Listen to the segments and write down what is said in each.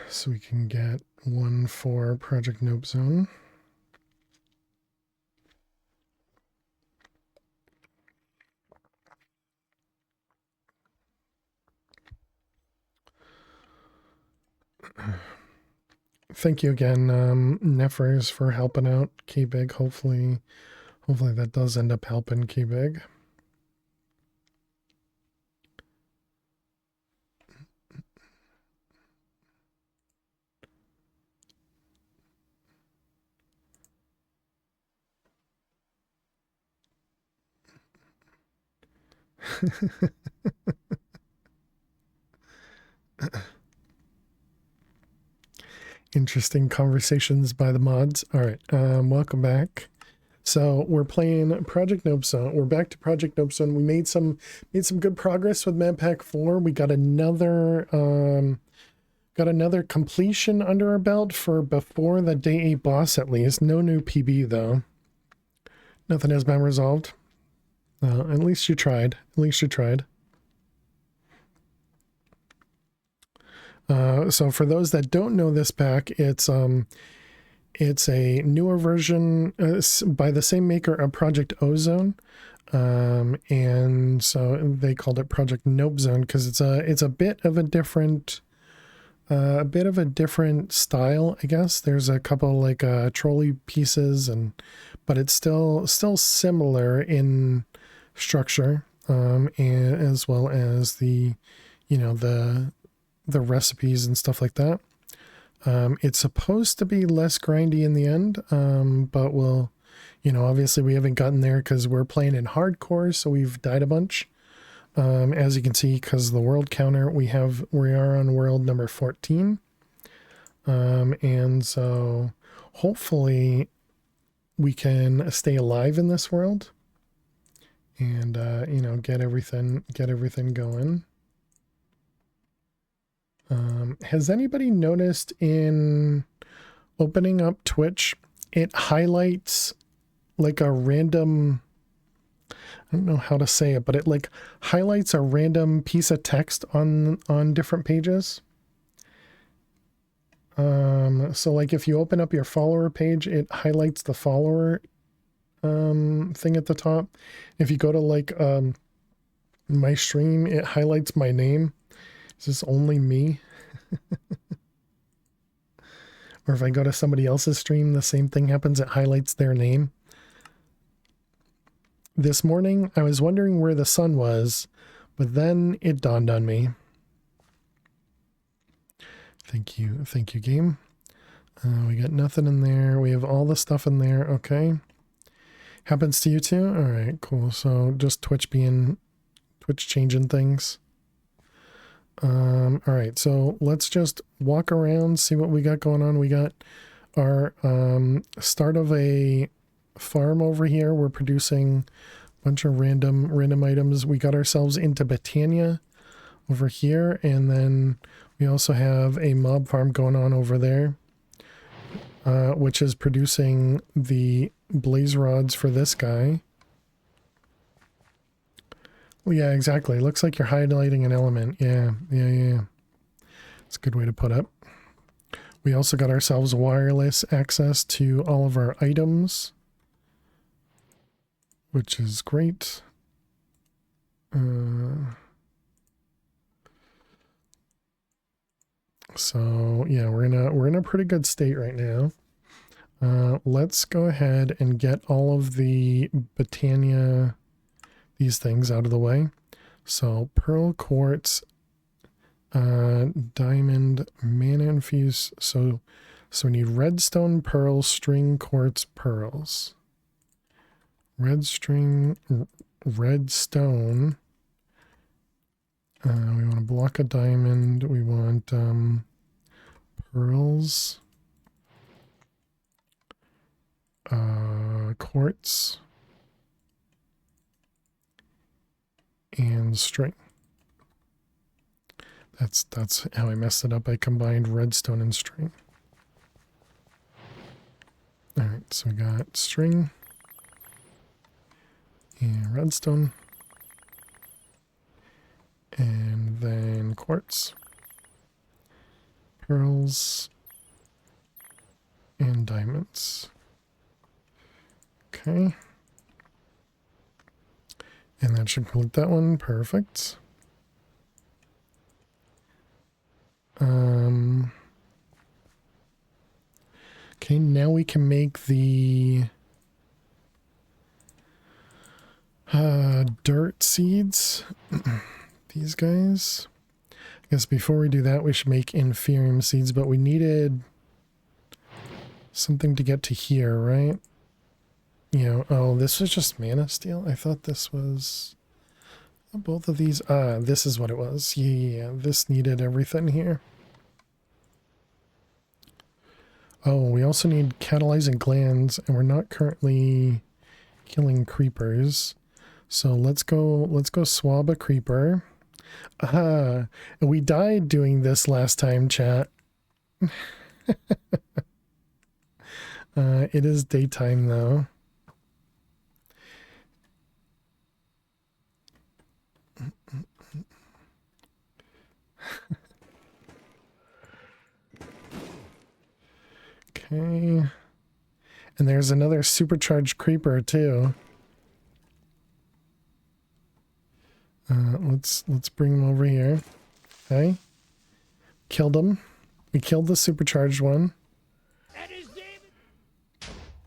So we can get one for Project Nope Zone. Thank you again, Nefers, for helping out K-Big. Hopefully that does end up helping K-Big. Interesting conversations by the mods. All right, welcome back. So we're playing Project Nope Zone. We're back to Project Nope Zone. We made some good progress with Map Pack 4. We got another completion under our belt for before the day 8 boss, at least. No new PB though. Nothing has been resolved. At least you tried. At least you tried. So for those that don't know this pack, it's a newer version by the same maker of Project Ozone, and so they called it Project Nope Zone because it's a bit of a different style, I guess. There's a couple like trolley pieces, but it's still similar in structure, and as well as the recipes and stuff like that. It's supposed to be less grindy in the end, but we'll, obviously we haven't gotten there because we're playing in hardcore, so we've died a bunch. As you can see, because the world counter, we are on world number 14. And so hopefully we can stay alive in this world and, get everything going. Has anybody noticed in opening up Twitch, it highlights like a random, I don't know how to say it, but it like highlights a random piece of text on different pages. So like if you open up your follower page, it highlights the follower thing at the top. If you go to like my stream, it highlights my name. Is this only me? Or if I go to somebody else's stream, the same thing happens. It highlights their name. This morning, I was wondering where the sun was, but then it dawned on me. Thank you, game. We got nothing in there. We have all the stuff in there. Okay. Happens to you too? All right, cool. So just Twitch changing things. All right, so let's just walk around, see what we got going on. We got our start of a farm over here. We're producing a bunch of random items. We got ourselves into Botania over here, and then we also have a mob farm going on over there, which is producing the blaze rods for this guy. Well, yeah, exactly. Looks like you're highlighting an element. Yeah. It's a good way to put it. We also got ourselves wireless access to all of our items, which is great. So yeah, we're in a pretty good state right now. Let's go ahead and get all of the Botania, these things out of the way. So pearl quartz, diamond, mana infused. So we need redstone, pearl, string, quartz, pearls. Redstone. We want a block of diamond. We want pearls, quartz, and string. That's how I messed it up. I combined redstone and string. All right, so we got string and redstone, and then quartz. Pearls and diamonds. Okay. And that should complete that one. Perfect. Okay, now we can make the dirt seeds. These guys. I guess before we do that, we should make inferium seeds, but we needed something to get to here, right? You know, oh, this was just mana steel? I thought this was both of these. This is what it was. Yeah, this needed everything here. Oh, we also need catalyzing glands, and we're not currently killing creepers. So let's go swab a creeper. We died doing this last time, chat. It is daytime though. Okay. And there's another supercharged creeper too. Let's bring him over here. Okay. Killed him. We killed the supercharged one.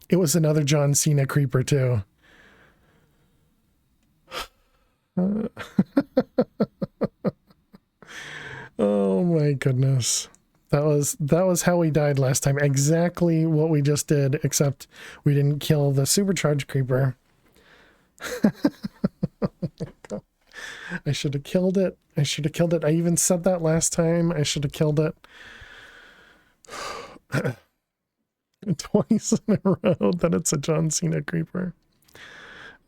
It was another John Cena creeper too. Oh my goodness. That was how we died last time. Exactly what we just did, except we didn't kill the supercharged creeper. I should have killed it. I should have killed it. I even said that last time. I should have killed it. Twice in a row that it's a John Cena creeper.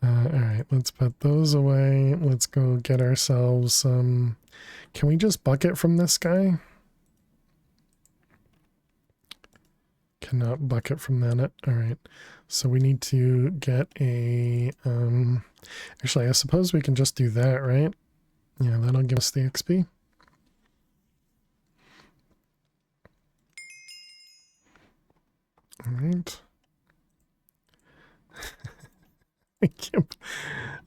Alright, let's put those away. Let's go get ourselves some... Can we just bucket from this guy? Cannot bucket from that. Alright, so we need to get a... Actually, I suppose we can just do that, right? Yeah, that'll give us the XP. Alright.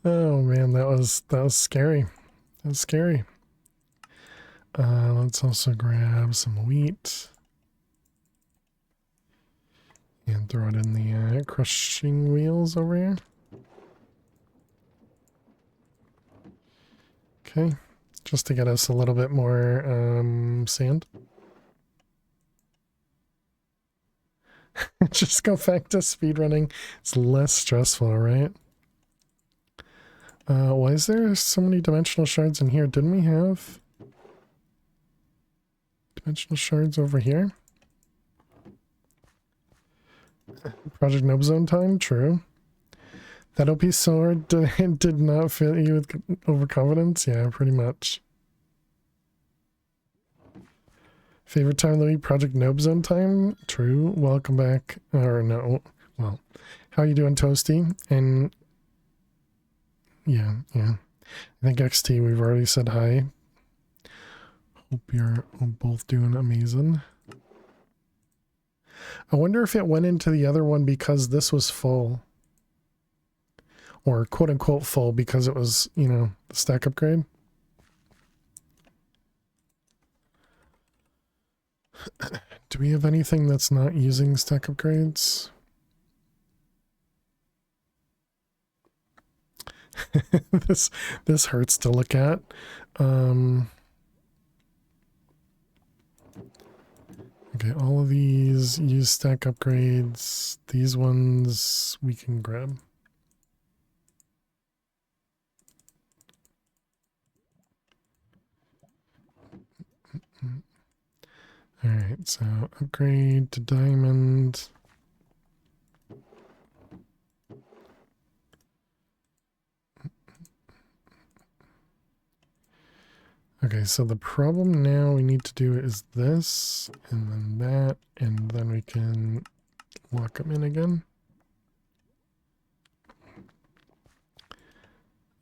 Oh man, that was scary. That was scary. Let's also grab some wheat and throw it in the crushing wheels over here. Okay, just to get us a little bit more sand. Just go back to speedrunning. It's less stressful, right? Why is there so many dimensional shards in here? Didn't we have dimensional shards over here? Project Nope Zone time? True. That OP sword did not fill you with overconfidence? Yeah, pretty much. Favorite time of the week? Project Nope Zone time? True. Welcome back. Or no. Well, how you doing, Toasty? And yeah. I think XT, we've already said hi. Hope you're both doing amazing. I wonder if it went into the other one because this was full. Or quote-unquote full because it was, you know, the stack upgrade. Do we have anything that's not using stack upgrades? This hurts to look at. Okay, all of these use stack upgrades. These ones we can grab. Alright, so upgrade to diamond. Okay, so the problem now we need to do is this, and then that, and then we can lock them in again.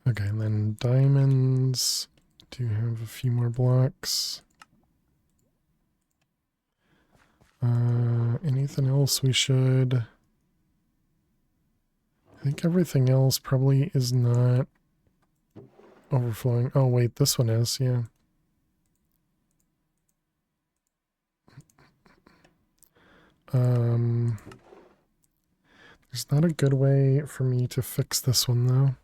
Okay, and then diamonds do have a few more blocks. Anything else we should... I think everything else probably is not overflowing. Oh wait, this one is, yeah. There's not a good way for me to fix this one though.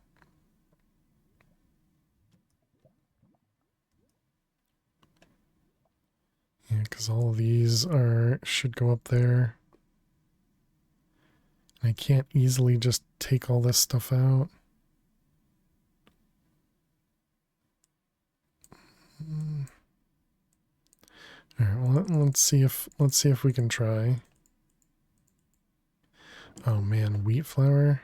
Yeah, because all of these should go up there. I can't easily just take all this stuff out. All right, well, let's see if we can try. Oh man, wheat flour.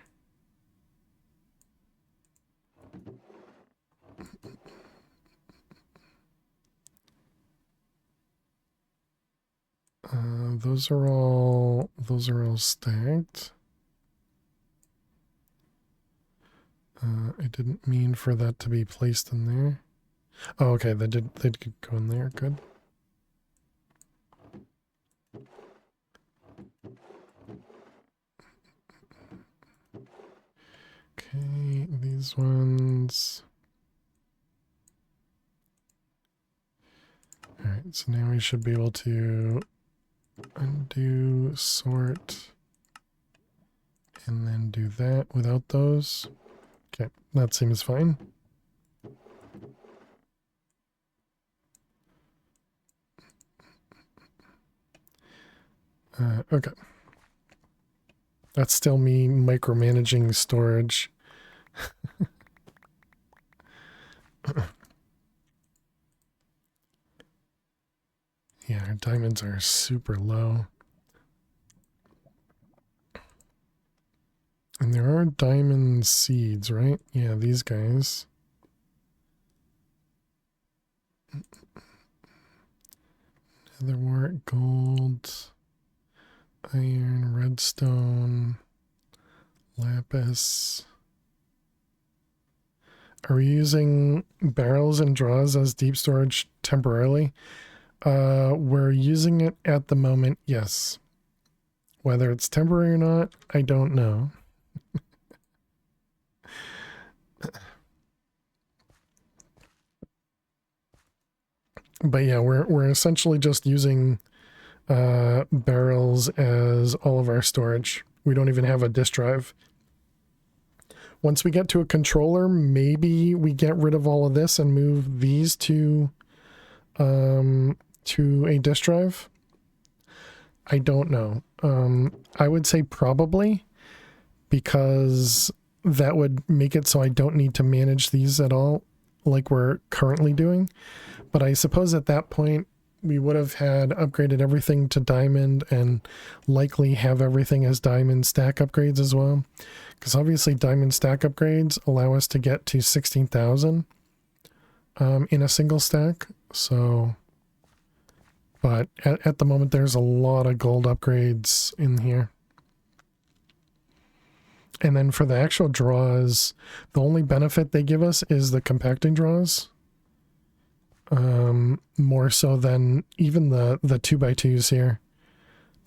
Those are all stacked. I didn't mean for that to be placed in there. Oh, okay, they did go in there. Good. Okay, these ones. All right, so now we should be able to undo, sort, and then do that without those. Okay, that seems fine. Okay. That's still me micromanaging storage. Yeah, our diamonds are super low. And there are diamond seeds, right? Yeah, these guys. Netherwort, gold, iron, redstone, lapis. Are we using barrels and draws as deep storage temporarily? We're using it at the moment, yes. Whether it's temporary or not, I don't know. But yeah, we're essentially just using barrels as all of our storage. We don't even have a disk drive. Once we get to a controller, maybe we get rid of all of this and move these to a disk drive. I don't know. I would say probably, because that would make it so I don't need to manage these at all like we're currently doing. But I suppose at that point we would have had upgraded everything to diamond and likely have everything as diamond stack upgrades as well. Because obviously diamond stack upgrades allow us to get to 16,000 in a single stack. So, but at the moment there's a lot of gold upgrades in here. And then for the actual draws, the only benefit they give us is the compacting draws. More so than even the 2x2s here.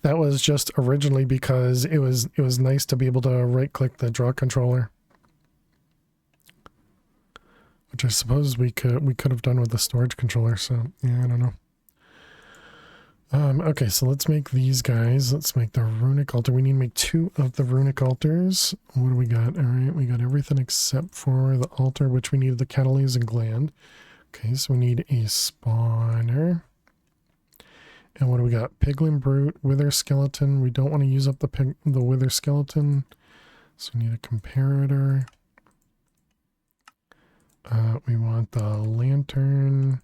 That was just originally because it was nice to be able to right click the draw controller, which I suppose we could have done with the storage controller. So yeah, I don't know. Okay, so let's make these guys. Let's make the runic altar. We need to make 2 of the runic altars. What do we got? All right, we got everything except for the altar, which we need the catalase and gland. Okay, so we need a spawner. And what do we got? Piglin brute, wither skeleton. We don't want to use up the wither skeleton, so we need a comparator. We want the lantern.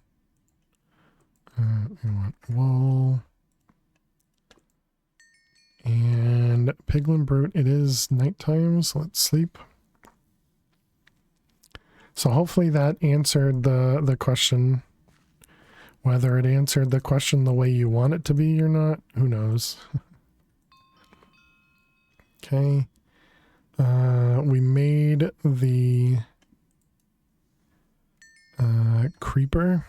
We want wool. And piglin brute, it is nighttime, so let's sleep. So hopefully that answered the question. Whether it answered the question the way you want it to be or not, who knows. Okay. We made the creeper.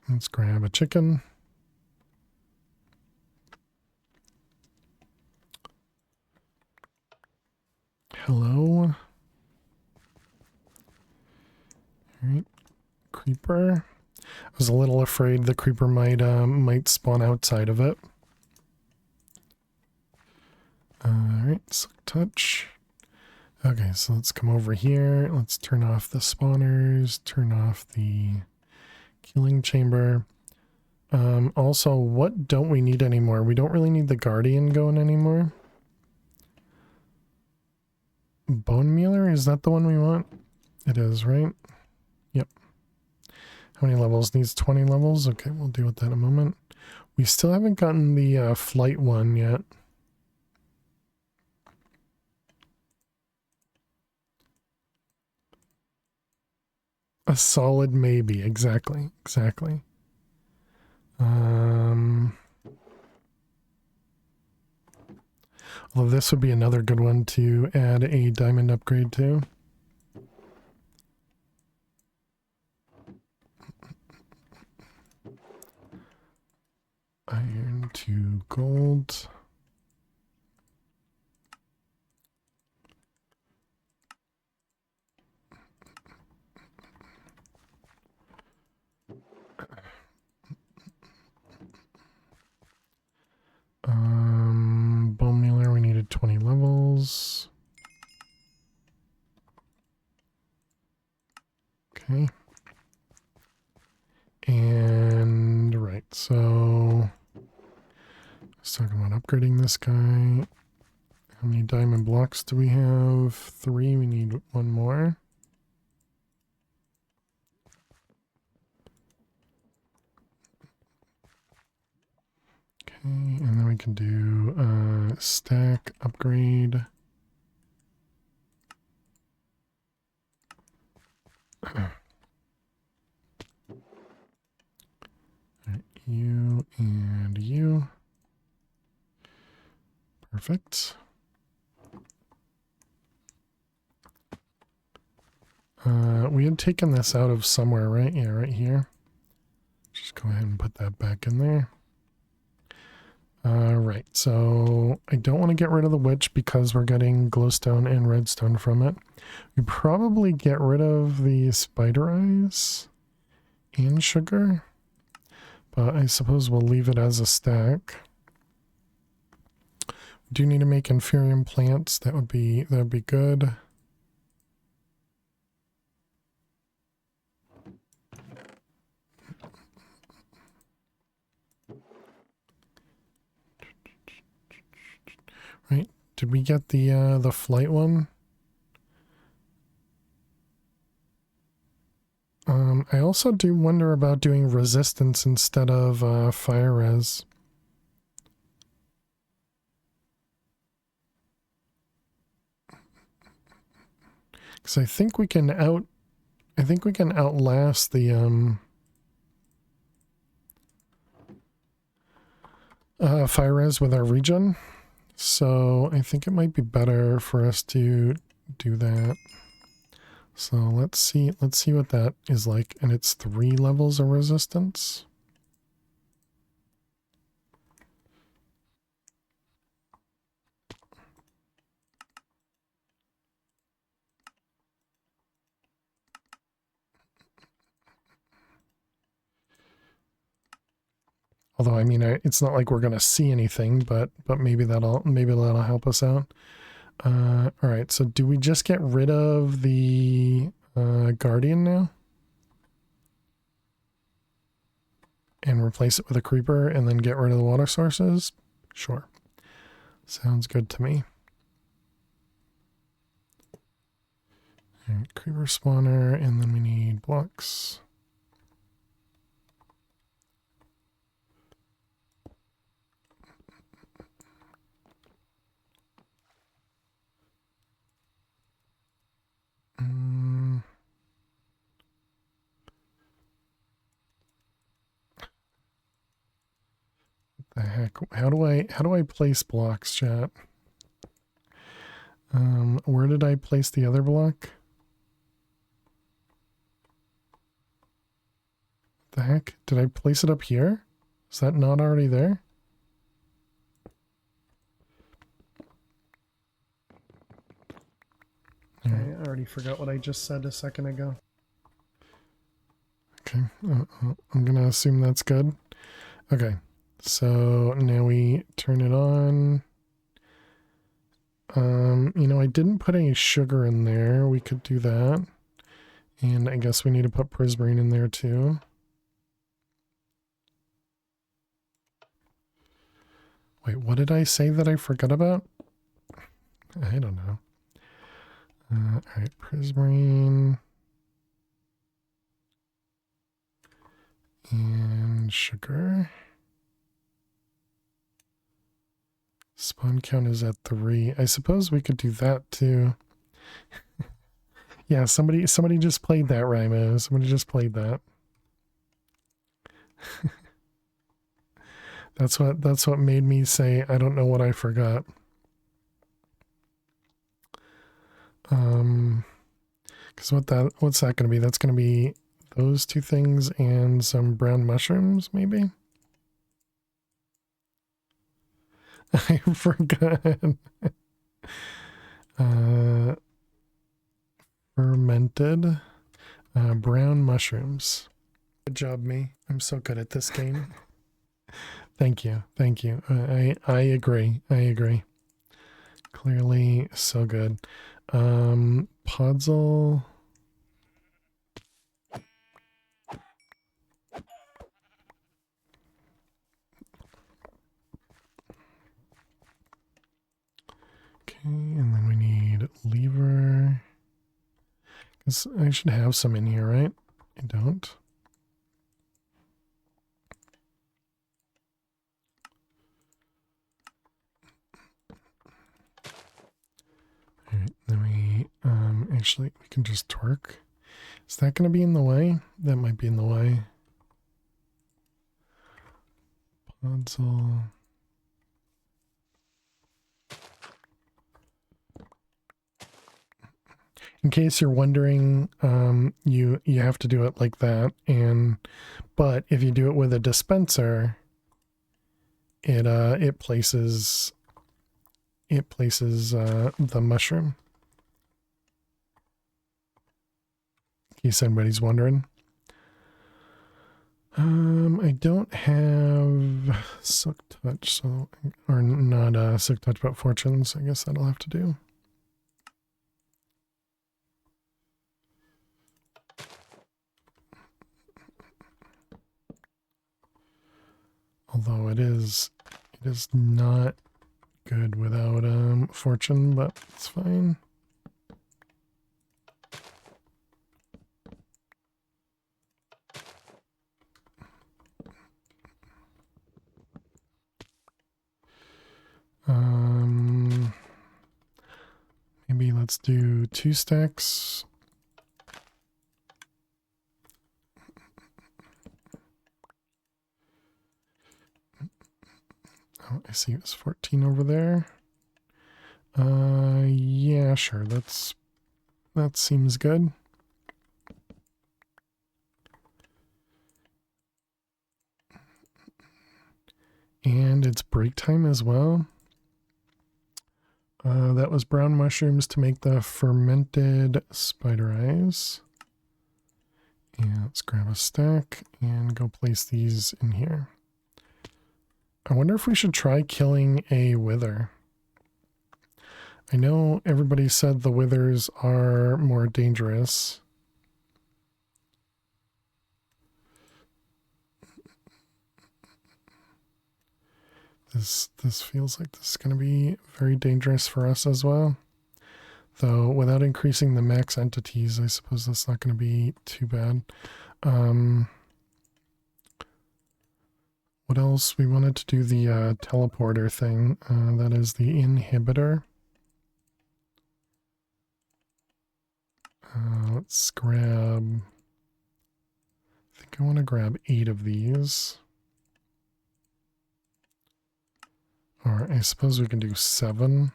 Let's grab a chicken. Hello. All right, creeper. I was a little afraid the creeper might spawn outside of it. All right, silk touch. Okay, so let's come over here. Let's turn off the spawners, turn off the killing chamber. Also, what don't we need anymore? We don't really need the guardian going anymore. Bone mealer, is that the one we want? It is, right? Yep. How many levels? Needs 20 levels? Okay, we'll deal with that in a moment. We still haven't gotten the flight one yet. A solid maybe, exactly, exactly. Although this would be another good one to add a diamond upgrade to. Iron to gold. Bone mealer, we needed 20 levels. Okay. And right, so let's talk about upgrading this guy. How many diamond blocks do we have? 3, we need 1 more. Okay, and then we can do stack upgrade. Right, you and you. Perfect. We had taken this out of somewhere, right? Yeah, right here. Just go ahead and put that back in there. Right, so I don't want to get rid of the witch because we're getting glowstone and redstone from it. We probably get rid of the spider eyes and sugar, but I suppose we'll leave it as a stack. We do need to make inferium plants. That would be good. Right? Did we get the flight one? I also do wonder about doing resistance instead of fire res. Because I think we can outlast the fire res with our regen. So I think it might be better for us to do that. So let's see what that is like. And it's 3 levels of resistance. Although, I mean, it's not like we're going to see anything, but maybe that'll help us out. All right, so do we just get rid of the guardian now? And replace it with a creeper and then get rid of the water sources? Sure. Sounds good to me. All right, creeper spawner, and then we need blocks. The heck? How do I place blocks, chat? Where did I place the other block? What the heck? Did I place it up here? Is that not already there? Okay, I already forgot what I just said a second ago. Okay, I'm gonna assume that's good. Okay, so now we turn it on. You know, I didn't put any sugar in there. We could do that. And I guess we need to put prismarine in there too. Wait, what did I say that I forgot about? I don't know. All right, prismarine. And sugar. Spawn count is at 3. I suppose we could do that too. Yeah, somebody just played that, Rimo. Somebody just played that. That's what made me say I don't know what I forgot. Because what's that gonna be? That's gonna be those two things and some brown mushrooms, maybe? I forgot. Fermented brown mushrooms. Good job, me. I'm so good at this game. Thank you. Thank you. I agree. I agree. Clearly so good. Podzol. Okay, and then we need lever. Because I should have some in here, right? I don't. Alright, then we actually we can just torque. Is that gonna be in the way? That might be in the way. Podzol. In case you're wondering, you have to do it like that, but if you do it with a dispenser, it places the mushroom. In case anybody's wondering. I don't have Silk Touch, so or not Silk Touch, but Fortunes. I guess that'll have to do. Although it is not good without Fortune, but it's fine. Maybe let's do 2 stacks. Oh, I see it's 14 over there. Yeah, sure. That seems good. And it's break time as well. That was brown mushrooms to make the fermented spider eyes. And let's grab a stack and go place these in here. I wonder if we should try killing a wither. I know everybody said the withers are more dangerous. This feels like this is going to be very dangerous for us as well. Though without increasing the max entities, I suppose that's not going to be too bad. What else? We wanted to do the teleporter thing. That is the inhibitor. Let's grab... I think I want to grab 8 of these. Or I suppose we can do 7.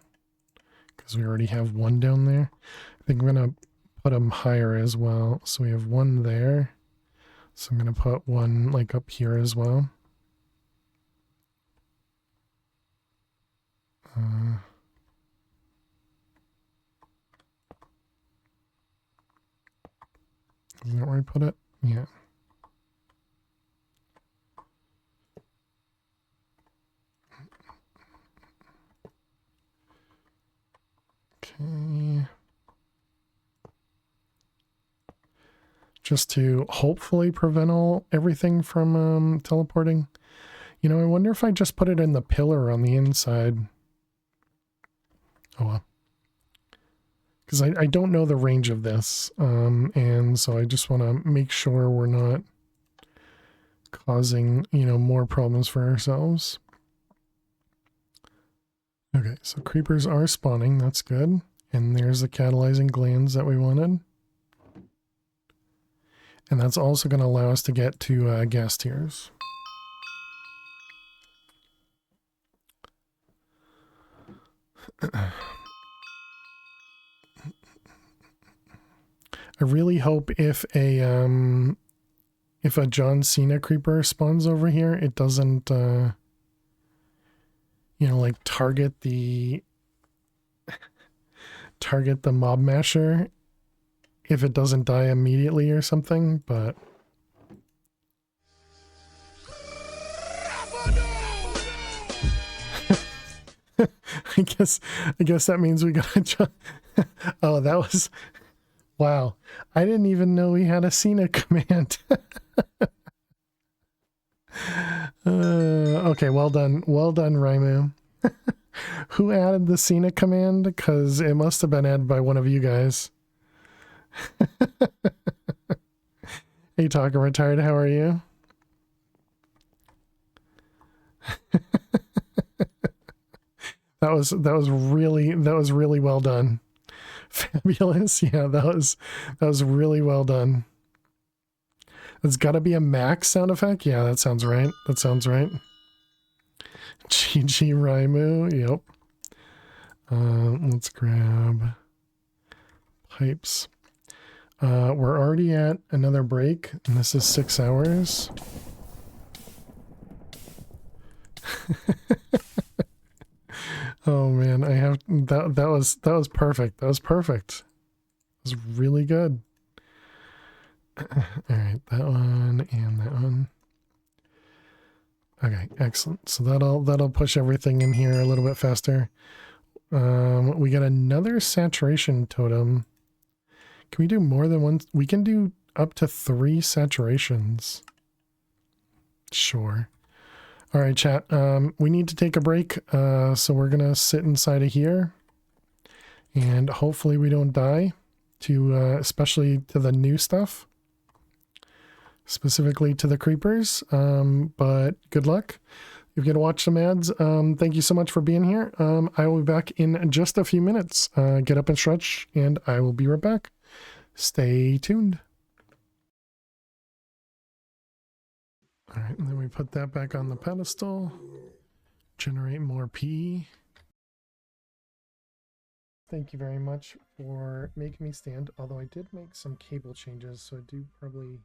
Because we already have 1 down there. I think I'm going to put them higher as well. So we have 1 there. So I'm going to put one like up here as well. Isn't that where I put it? Yeah. Okay. Just to hopefully prevent everything from teleporting. You know, I wonder if I just put it in the pillar on the inside. Oh well. Because I don't know the range of this. And so I just want to make sure we're not causing, you know, more problems for ourselves. Okay, so creepers are spawning. That's good. And there's the catalyzing glands that we wanted. And that's also going to allow us to get to gas tiers. I really hope if a John Cena creeper spawns over here, it doesn't you know, like target the mob masher if it doesn't die immediately or something, but I guess that means we gotta oh, that was wow. I didn't even know we had a Cena command. Okay, well done, Raimu. Who added the Cena command? Because it must have been added by one of you guys. Hey, Talking Retired, how are you? that was really well done. Fabulous. Yeah, that was really well done. It's got to be a max sound effect. Yeah, that sounds right. That sounds right. GG Raimu. Yep. Let's grab pipes. We're already at another break, and this is 6 hours. Oh man, I have that was perfect. That was perfect. It was really good. All right, that one and that one. Okay, excellent. So that'll push everything in here a little bit faster. We got another saturation totem. Can we do more than one? We can do up to 3 saturations. Sure. All right, chat. We need to take a break. So we're gonna sit inside of here, and hopefully we don't die. Especially to the new stuff. Specifically to the creepers, but good luck. If you're gonna watch some ads, thank you so much for being here. I will be back in just a few minutes. Get up and stretch, and I will be right back. Stay tuned. All right, and then we put that back on the pedestal. Generate more P. Thank you very much for making me stand, although I did make some cable changes, so I do probably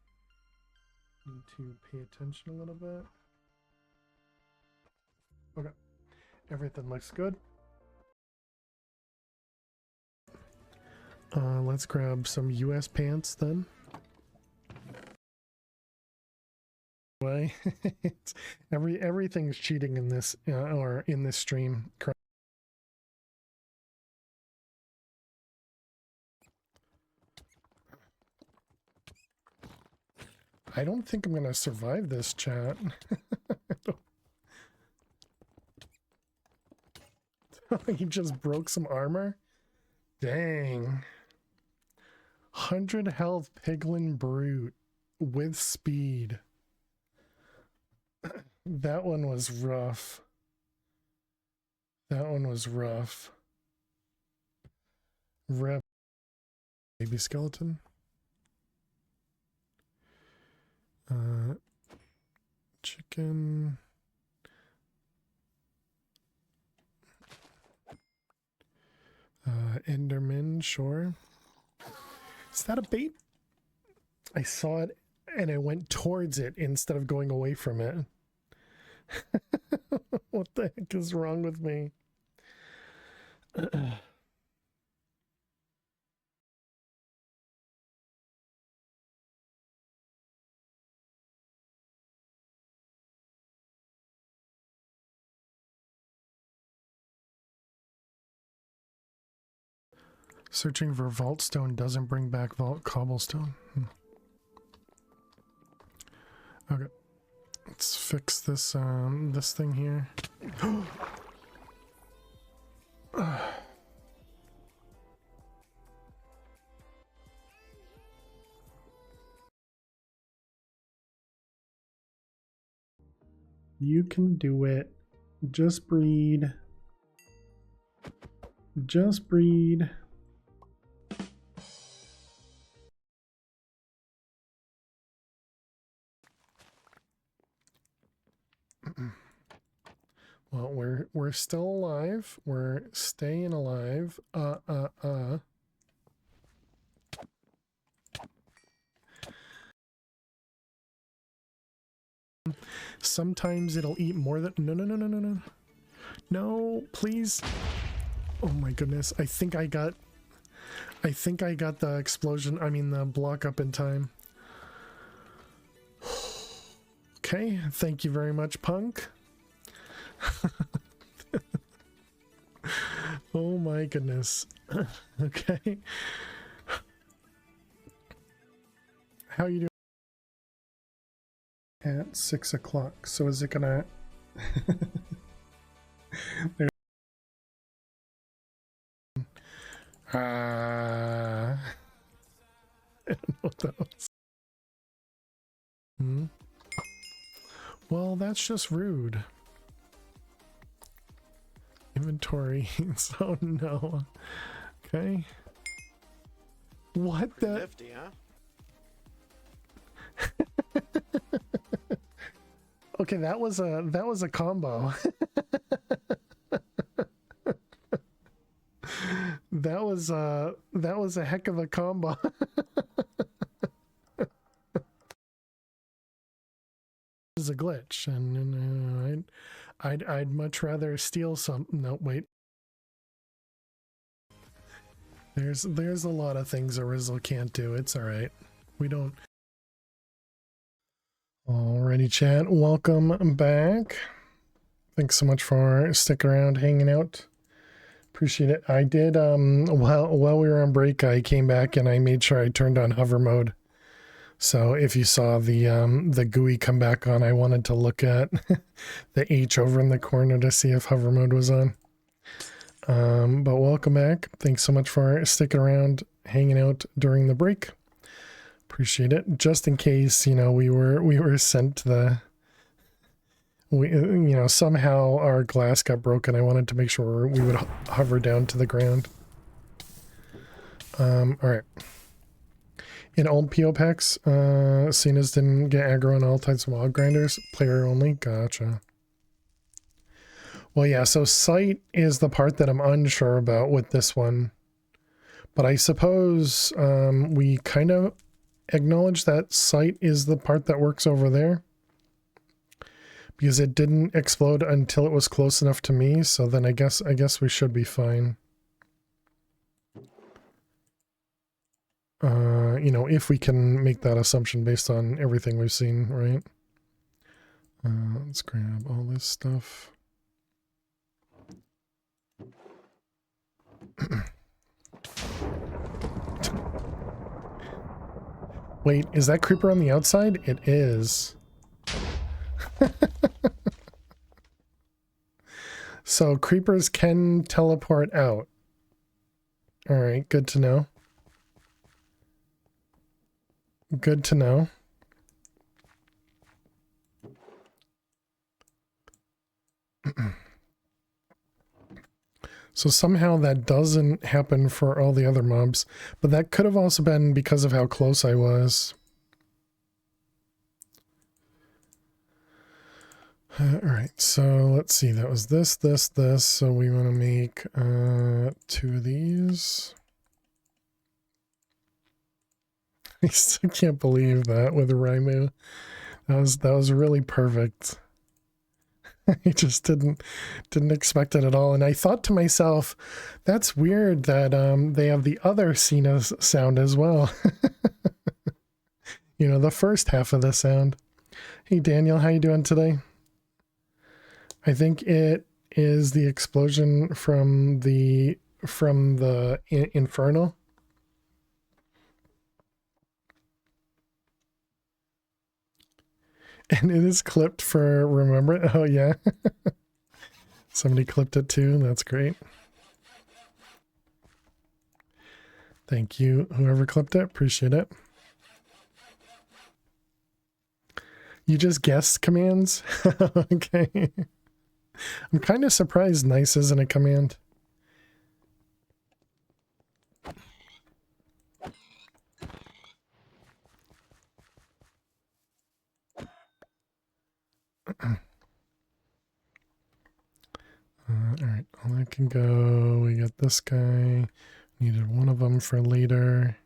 need to pay attention a little bit. Okay, everything looks good. Let's grab some US pants then. Way, everything's cheating in this or in this stream. I don't think I'm gonna survive this, chat. He just broke some armor. Dang. 100 health piglin brute with speed. That one was rough. That one was rough. Rep. Baby skeleton. Chicken. Enderman, sure. Is that a bait? I saw it and I went towards it instead of going away from it. What the heck is wrong with me? Searching for vault stone doesn't bring back vault cobblestone. Okay, let's fix this this thing here. You can do it. Just breed. Just breed. Well, we're still alive. We're staying alive. Sometimes it'll eat more than no. No, please. Oh my goodness. I think I got the explosion, I mean the block up in time. Okay, thank you very much, punk. Oh my goodness. Okay. How you doing? At 6 o'clock. So is it gonna I don't know what that was. Well, that's just rude. Inventory. So no. Okay. What the? Nifty, huh? Okay, that was a combo. that was a heck of a combo. Is a glitch, and I'd much rather steal some. No, wait. There's a lot of things a Rizzle can't do. It's all right. We don't. Alrighty, chat. Welcome back. Thanks so much for sticking around, hanging out. Appreciate it. I did. While we were on break, I came back and I made sure I turned on hover mode. So if you saw the GUI come back on, I wanted to look at the H over in the corner to see if hover mode was on. But welcome back. Thanks so much for sticking around, hanging out during the break. Appreciate it. Just in case, you know, we were sent to somehow our glass got broken. I wanted to make sure we would hover down to the ground. All right. In old PO packs, Cenas didn't get aggro on all types of log grinders. Player only. Gotcha. Well, yeah, so sight is the part that I'm unsure about with this one. But I suppose we kind of acknowledge that sight is the part that works over there. Because it didn't explode until it was close enough to me, so then I guess we should be fine. You know, if we can make that assumption based on everything we've seen, right? Let's grab all this stuff. Wait, is that creeper on the outside? It is. So creepers can teleport out. All right, good to know. Good to know. So somehow that doesn't happen for all the other mobs, but that could have also been because of how close I was. All right, so let's see. That was this. So we want to make 2 of these. I still can't believe that with Raimu. That was really perfect. I just didn't expect it at all. And I thought to myself, that's weird that they have the other Cena sound as well. You know, the first half of the sound. Hey Daniel, how you doing today? I think it is the explosion from the Infernal. And it is clipped for remember it. Oh yeah. Somebody clipped it too. That's great. Thank you, whoever clipped it. Appreciate it. You just guessed commands? Okay. I'm kind of surprised nice isn't a command. Alright, all that can go. We got this guy. Needed one of them for later.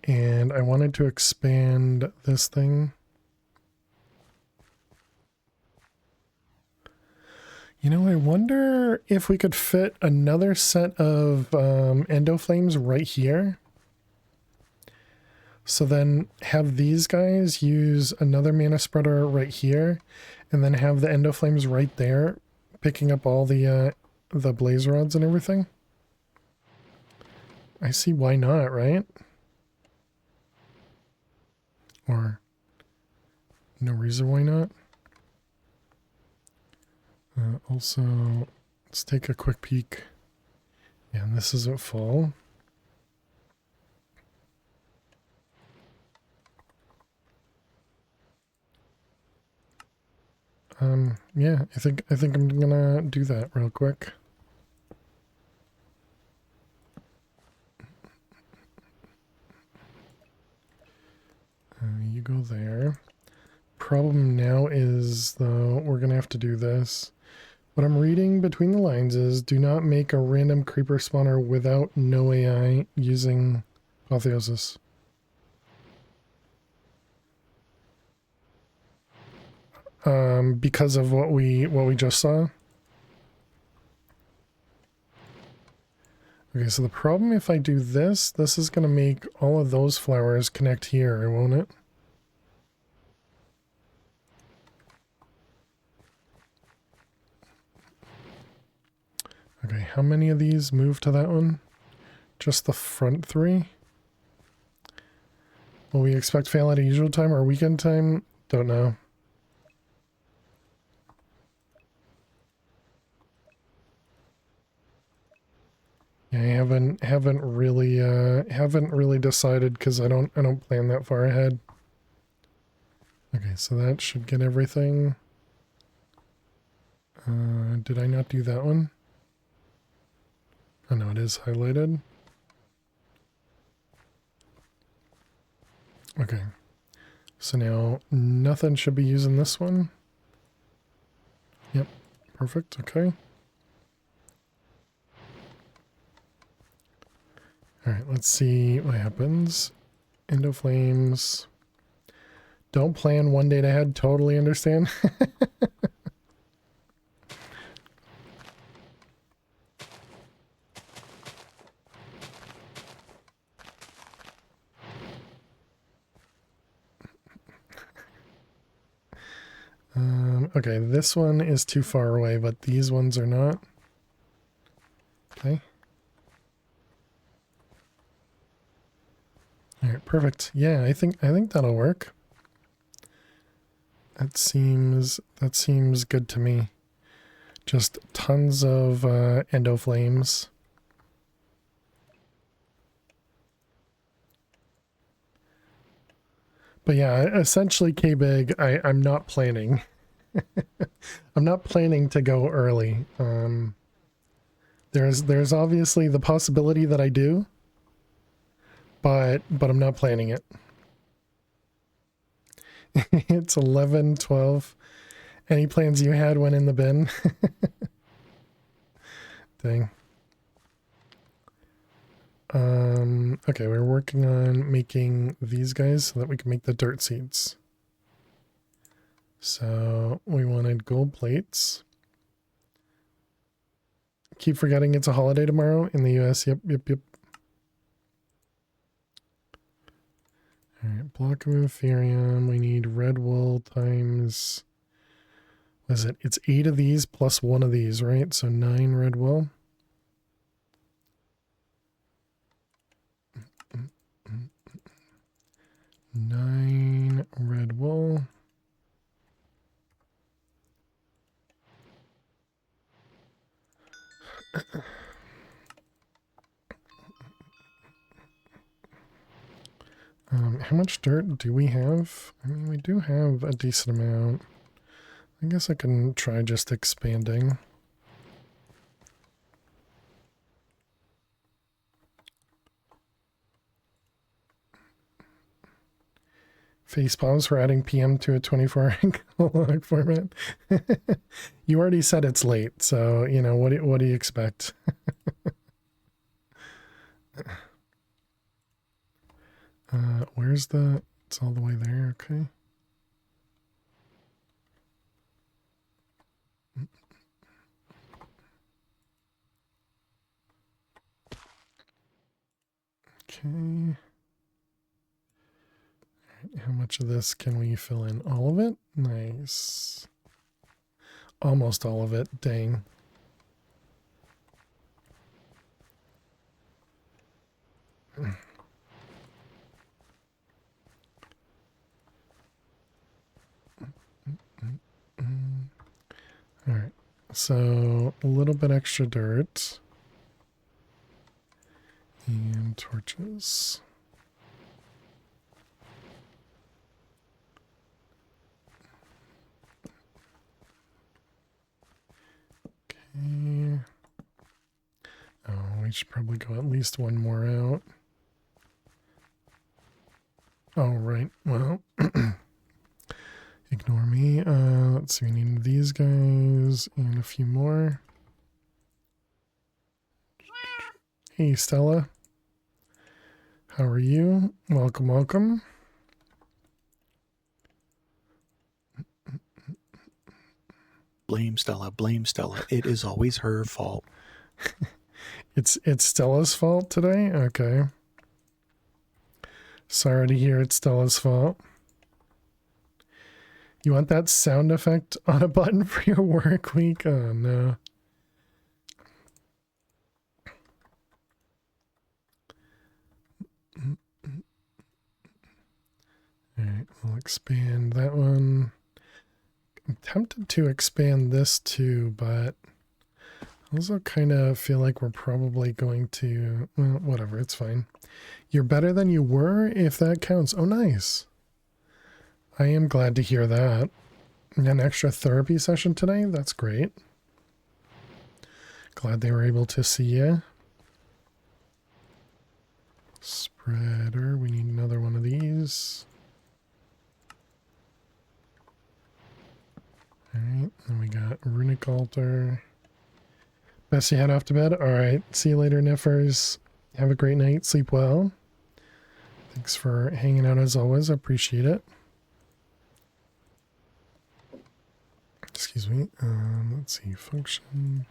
And I wanted to expand this thing. You know, I wonder if we could fit another set of endo flames right here. So then have these guys use another mana spreader right here, and then have the endo flames right there, picking up all the blaze rods and everything. I see why not, right? Or no reason why not. Also, let's take a quick peek. Yeah, and this isn't full. Yeah, I think I'm gonna do that real quick. You go there. Problem now is, though, we're gonna have to do this. What I'm reading between the lines is, do not make a random creeper spawner without no AI using Apotheosis. Because of what we just saw. Okay, so the problem if I do this, this is going to make all of those flowers connect here, won't it? Okay, how many of these move to that one? Just the front three? Will we expect fail at a usual time or weekend time? Don't know. Yeah, I haven't really decided because I don't plan that far ahead. Okay, so that should get everything. Did I not do that one? Oh no, it is highlighted. Okay, so now nothing should be using this one. Yep, perfect, okay. Alright, let's see what happens. Endo flames. Don't plan 1 day ahead, totally understand. Okay, this one is too far away, but these ones are not. Okay. Alright, perfect. Yeah, I think that'll work. That seems good to me. Just tons of endo flames. But yeah, essentially K-Big, I'm not planning. I'm not planning to go early. There's obviously the possibility that I do, but I'm not planning it. It's 11:12. Any plans you had went in the bin? Dang. Okay, we're working on making these guys so that we can make the dirt seeds. So we wanted gold plates. Keep forgetting it's a holiday tomorrow in the US. Yep. All right, block of Ethereum. We need red wool times, what is it? It's 8 of these plus 1 of these, right? So 9 red wool. Nine red wool. How much dirt do we have? I mean, we do have a decent amount. I guess I can try just expanding. Face palms for adding PM to a 24-hour log format. You already said it's late, so, you know, what do you expect? Where's the... It's all the way there, okay. Okay. How much of this can we fill in? All of it? Nice. Almost all of it. Dang. All right. So a little bit extra dirt. And torches. Okay. Oh, we should probably go at least one more out. Oh, right. Well, ignore me. Let's see. We need these guys and a few more. Hey, Stella. How are you? Welcome, welcome. Blame Stella, blame Stella. It is always her fault. It's Stella's fault today? Okay. Sorry to hear it's Stella's fault. You want that sound effect on a button for your work week? Oh, no. Alright, we'll expand that one. I'm tempted to expand this too, but I also kind of feel like we're probably going to... Well, whatever, it's fine. You're better than you were, if that counts. Oh, nice. I am glad to hear that. An extra therapy session today? That's great. Glad they were able to see you. Spreader, we need another one of these. Alright, then we got runic altar. Best you head off to bed? Alright, see you later, Niffers. Have a great night, sleep well. Thanks for hanging out as always, I appreciate it. Excuse me, let's see, function.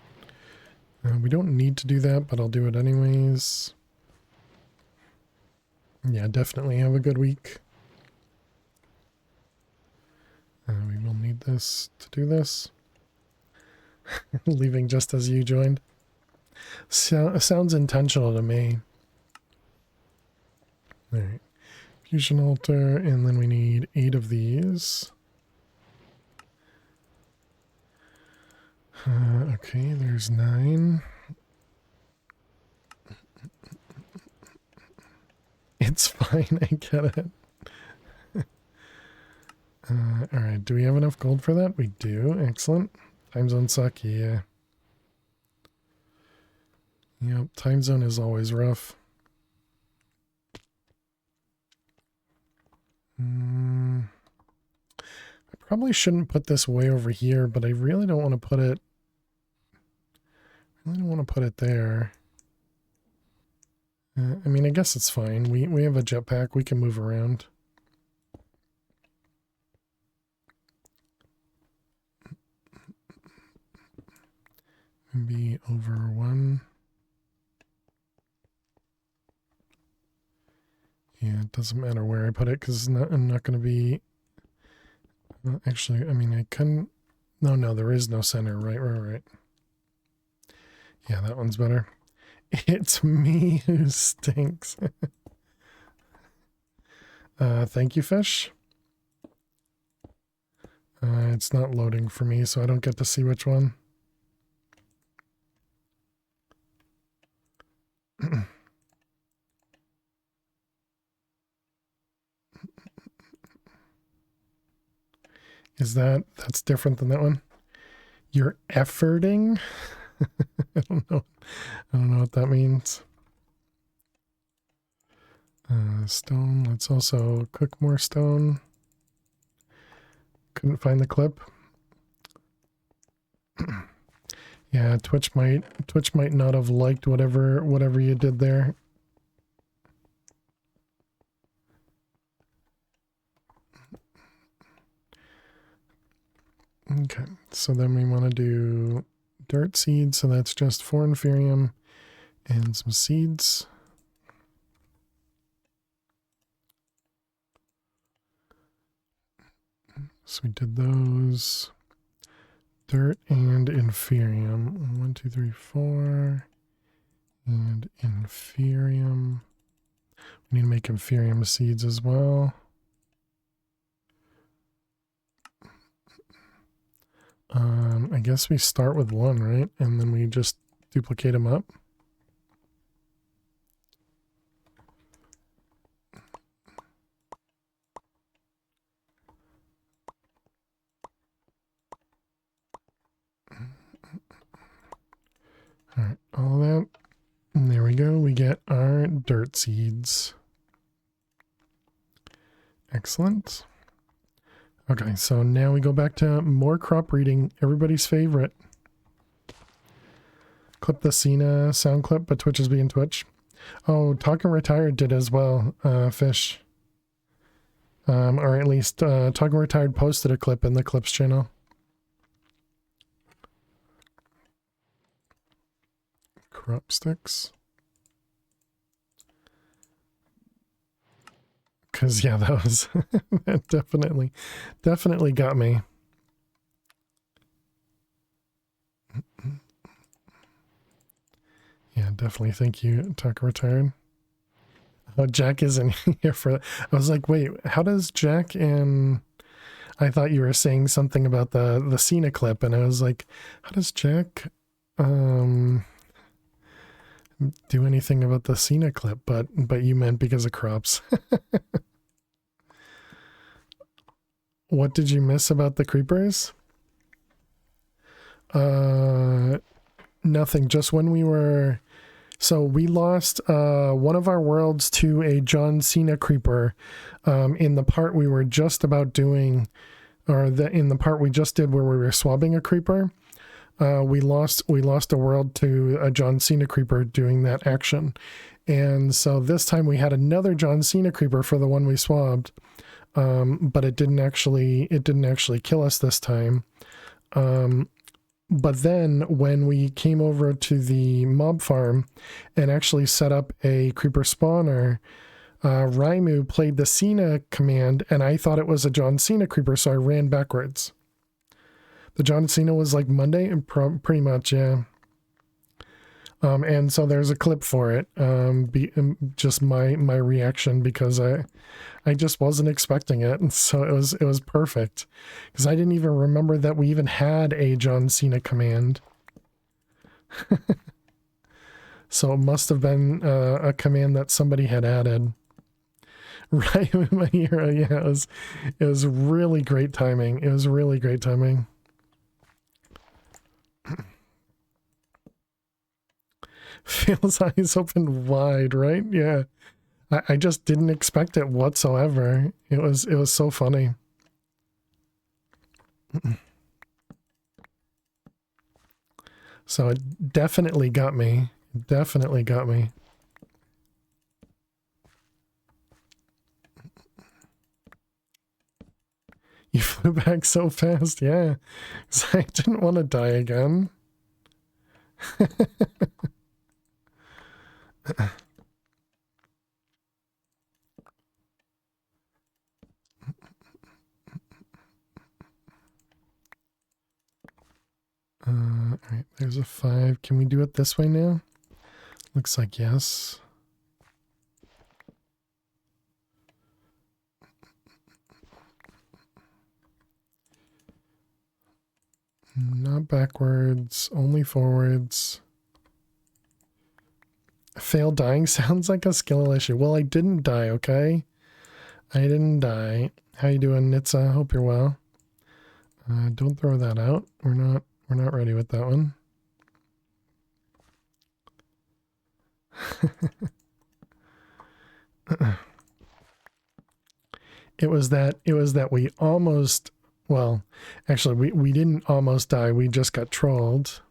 We don't need to do that, but I'll do it anyways. Yeah, definitely have a good week. We will need this to do this. Leaving just as you joined. Sounds intentional to me. Alright. Fusion altar, and then we need 8 of these. Okay, there's 9. It's fine, I get it. Alright, do we have enough gold for that? We do, excellent. Time zone suck, yeah. Yep, time zone is always rough. I probably shouldn't put this way over here, but I really don't want to put it... I really don't want to put it there. I mean, I guess it's fine. We have a jetpack. We can move around. Maybe over 1. Yeah, it doesn't matter where I put it because I'm not going to be... actually, I mean, I couldn't... No, there is no center. Right. Yeah, that one's better. It's me who stinks. Thank you, fish. It's not loading for me, so I don't get to see which one. That's different than that one? You're efforting? I don't know. I don't know what that means. Stone. Let's also cook more stone. Couldn't find the clip. Yeah, Twitch might not have liked whatever you did there. Okay, so then we want to do dirt seeds, so that's just 4 inferium and some seeds. So we did those. Dirt and inferium. 1, 2, 3, 4. And inferium. We need to make inferium seeds as well. I guess we start with 1, right? And then we just duplicate them up. All right, all that. And there we go. We get our dirt seeds. Excellent. Okay, so now we go back to more crop breeding. Everybody's favorite. Clip the Cena sound clip, but Twitch is being Twitch. Oh, Talking Retired did as well, Fish. Or at least Talking Retired posted a clip in the Clips channel. Crop sticks. Because, yeah, that was... that definitely got me. Yeah, definitely. Thank you, Talking Retired. Oh, Jack isn't here for... I was like, wait, how does Jack and... I thought you were saying something about the Cena clip, and I was like, how does Jack do anything about the Cena clip? But you meant because of crops. What did you miss about the creepers? Nothing. Just when we were... So we lost one of our worlds to a John Cena creeper in the part we were just about doing, or in the part we just did where we were swabbing a creeper. We lost a world to a John Cena creeper doing that action. And so this time we had another John Cena creeper for the one we swabbed. But it didn't actually kill us this time. But then when we came over to the mob farm and actually set up a creeper spawner, Raimu played the Cena command, and I thought it was a John Cena creeper, so I ran backwards. The John Cena was like Monday, pretty much, yeah. And so there's a clip for it. Just my reaction, because I just wasn't expecting it, and so it was perfect, because I didn't even remember that we even had a John Cena command. So it must have been a command that somebody had added. Right, my hero, yeah, it was really great timing. It was really great timing. Phil's eyes opened wide, right? Yeah. I just didn't expect it whatsoever. It was so funny. So it definitely got me. Definitely got me. You flew back so fast, yeah. 'Cause I didn't want to die again. Alright, there's a 5. Can we do it this way now? Looks like yes. Not backwards, only forwards. Fail dying sounds like a skill issue. Well, I didn't die, okay? I didn't die. How you doing, Nitsa? Hope you're well. Don't throw that out. We're not ready with that one. It was that we almost, well, actually we didn't almost die. We just got trolled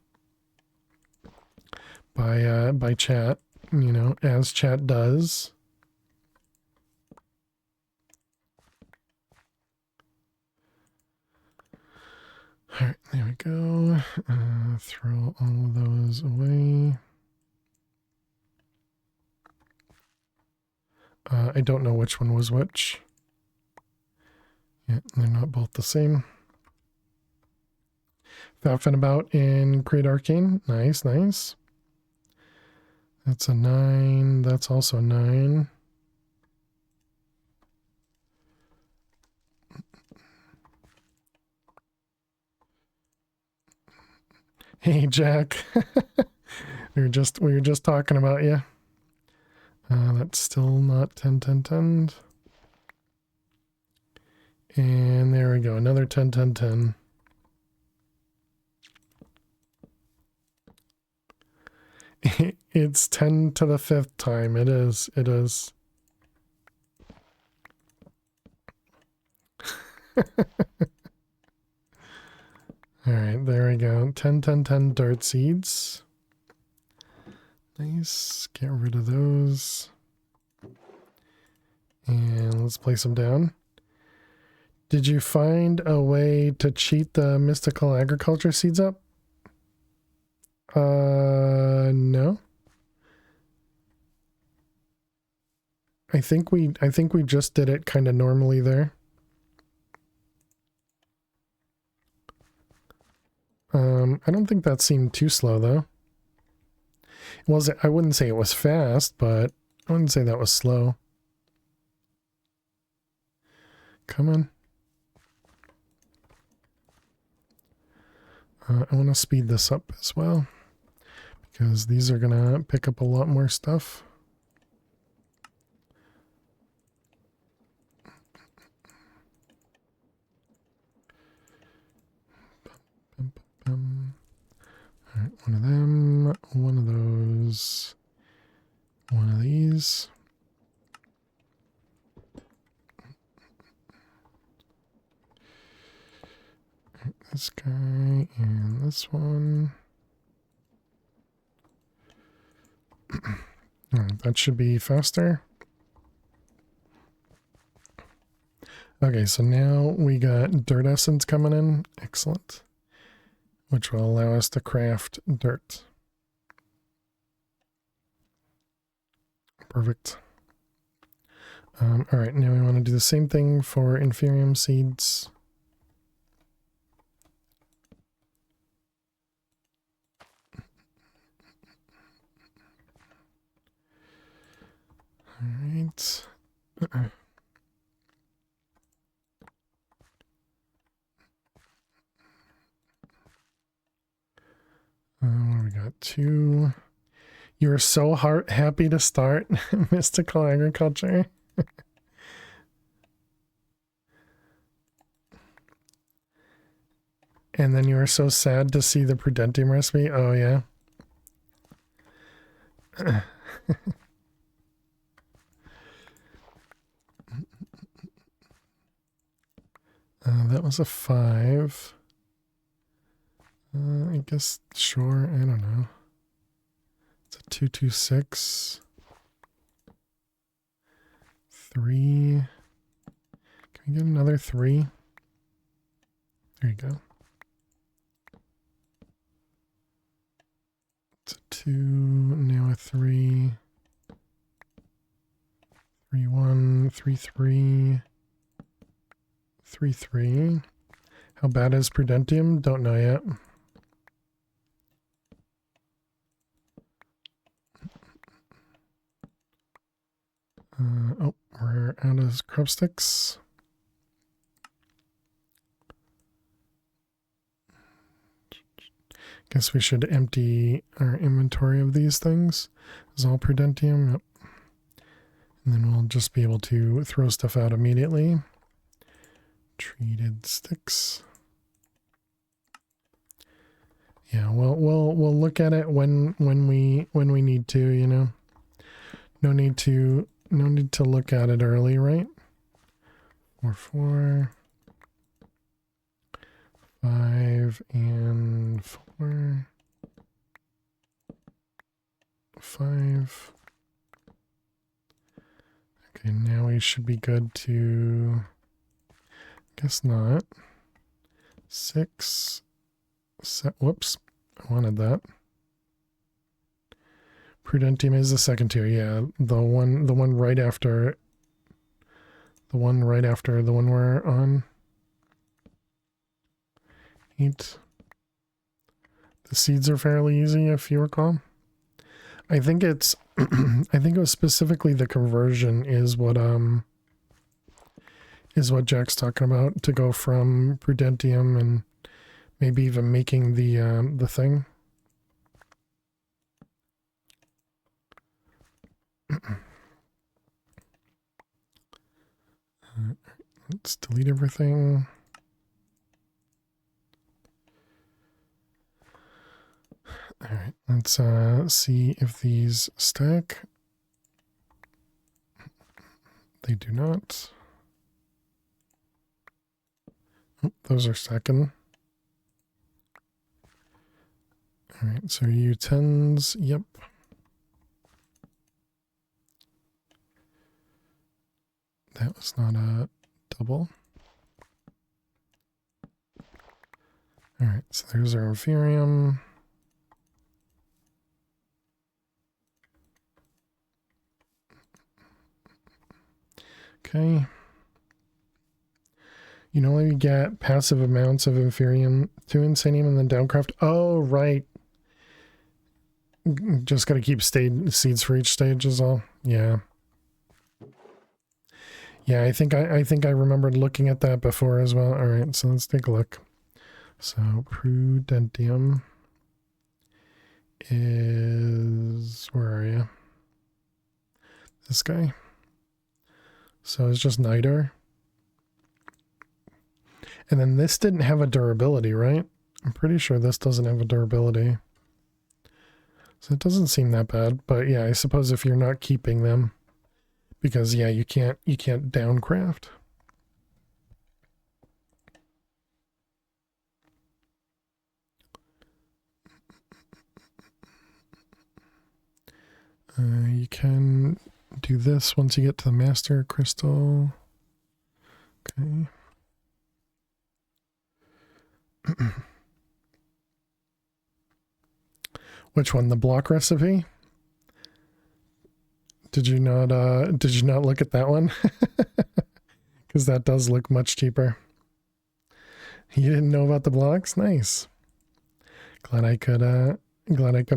by chat, you know, as chat does. All right, there we go. Throw all of those away. I don't know which one was which. Yeah, they're not both the same. Faffing about in Great Arcane. Nice, nice. That's a 9. That's also a 9. Hey, Jack. we were just talking about you. That's still not 10, 10, 10. And there we go. Another 10, 10, 10. It's 10 to the 5th time. It is. It is. All right, there we go. 10, 10, 10 dart seeds. Nice. Get rid of those. And let's place them down. Did you find a way to cheat the mystical agriculture seeds up? No. I think we just did it kind of normally there. I don't think that seemed too slow though. I wouldn't say it was fast, but I wouldn't say that was slow. Come on. I want to speed this up as well, because these are going to pick up a lot more stuff. All right, one of them, one of those, one of these. This guy and this one. That should be faster. Okay, so now we got dirt essence coming in. Excellent. Which will allow us to craft dirt. Perfect. All right, now we want to do the same thing for inferium seeds. All right. What do we got? 2. You're so happy to start mystical agriculture. And then you were so sad to see the Prudentium recipe. Oh, yeah. That was a 5. I guess, sure, I don't know. It's a 2, 2, 6. 3. Can we get another 3? There you go. It's a 2, now a 3. 3, 1, 3, 3. 3, 3. How bad is Prudentium? Don't know yet. Oh, we're out of crop sticks. Guess we should empty our inventory of these things. This is all Prudentium. Yep. And then we'll just be able to throw stuff out immediately. Treated sticks. Yeah, we'll look at it when we need to, you know. No need to look at it early, right? 4, 4, 5, and 4, 5. Okay, now we should be good to. Guess not. 6. Whoops, I wanted that. Prudentium is the second tier, yeah. The one right after the one we're on. 8. The seeds are fairly easy, if you recall. I think it's I think it was specifically the conversion is what Jack's talking about, to go from Prudentium and maybe even making the thing. Let's delete everything. All right, let's see if these stack. They do not. Oh, those are stacking. All right, so U10s, yep. That was not a double. All right, so there's our Ethereum. Okay. You know, you get passive amounts of Ethereum to Insanium and then Downcraft. Oh, right. Just got to keep seeds for each stage is all. Yeah. Yeah, I think I remembered looking at that before as well. All right, so let's take a look. So Prudentium is, where are you? This guy. So it's just Niter. And then this didn't have a durability, right? I'm pretty sure this doesn't have a durability. So it doesn't seem that bad, but yeah, I suppose if you're not keeping them, because yeah, you can't downcraft. You can do this once you get to the master crystal. Okay. Which one? The block recipe? Did you not look at that one? Because that does look much cheaper. You didn't know about the blocks? Nice. Glad I could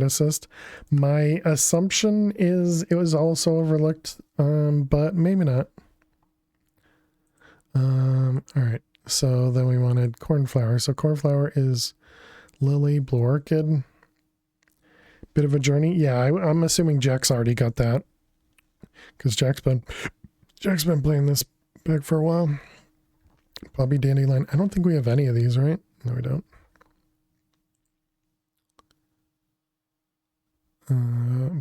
assist. My assumption is it was also overlooked, but maybe not. All right. So then we wanted cornflower. So cornflower is lily, blue orchid. Bit of a journey. Yeah, I'm assuming Jack's already got that, because Jack's been playing this bag for a while. Poppy dandelion. I don't think we have any of these, right? No, we don't.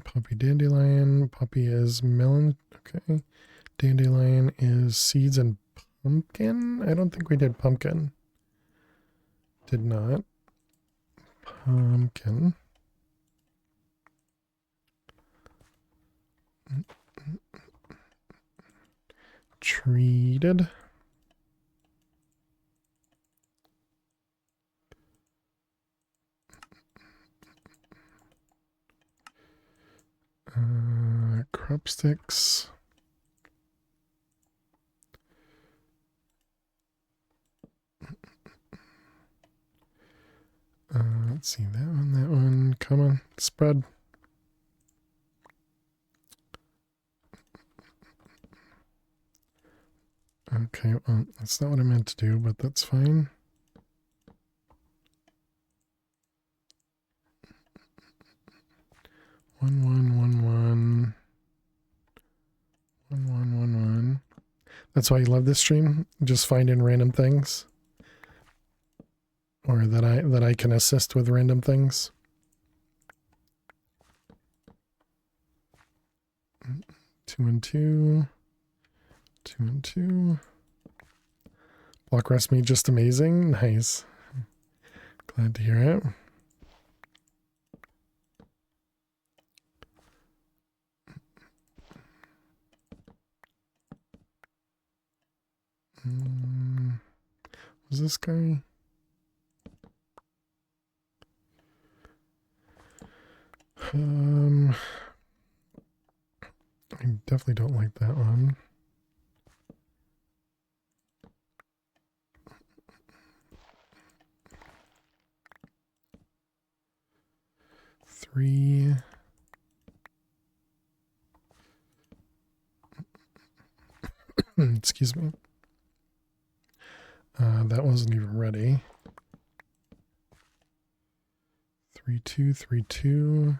Poppy dandelion. Poppy is melon. Okay. Dandelion is seeds and pumpkin. I don't think we did pumpkin. Did not. Pumpkin. Treated. chopsticks. Let's see, that one, come on, spread. Okay, well, that's not what I meant to do, but that's fine. One. That's why you love this stream? Just finding random things? Or that I can assist with random things? Two and two. Block rest me just amazing. Nice. Glad to hear it. Was this guy? I definitely don't like that one. Three. Excuse me. That wasn't even ready. 3-2.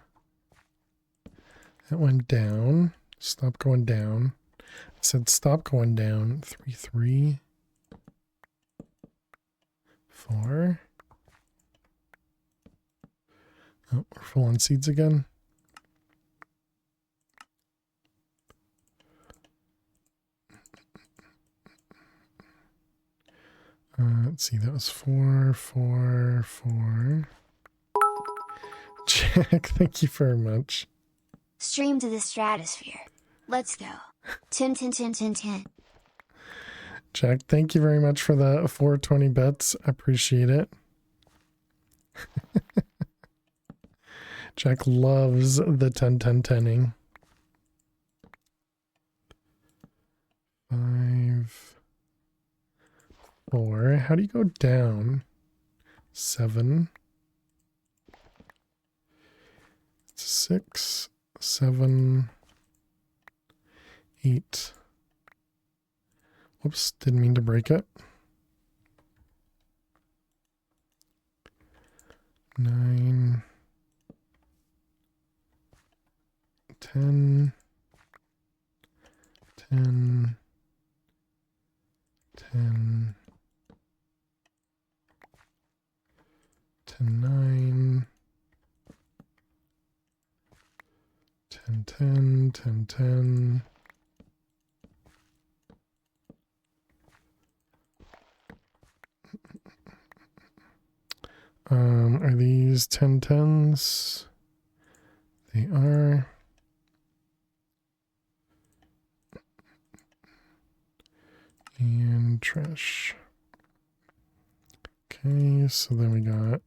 That went down. Stop going down. I said stop going down. 3-3. 4. Oh, we're full on seeds again. Let's see, that was 4. Jack, thank you very much. Stream to the stratosphere. Let's go. 10. Jack, thank you very much for the 420 bets. I appreciate it. Jack loves the 10-10-10ing. 5, 4. How do you go down? 7. 6, 7, 8. Whoops, didn't mean to break it. 9, 10, 10, 10, 10, 9, 10. Are these 10-10s? They are. And trash. Okay, so then we got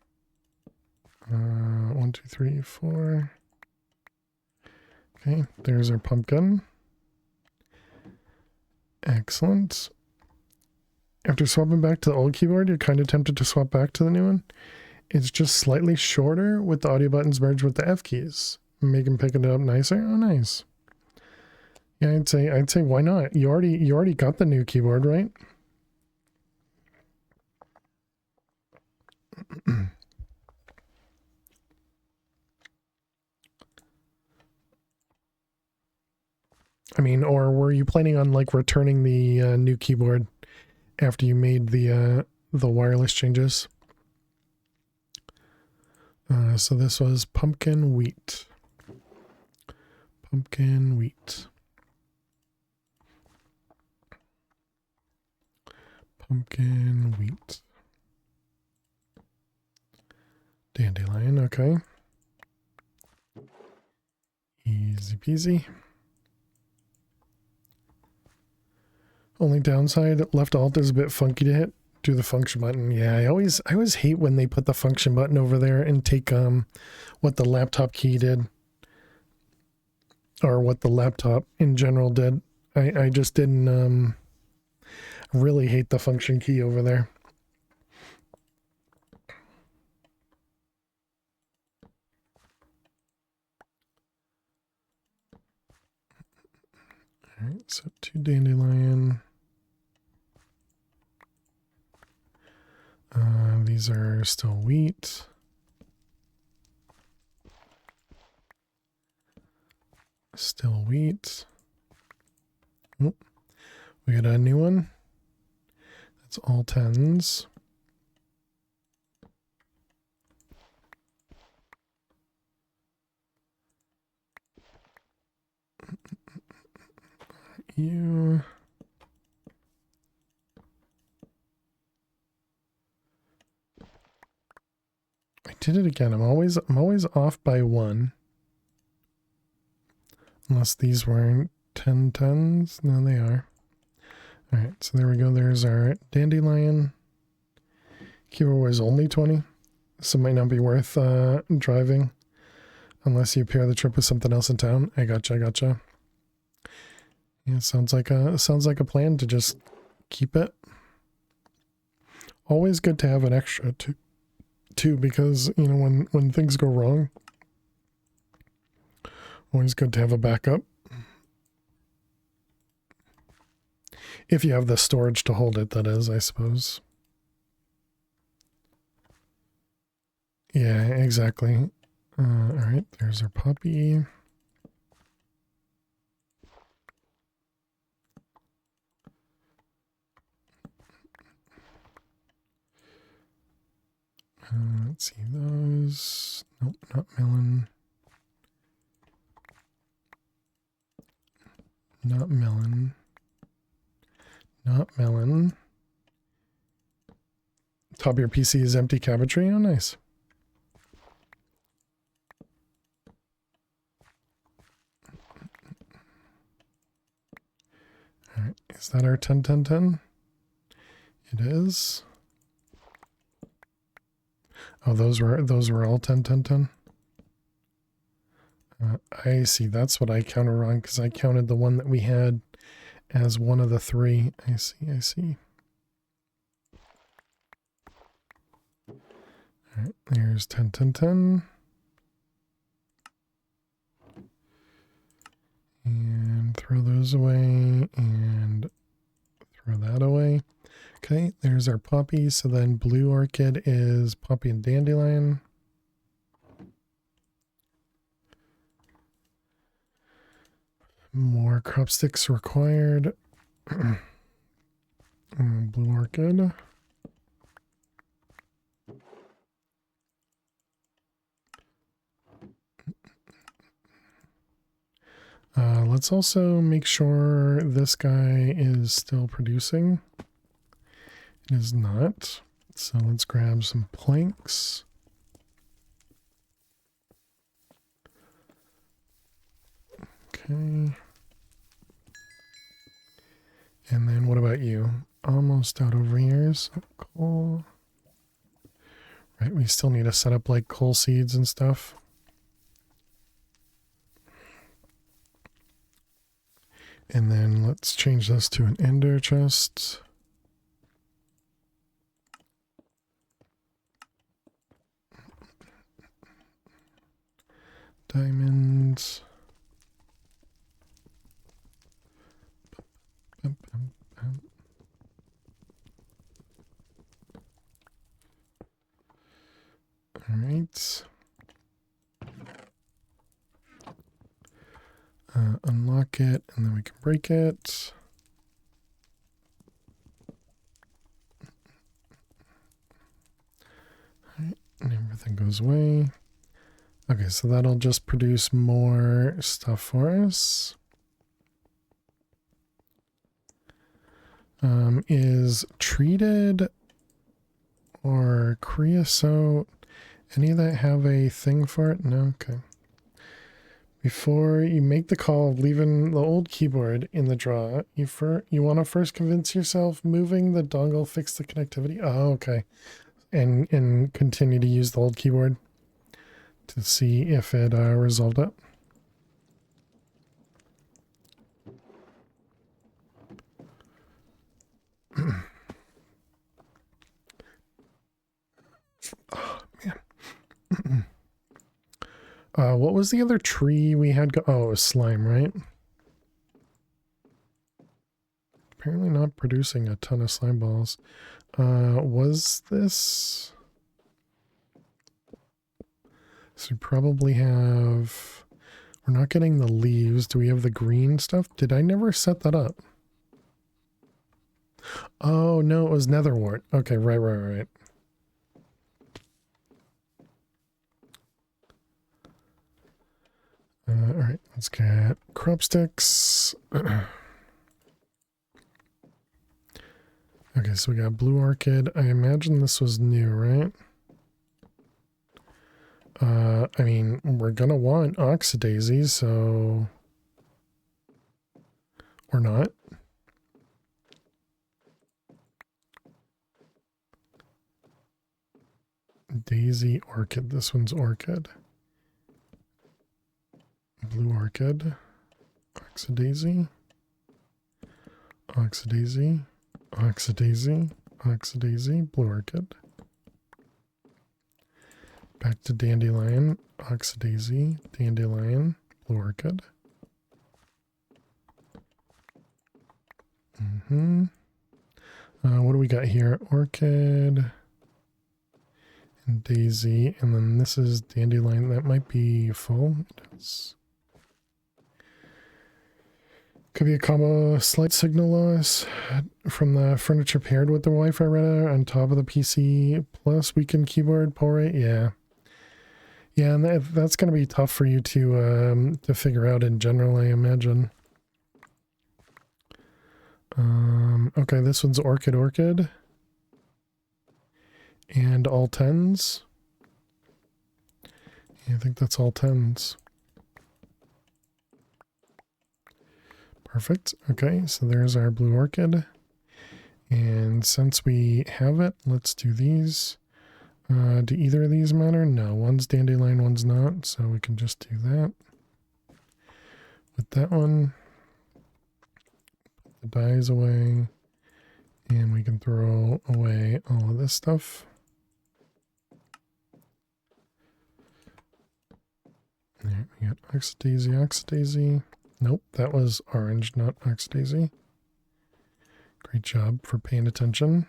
1, 2, 3, 4. Okay, there's our pumpkin. Excellent. After swapping back to the old keyboard, you're kind of tempted to swap back to the new one. It's just slightly shorter with the audio buttons merged with the F keys. Make him pick it up nicer. Oh, nice. Yeah, I'd say why not? You already got the new keyboard, right? I mean, or were you planning on like returning the new keyboard after you made the wireless changes? So this was pumpkin wheat. Pumpkin wheat. Pumpkin wheat. Dandelion, okay. Easy peasy. Only downside, left alt is a bit funky to hit. Do the function button. Yeah, I always hate when they put the function button over there and take what the laptop key did. or what the laptop in general did. I just didn't really hate the function key over there. All right, so 2 dandelion. These are still wheat. Still wheat. Oh, we got a new one. That's all 10s. You. I did it again. I'm always off by 1. Unless these weren't 10 10s. No, they are. All right, so there we go. There's our dandelion. Keyboard was only 20, so it might not be worth driving unless you pair the trip with something else in town. I gotcha. Yeah, sounds like a plan to just keep it. Always good to have an extra too, because you know when things go wrong, always good to have a backup. If you have the storage to hold it, that is, I suppose. Yeah, exactly. All right, there's our puppy. Let's see those. Nope, not melon. Not melon. Not melon. Top of your PC is empty cabinetry. Oh, nice. All right, is that our 10 10 10? It is. Oh, those were all 10 10 10. I see. That's what I counted wrong because I counted the one that we had as one of the 3. I see. All right, there's 10 10 10. And throw those away and throw that away. Okay, there's our poppy. So then blue orchid is poppy and dandelion. More crop sticks required. Blue orchid. Let's also make sure this guy is still producing. It is not. So let's grab some planks. Okay. And then what about you? Almost out over here. So coal. Right, we still need to set up like coal seeds and stuff. And then let's change this to an ender chest. Diamonds. All right. Unlock it, and then we can break it. All right, and everything goes away. Okay, so that'll just produce more stuff for us. Is treated or creosote, any of that have a thing for it? No? Okay. Before you make the call of leaving the old keyboard in the drawer, you want to first convince yourself moving the dongle fix the connectivity. Oh, okay. And continue to use the old keyboard to see if it resolved it. What was the other tree we had? Oh, it was slime, right? Apparently not producing a ton of slime balls. Was this? So we probably have... We're not getting the leaves. Do we have the green stuff? Did I never set that up? Oh, no, it was netherwort. Okay, right. Alright, let's get crop sticks. Okay, so we got blue orchid. I imagine this was new, right? I mean, we're gonna want oxidaisy, so... Or not. Daisy orchid. This one's orchid. Blue orchid. Oxidaisy. Oxidaisy. Oxidaisy. Oxidaisy. Blue orchid. Back to dandelion. Oxidaisy. Dandelion. Blue orchid. What do we got here? Orchid and daisy, and then this is dandelion. That might be full. Could be a combo. Slight signal loss from the furniture paired with the Wi-Fi router on top of the PC plus weakened keyboard pull rate. Yeah, and that's going to be tough for you to figure out in general, I imagine. Okay, this one's orchid. And all 10s. Yeah, I think that's all 10s. Perfect. Okay, so there's our blue orchid. And since we have it, let's do these. Do either of these matter? No, one's dandelion, one's not. So we can just do that. With that one, put the dyes away. And we can throw away all of this stuff. There, we got oxidaisy. Nope, that was orange, not oxidaisy. Great job for paying attention.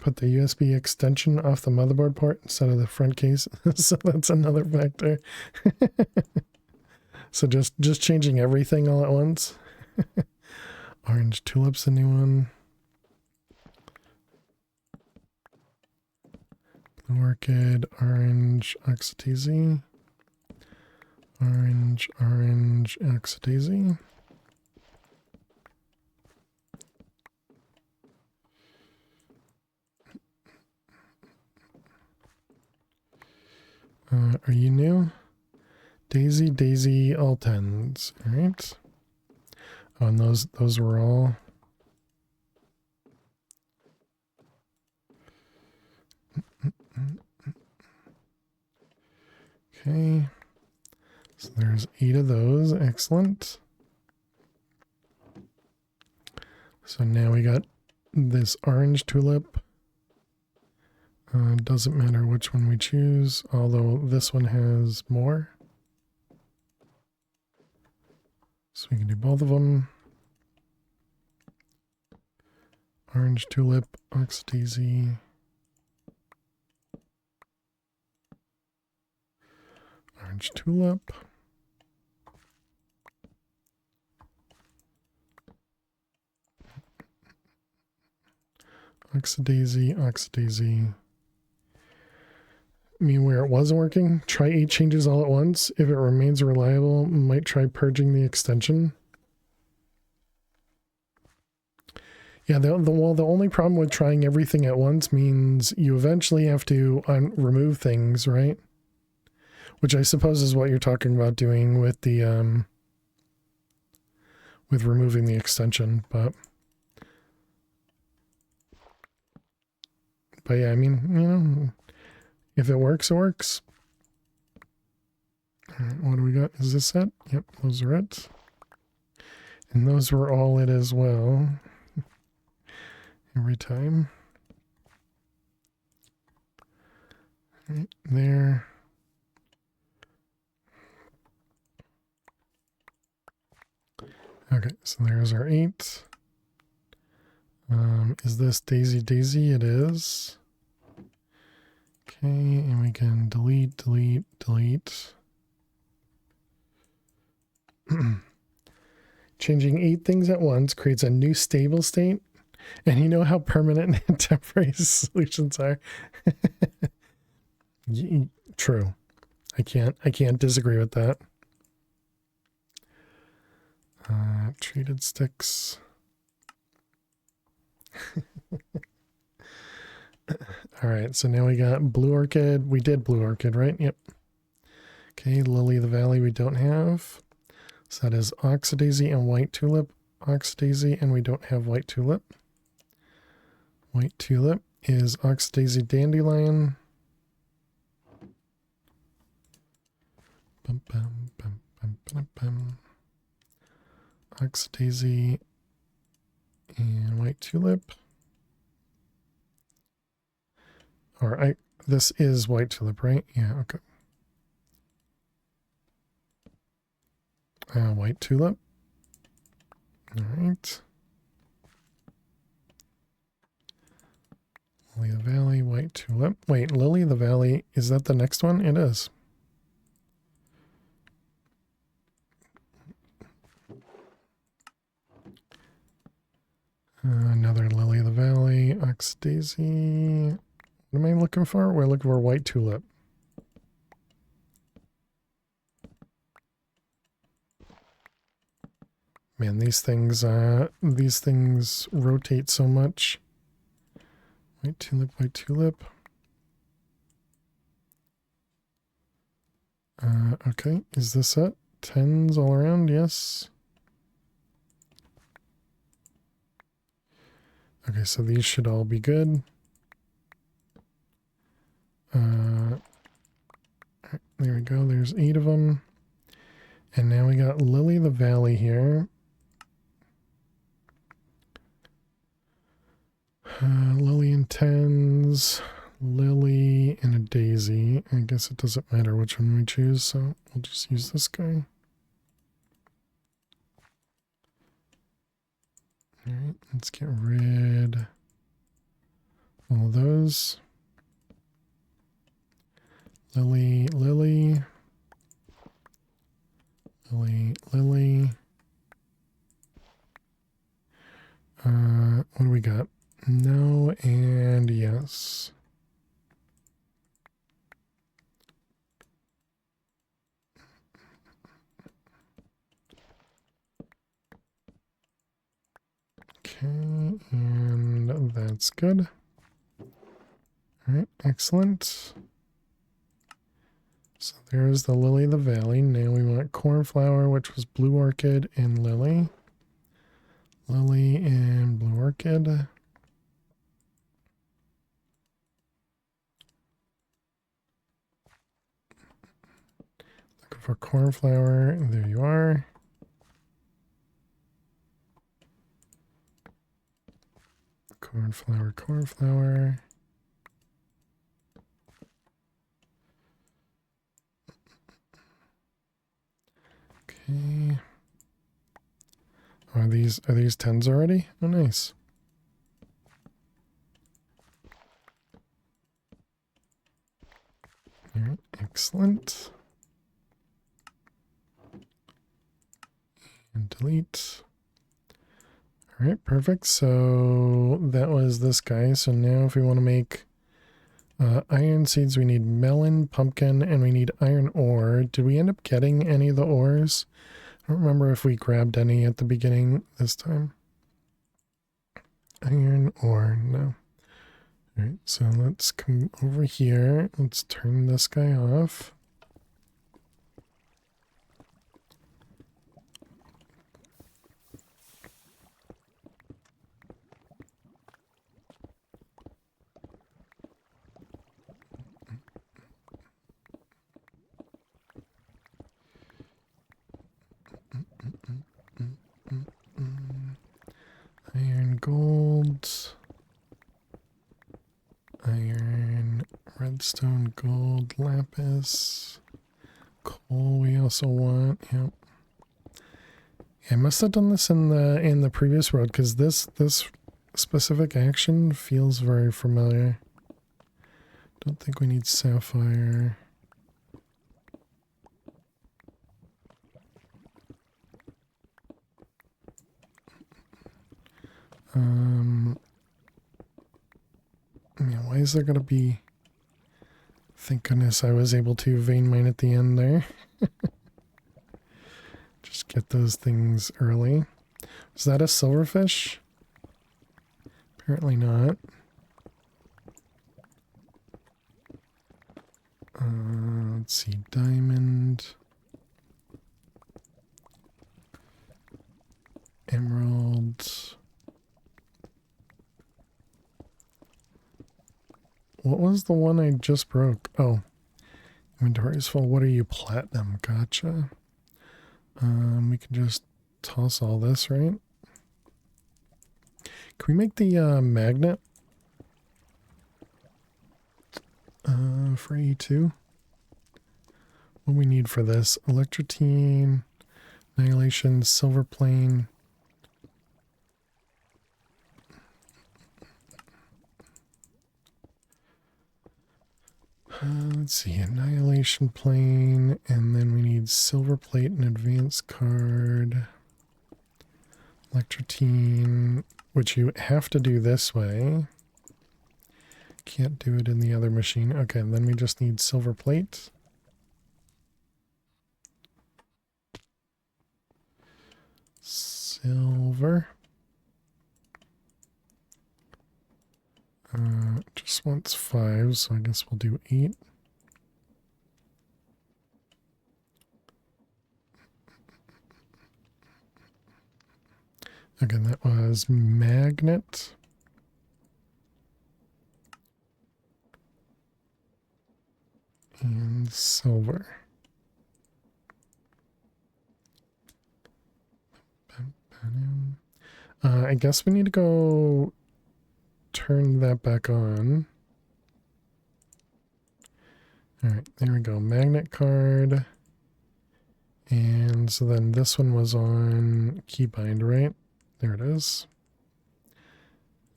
Put the USB extension off the motherboard port instead of the front case. So that's another factor. So just changing everything all at once. Orange tulip's a new one. Blue orchid, orange oxidaisy. Orange oxidaisy. Are you new? Daisy, all 10s. All right. Oh, and those were all. Okay. So there's 8 of those. Excellent. So now we got this orange tulip. Doesn't matter which one we choose, although this one has more. So we can do both of them. Orange tulip, oxidaisy. Orange tulip. Oxidaisy. I mean, where it wasn't working, try 8 changes all at once. If it remains reliable, might try purging the extension. Yeah, the only problem with trying everything at once means you eventually have to remove things, right? Which I suppose is what you're talking about doing with the with removing the extension, but yeah, I mean, you know, if it works, it works. All right, what do we got? Is this it? Yep, those are it. And those were all it as well. Every time. Right there. Okay, so there's our 8. Is this Daisy Daisy? It is. Okay, and we can delete, delete, delete. Changing 8 things at once creates a new stable state. And you know how permanent and temporary solutions are? True. I can't disagree with that. Treated sticks. All right, so now we got blue orchid. We did blue orchid, right? Yep. Okay, lily of the valley we don't have. So that is oxydaisy and white tulip. Oxydaisy, and we don't have white tulip. White tulip is oxydaisy dandelion. Bum, bum, bum, bum, bum, bum. Oxydaisy and white tulip. Or this is white tulip, right? Yeah, okay. White tulip. All right. Lily of the Valley, white tulip. Wait, Lily of the Valley, is that the next one? It is. Another Lily of the Valley, oxydaisy. What am I looking for? We're looking for white tulip. Man, these things rotate so much. White tulip, white tulip. Okay, is this it? 10s all around, yes. Okay, so these should all be good. There we go, there's 8 of them. And now we got Lily of the Valley here. Lily and 10s, Lily and a daisy. I guess it doesn't matter which one we choose, so we'll just use this guy. Alright, let's get rid of all of those. Lily, Lily. Lily, Lily. What do we got? No and yes. Okay, and that's good. All right, excellent. So there's the Lily of the Valley. Now we want cornflower, which was blue orchid and lily. Lily and blue orchid. Looking for cornflower. There you are. Cornflower, cornflower. Okay. Are these 10s already? Oh, nice. All right, excellent. And delete. All right, perfect. So that was this guy. So now if we want to make iron seeds, we need melon, pumpkin, and we need iron ore. Did we end up getting any of the ores? I don't remember if we grabbed any at the beginning this time. Iron ore, no. All right, so let's come over here. Let's turn this guy off. Iron gold. Iron Redstone, gold, lapis, coal we also want. Yep. I must have done this in the previous world because this specific action feels very familiar. Don't think we need sapphire. Yeah, why is there gonna be... Thank goodness I was able to vein mine at the end there. Just get those things early. Is that a silverfish? Apparently not. Let's see, diamond. Emerald. What was the one I just broke? Oh, inventory is full. What are you? Platinum. Gotcha. We can just toss all this, right? Can we make the magnet for E2? What do we need for this? Electrotine, annihilation, silver plane. Let's see, annihilation plane, and then we need silver plate and advanced card. Electrotine, which you have to do this way. Can't do it in the other machine. Okay, then we just need silver plate. Silver. Just wants 5, so I guess we'll do 8. Again, that was magnet. And silver. I guess we need to go turn that back on. Alright, there we go. Magnet card. And so then this one was on keybind, right? There it is.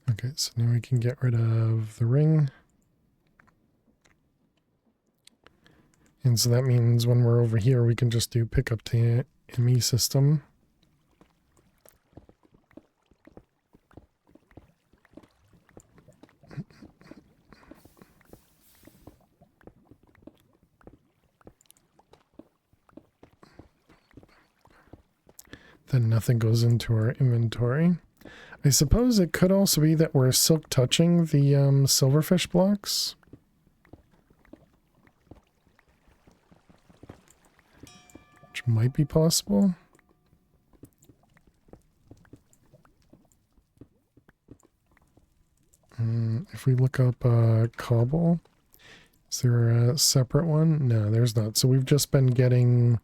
Okay, so now we can get rid of the ring. And so that means when we're over here, we can just do pick up to ME system. Then nothing goes into our inventory. I suppose it could also be that we're silk touching the silverfish blocks. Which might be possible. If we look up cobble, is there a separate one? No, there's not. So we've just been getting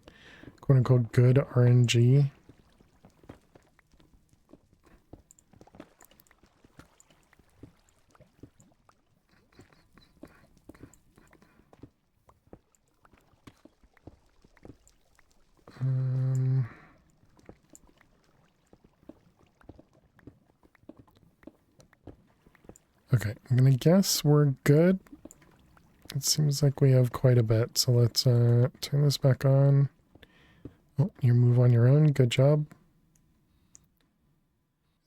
quote-unquote good RNG. Okay, I'm gonna guess we're good. It seems like we have quite a bit, so let's turn this back on. Oh, you move on your own. Good job.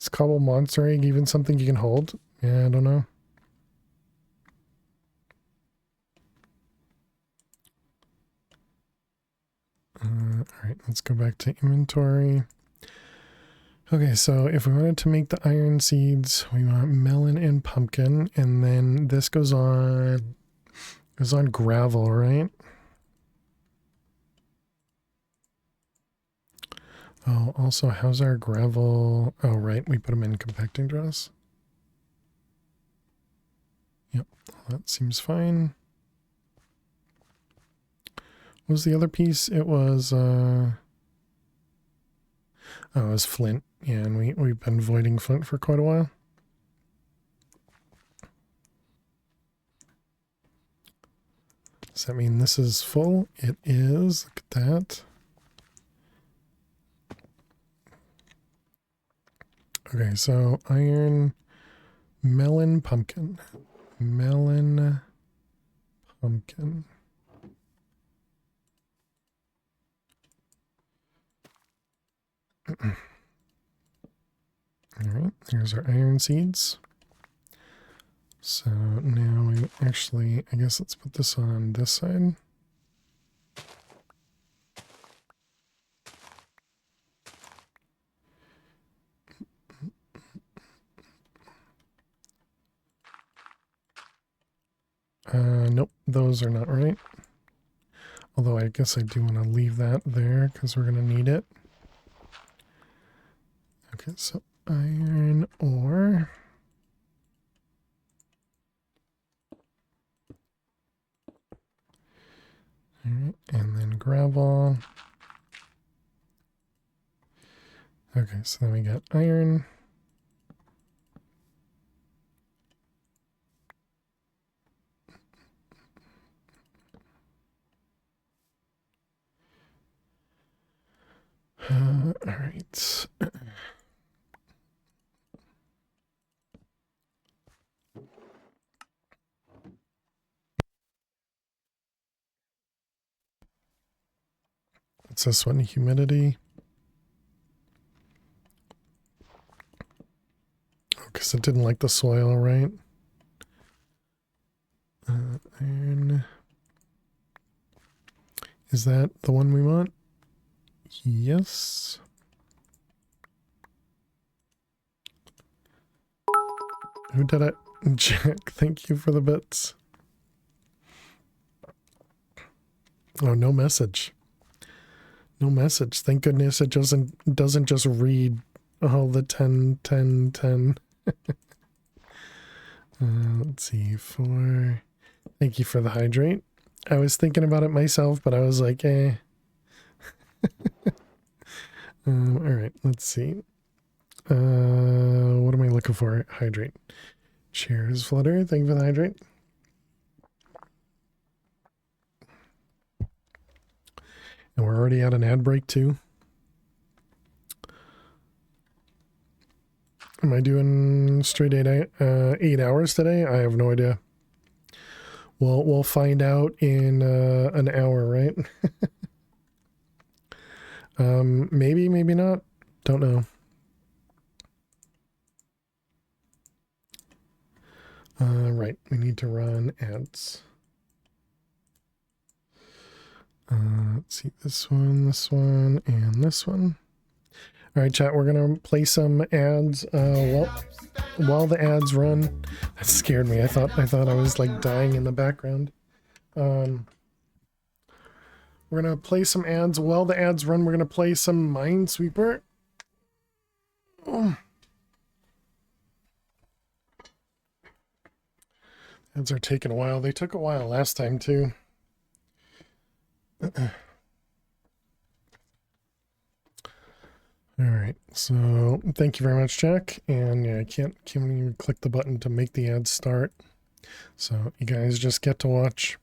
Is cobble monster egg even something you can hold? Yeah, I don't know. Alright, let's go back to inventory. Okay, so if we wanted to make the iron seeds, we want melon and pumpkin, and then this goes on gravel, right? Oh, also, how's our gravel? Oh, right, we put them in compacting dress. Yep, that seems fine. What was the other piece? It was, oh, it was flint. Yeah, and we've been voiding flint for quite a while. Does that mean this is full? It is. Look at that. Okay, so iron, melon, pumpkin. Melon, pumpkin. Alright, here's our iron seeds. So now we actually, I guess let's put this on this side. Nope, those are not right. Although I guess I do want to leave that there because we're going to need it. Okay, so iron ore. Alright, and then gravel. Okay, so then we got iron. Alright. What's this one? Humidity. Oh, because it didn't like the soil, right? Iron. Is that the one we want? Yes. Who did it? Jack, thank you for the bits. Oh, no message. No message. Thank goodness it doesn't just read all the 10, 10, 10. Let's see, 4. Thank you for the hydrate. I was thinking about it myself, but I was like, eh. All right, let's see. What am I looking for? Hydrate. Cheers, Flutter. Thank you for the hydrate. And we're already at an ad break too. Am I doing straight 8 hours today? I have no idea. Well, we'll find out in an hour, right? Maybe, maybe not. Don't know. Right, we need to run ads. Let's see, this one, and this one. All right, chat, we're gonna play some ads while the ads run. That scared me. I thought I was like dying in the background. We're gonna play some ads while the ads run. We're gonna play some Minesweeper. Oh. Ads are taking a while. They took a while last time too. All right, so thank you very much, Jack. And yeah, I can't even click the button to make the ads start. So you guys just get to watch.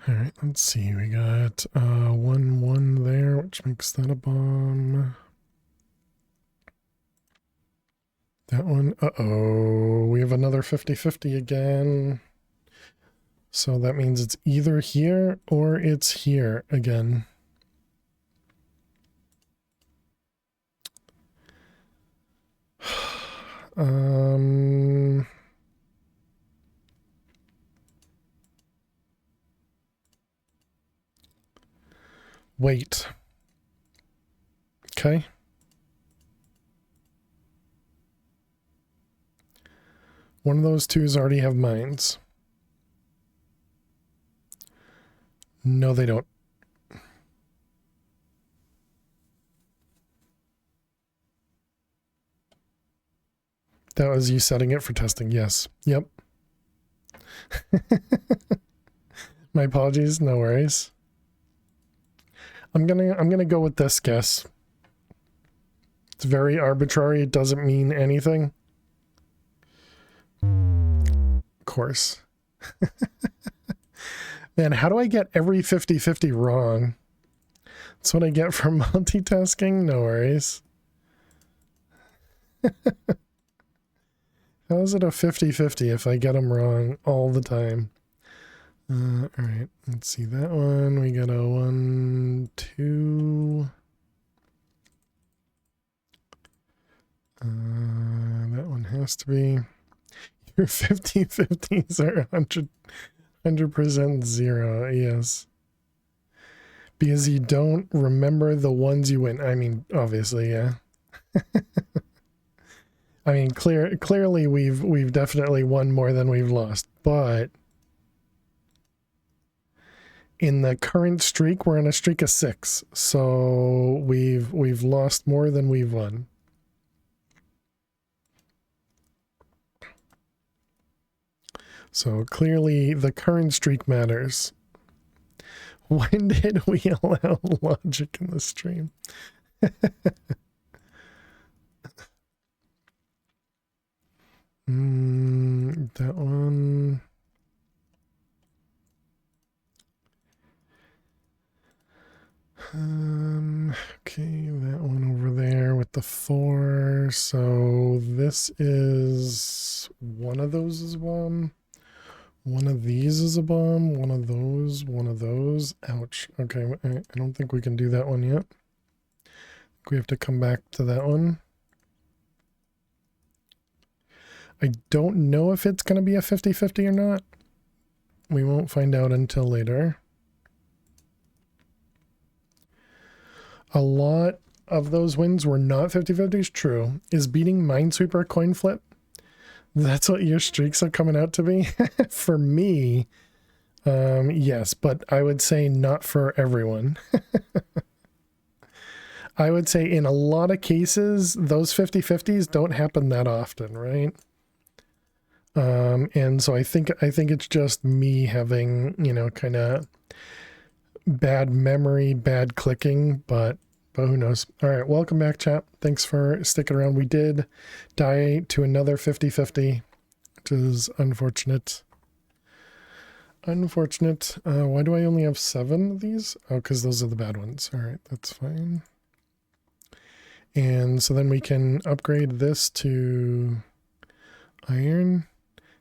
All right, let's see. We got 1-1 there, which makes that a bomb. That one, uh-oh, we have another 50-50 again. So that means it's either here or it's here again. Wait. Okay. One of those twos already have mines. No, they don't. That was you setting it for testing. Yes. Yep. My apologies. No worries. I'm gonna go with this guess. It's very arbitrary. It doesn't mean anything. course. Man, how do I get every 50-50 wrong? That's what I get for multitasking? No worries. How is it a 50-50 if I get them wrong all the time? All right, let's see that one. We got a 1, 2. That one has to be. Your 50-50s are 100% zero. Yes. Because you don't remember the ones you win. I mean, obviously, yeah. I mean, clearly we've definitely won more than we've lost, but in the current streak, we're on a streak of 6. So we've lost more than we've won. So clearly the current streak matters. When did we allow logic in the stream? That one. Okay, that one over there with the 4. So this is one of those is a bomb. One of these is a bomb. One of those. One of those. Ouch. Okay, I don't think we can do that one yet. We have to come back to that one. I don't know if it's going to be a 50-50 or not. We won't find out until later. A lot of those wins were not 50-50s. True. Is beating Minesweeper a coin flip? That's what your streaks are coming out to be? For me, yes, but I would say not for everyone. I would say in a lot of cases, those 50-50s don't happen that often, right? And so I think it's just me having, you know, kind of bad memory, bad clicking, but who knows? All right, welcome back, chat. Thanks for sticking around. We did die to another 50-50, which is unfortunate. Unfortunate. Why do I only have 7 of these? Oh, because those are the bad ones. All right, that's fine. And so then we can upgrade this to iron.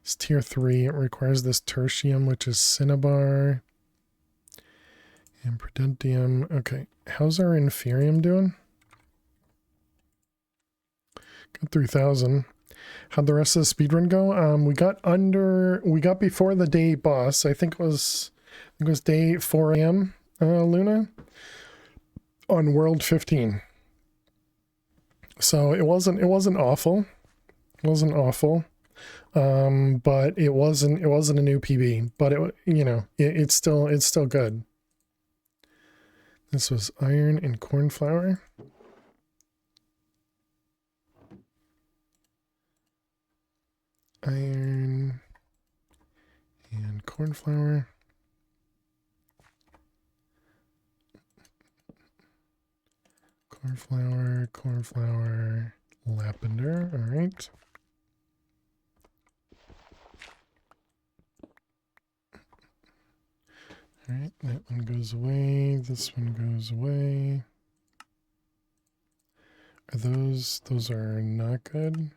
It's tier 3. It requires this tertium, which is cinnabar. And prudentium. Okay, how's our inferium doing? Got 3,000. How'd the rest of the speedrun go? We got before the day boss. I think it was day 4 a.m. Luna on world 15. So it wasn't awful. It wasn't awful. But it wasn't a new PB, but it's still good. This was iron and cornflower. Iron and cornflower. Cornflower, lavender. All right. All right, that one goes away. This one goes away. Are those are not good.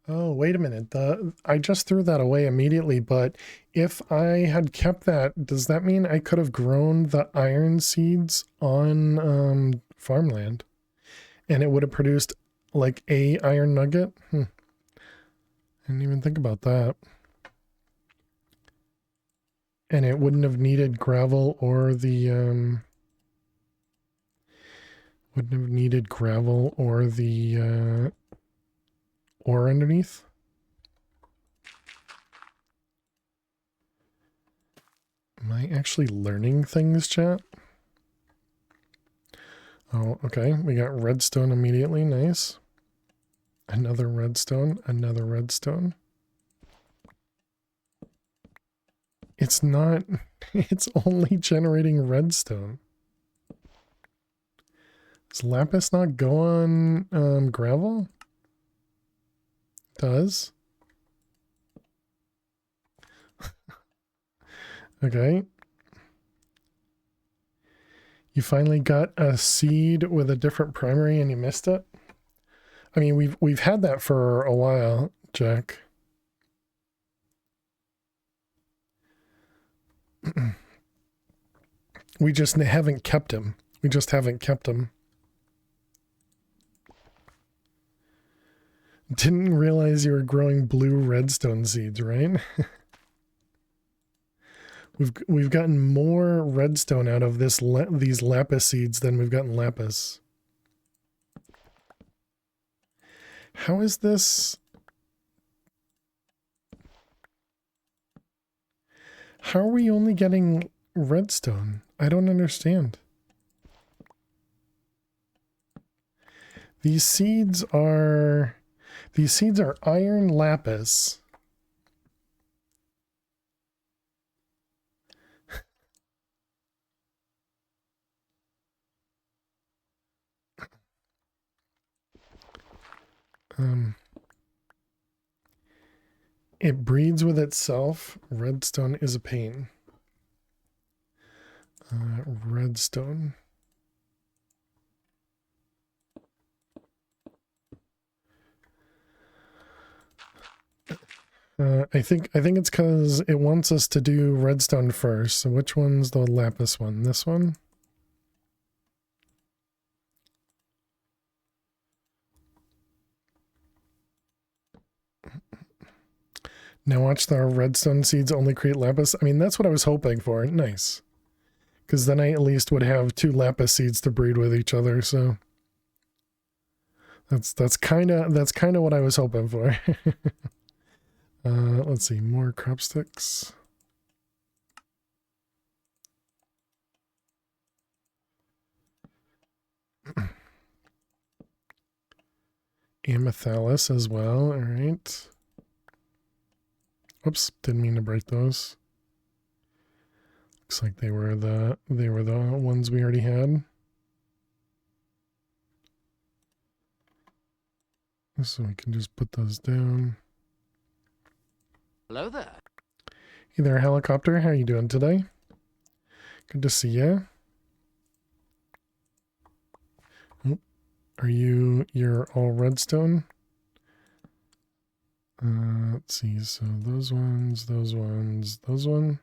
Oh, wait a minute. I just threw that away immediately, but if I had kept that, does that mean I could have grown the iron seeds on farmland? And it would have produced like a iron nugget? I didn't even think about that. And it wouldn't have needed gravel or the ore underneath. Am I actually learning things, chat? Oh, okay. We got redstone immediately. Nice. Another redstone. Another redstone. It's not... It's only generating redstone. Does lapis not go on gravel? It does. Okay. You finally got a seed with a different primary and you missed it? I mean, we've had that for a while, Jack. We just haven't kept him. We just haven't kept him. Didn't realize you were growing blue redstone seeds, right? We've gotten more redstone out of these lapis seeds than we've gotten lapis. How is this? How are we only getting redstone? I don't understand. These seeds are iron lapis. It breeds with itself. Redstone is a pain. Redstone. I think it's because it wants us to do redstone first. So which one's the lapis one? This one? Now watch the redstone seeds only create lapis. I mean, that's what I was hoping for. Nice. Because then I at least would have 2 lapis seeds to breed with each other, so that's kind of what I was hoping for. Let's see, more crop sticks. Amethyst as well. All right. Oops, didn't mean to break those. Looks like they were the ones we already had. So we can just put those down. Hello there. Hey there, helicopter. How you doing today? Good to see you. Oh, you're all redstone? Let's see. So those ones, those one.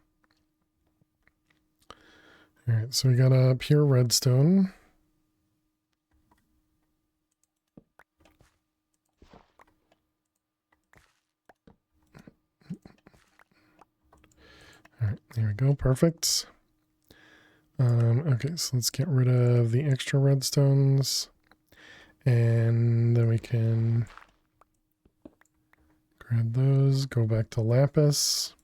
All right. So we got a pure redstone. All right, there we go. Perfect. Okay, so let's get rid of the extra redstones. And then we can grab those, go back to lapis.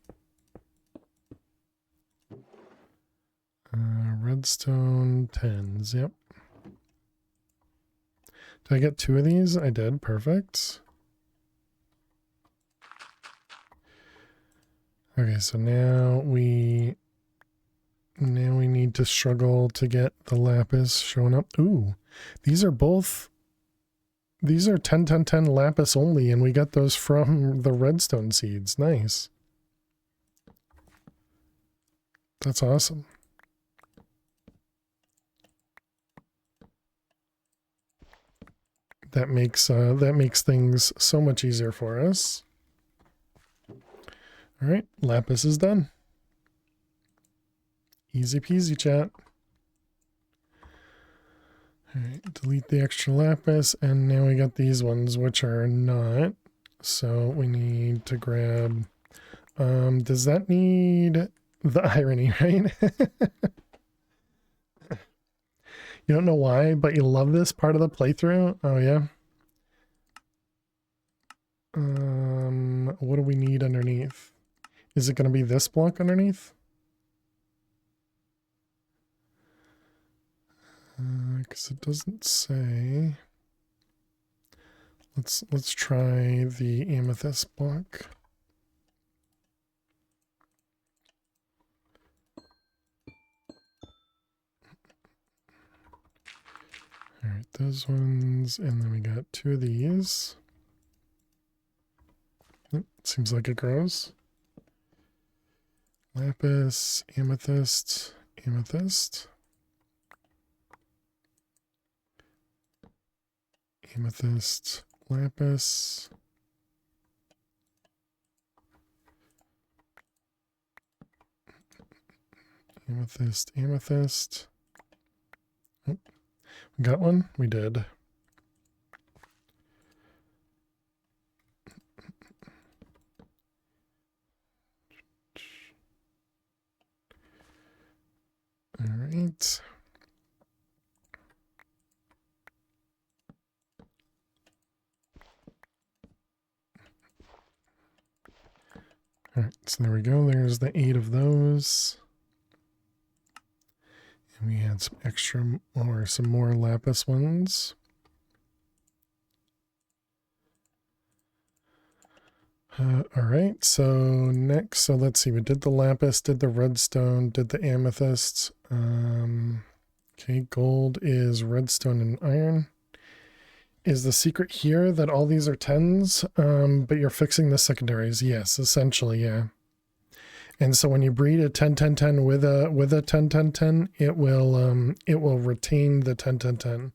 Redstone 10s, yep. Did I get 2 of these? I did, perfect. Okay, so now we need to struggle to get the lapis showing up. Ooh, these are 10, 10, 10 lapis only, and we got those from the redstone seeds. Nice. That's awesome. That makes things so much easier for us. All right, lapis is done. Easy peasy, chat. All right, delete the extra lapis, and now we got these ones, which are not. So we need to grab. Does that need the irony, right? You don't know why, but you love this part of the playthrough? Oh, yeah. What do we need underneath? Is it going to be this block underneath? Because it doesn't say. Let's try the amethyst block. All right, those ones, and then we got 2 of these. Seems like it grows. Lapis, amethyst, amethyst. Amethyst, lapis. Amethyst, amethyst. Oh, we got one? We did. All right. All right, so there we go. There's the 8 of those. And we had some extra or some more lapis ones. All right, so next, so let's see. We did the lapis, did the redstone, did the amethyst. Okay, gold is redstone and iron. Is the secret here that all these are 10s, but you're fixing the secondaries? Yes, essentially, yeah. And so when you breed a 10 10 10 with a 10 10 10, it will retain the 10 10 10.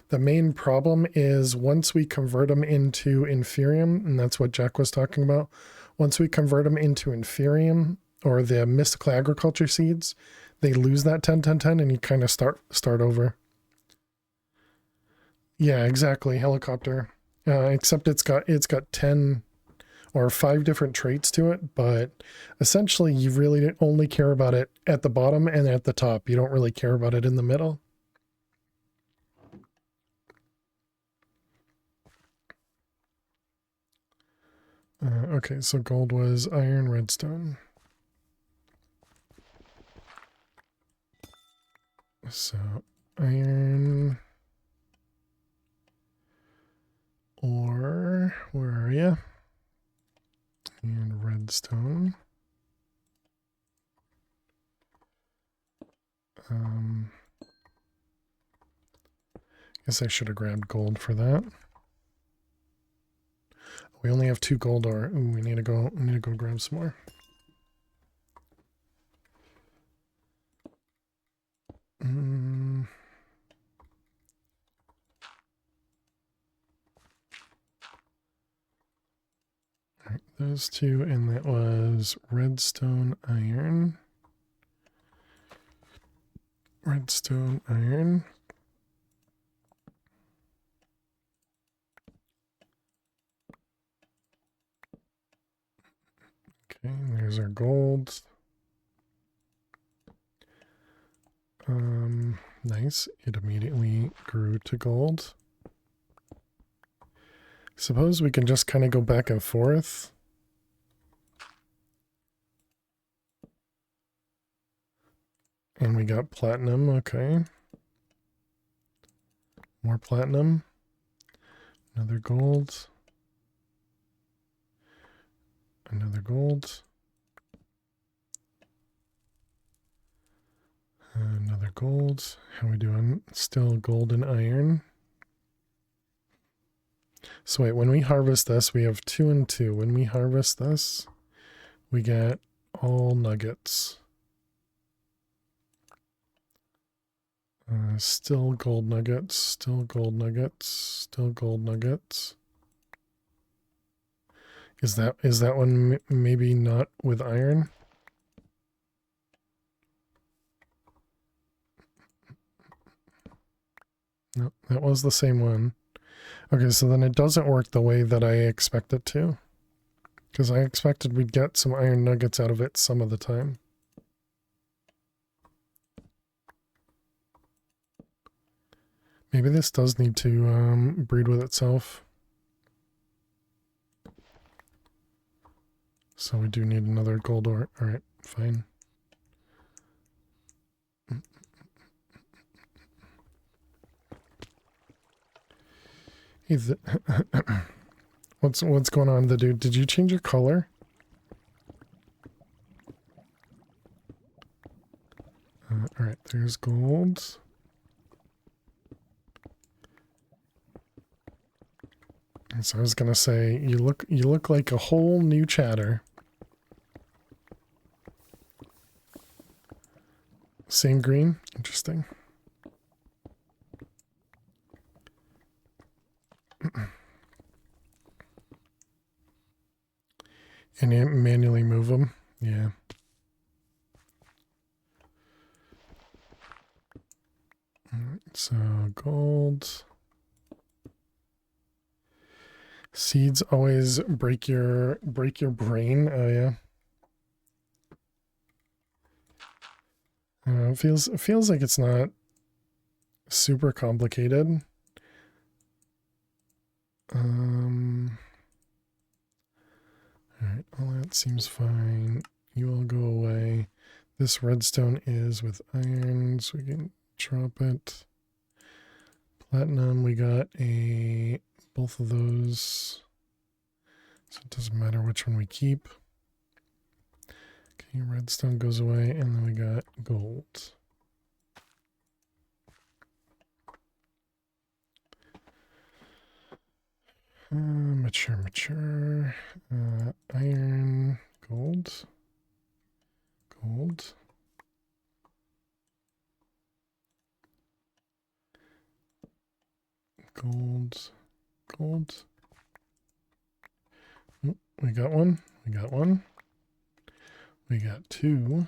The main problem is once we convert them into inferium, and that's what Jack was talking about. Once we convert them into inferium or the mystical agriculture seeds, they lose that 10 10 10 and you kind of start over. Yeah, exactly. Helicopter. Except it's got 10 or 5 different traits to it, but essentially you really only care about it at the bottom and at the top. You don't really care about it in the middle. Okay, so gold was iron, redstone. So iron, ore, where are you? And redstone. Guess I should have grabbed gold for that. We only have 2 gold ore. Ooh, we need to go grab some more. All right, those 2, and that was redstone, iron. Redstone, iron. Okay, there's our gold. Nice. It immediately grew to gold. Suppose we can just kind of go back and forth. And we got platinum, okay. More platinum. Another gold. Another gold. Another gold. How we doing? Still gold and iron. So wait, when we harvest this, we have 2 and 2. When we harvest this, we get all nuggets. Still gold nuggets, still gold nuggets, still gold nuggets. Is that one maybe not with iron? No, that was the same one. Okay, so then it doesn't work the way that I expect it to. Because I expected we'd get some iron nuggets out of it some of the time. Maybe this does need to breed with itself. So we do need another gold ore. Alright, fine. Hey, what's going on, the dude? Did you change your color? Alright, there's gold. So I was gonna say, you look like a whole new chatter. same green. Interesting. And you manually move them. Yeah. So gold. Seeds always break your brain. Oh yeah. It feels like it's not super complicated. Alright, all that seems fine. You all go away. This redstone is with iron, so we can drop it. Platinum, we got both of those. So it doesn't matter which one we keep. Okay, redstone goes away, and then we got gold. Mature. Iron, gold. Gold. Gold. Gold. Oh, we got one. We got one. We got two.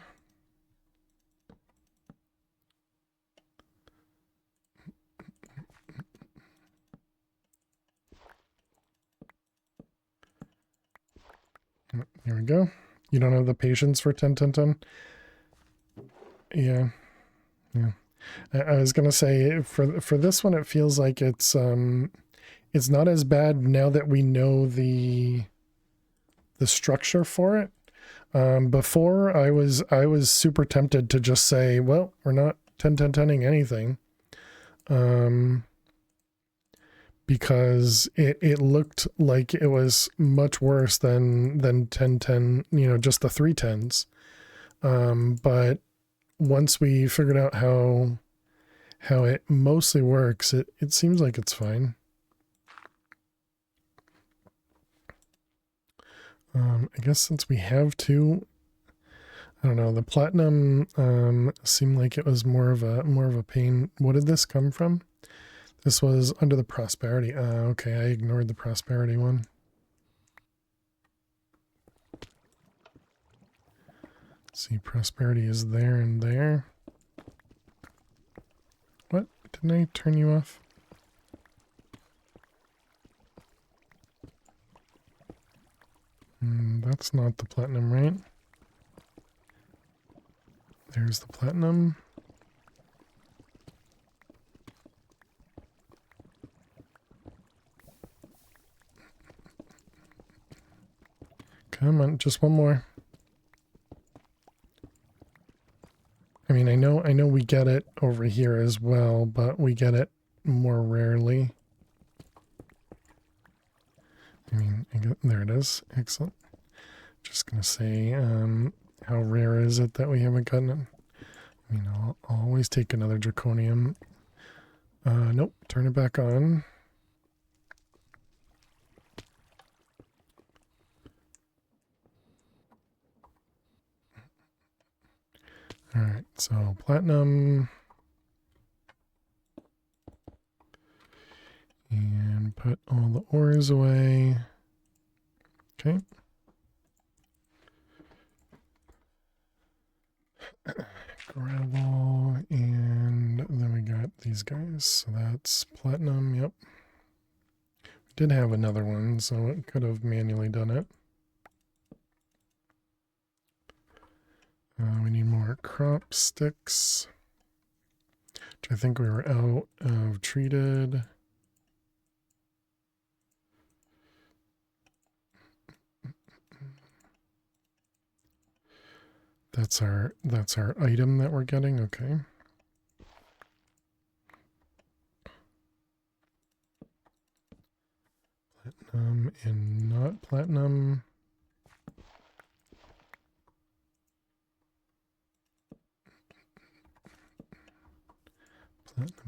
Here we go. You don't have the patience for 10, 10, 10? Yeah. Yeah. I was gonna say for this one, it feels like it's not as bad now that we know the structure for it. Before I was super tempted to just say, well, we're not 10, 10, 10ing anything. Because it looked like it was much worse than 10, 10, just the 3 10s. But once we figured out how it mostly works, it seems like it's fine. I guess since we have two, I don't know, the platinum seemed like it was more of a pain. What did this come from? This was under the prosperity. Okay, I ignored the prosperity one. See, prosperity is there and there. What? Didn't I turn you off? That's not the platinum, right? There's the platinum. Come on, just one more. I mean, I know we get it over here as well, but we get it more rarely. I mean, there it is. Excellent. Just gonna say, how rare is it that we haven't gotten it? I mean, I'll always take another draconium. Nope, turn it back on. All right, so platinum. And put all the ores away. Okay. Gravel, and then we got these guys. So that's platinum, yep. We did have another one, so it could have manually done it. We need more crop sticks, which I think we were out of treated. That's our item that we're getting, okay. Platinum and not platinum.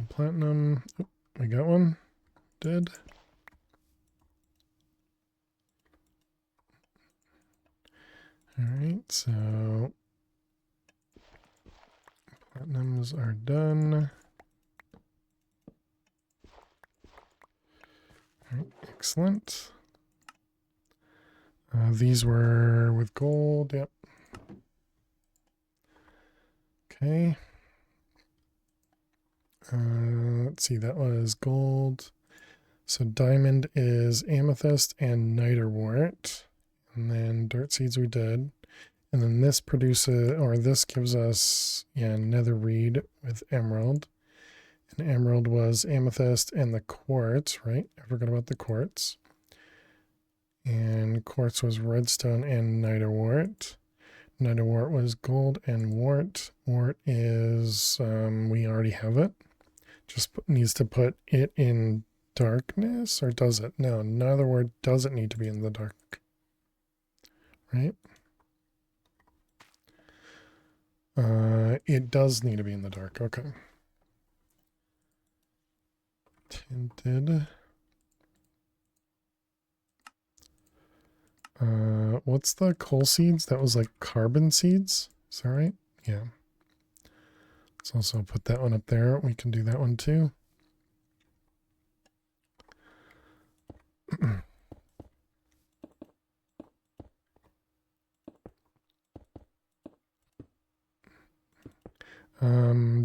Platinum. Oh, we got one. Did. All right, so Platinums are done. All right, excellent. These were with gold, yep. Okay. Let's see, that was gold. So diamond is amethyst and niterwort. And then dirt seeds we did. And then this produces, or this gives us, yeah, netherreed with emerald. And emerald was amethyst and the quartz, right? I forgot about the quartz. And quartz was redstone and niterwort. Niterwort was gold and wart. Wart is, we already have it. Just needs to put it in darkness, or does it? No, niterwort doesn't need to be in the dark. Right? It does need to be in the dark. Okay. Tinted. What's the coal seeds? That was like carbon seeds. Is that right? Yeah. Let's also put that one up there. We can do that one too.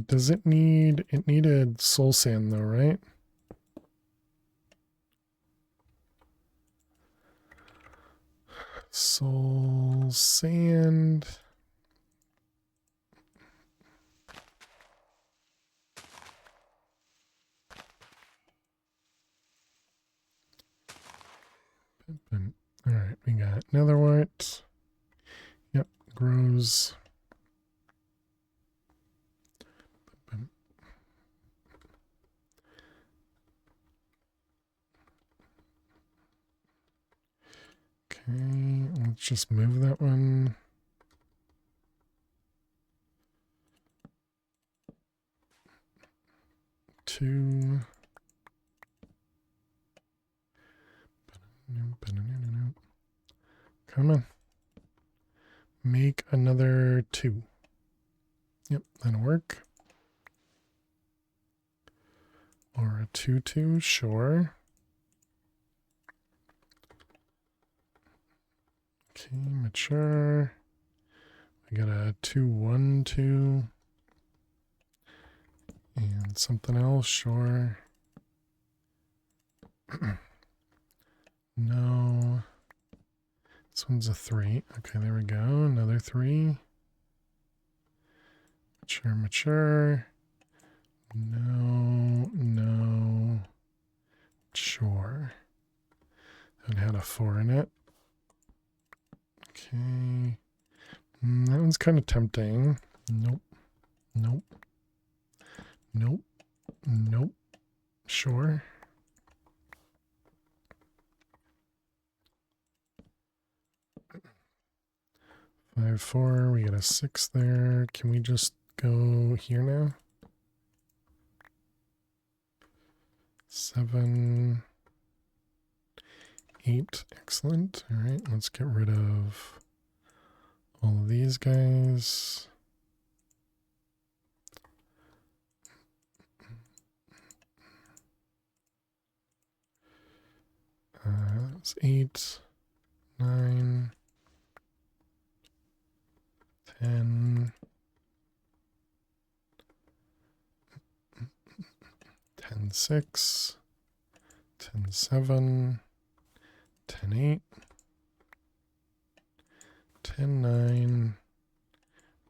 Does it needed soul sand though, right? Soul sand. All right, we got netherwort. Yep, grows. Okay, let's just move that one. Two. Come on. Make another 2. Yep, that'll work. Or a 2-2, sure. Okay, mature. I got a 2-1-2. And something else, sure. No. This one's a 3. Okay, there we go. Another 3. Mature, mature. No. Sure. That had a 4 in it. Okay. That one's kind of tempting. Nope. Sure. Five, 4. We got a 6 there. Can we just go here now? 7, 8. Excellent. All right, let's get rid of all of these guys. That's 8, 9, 10, 10, 6, 10, 7, 10, 8, 10, 9,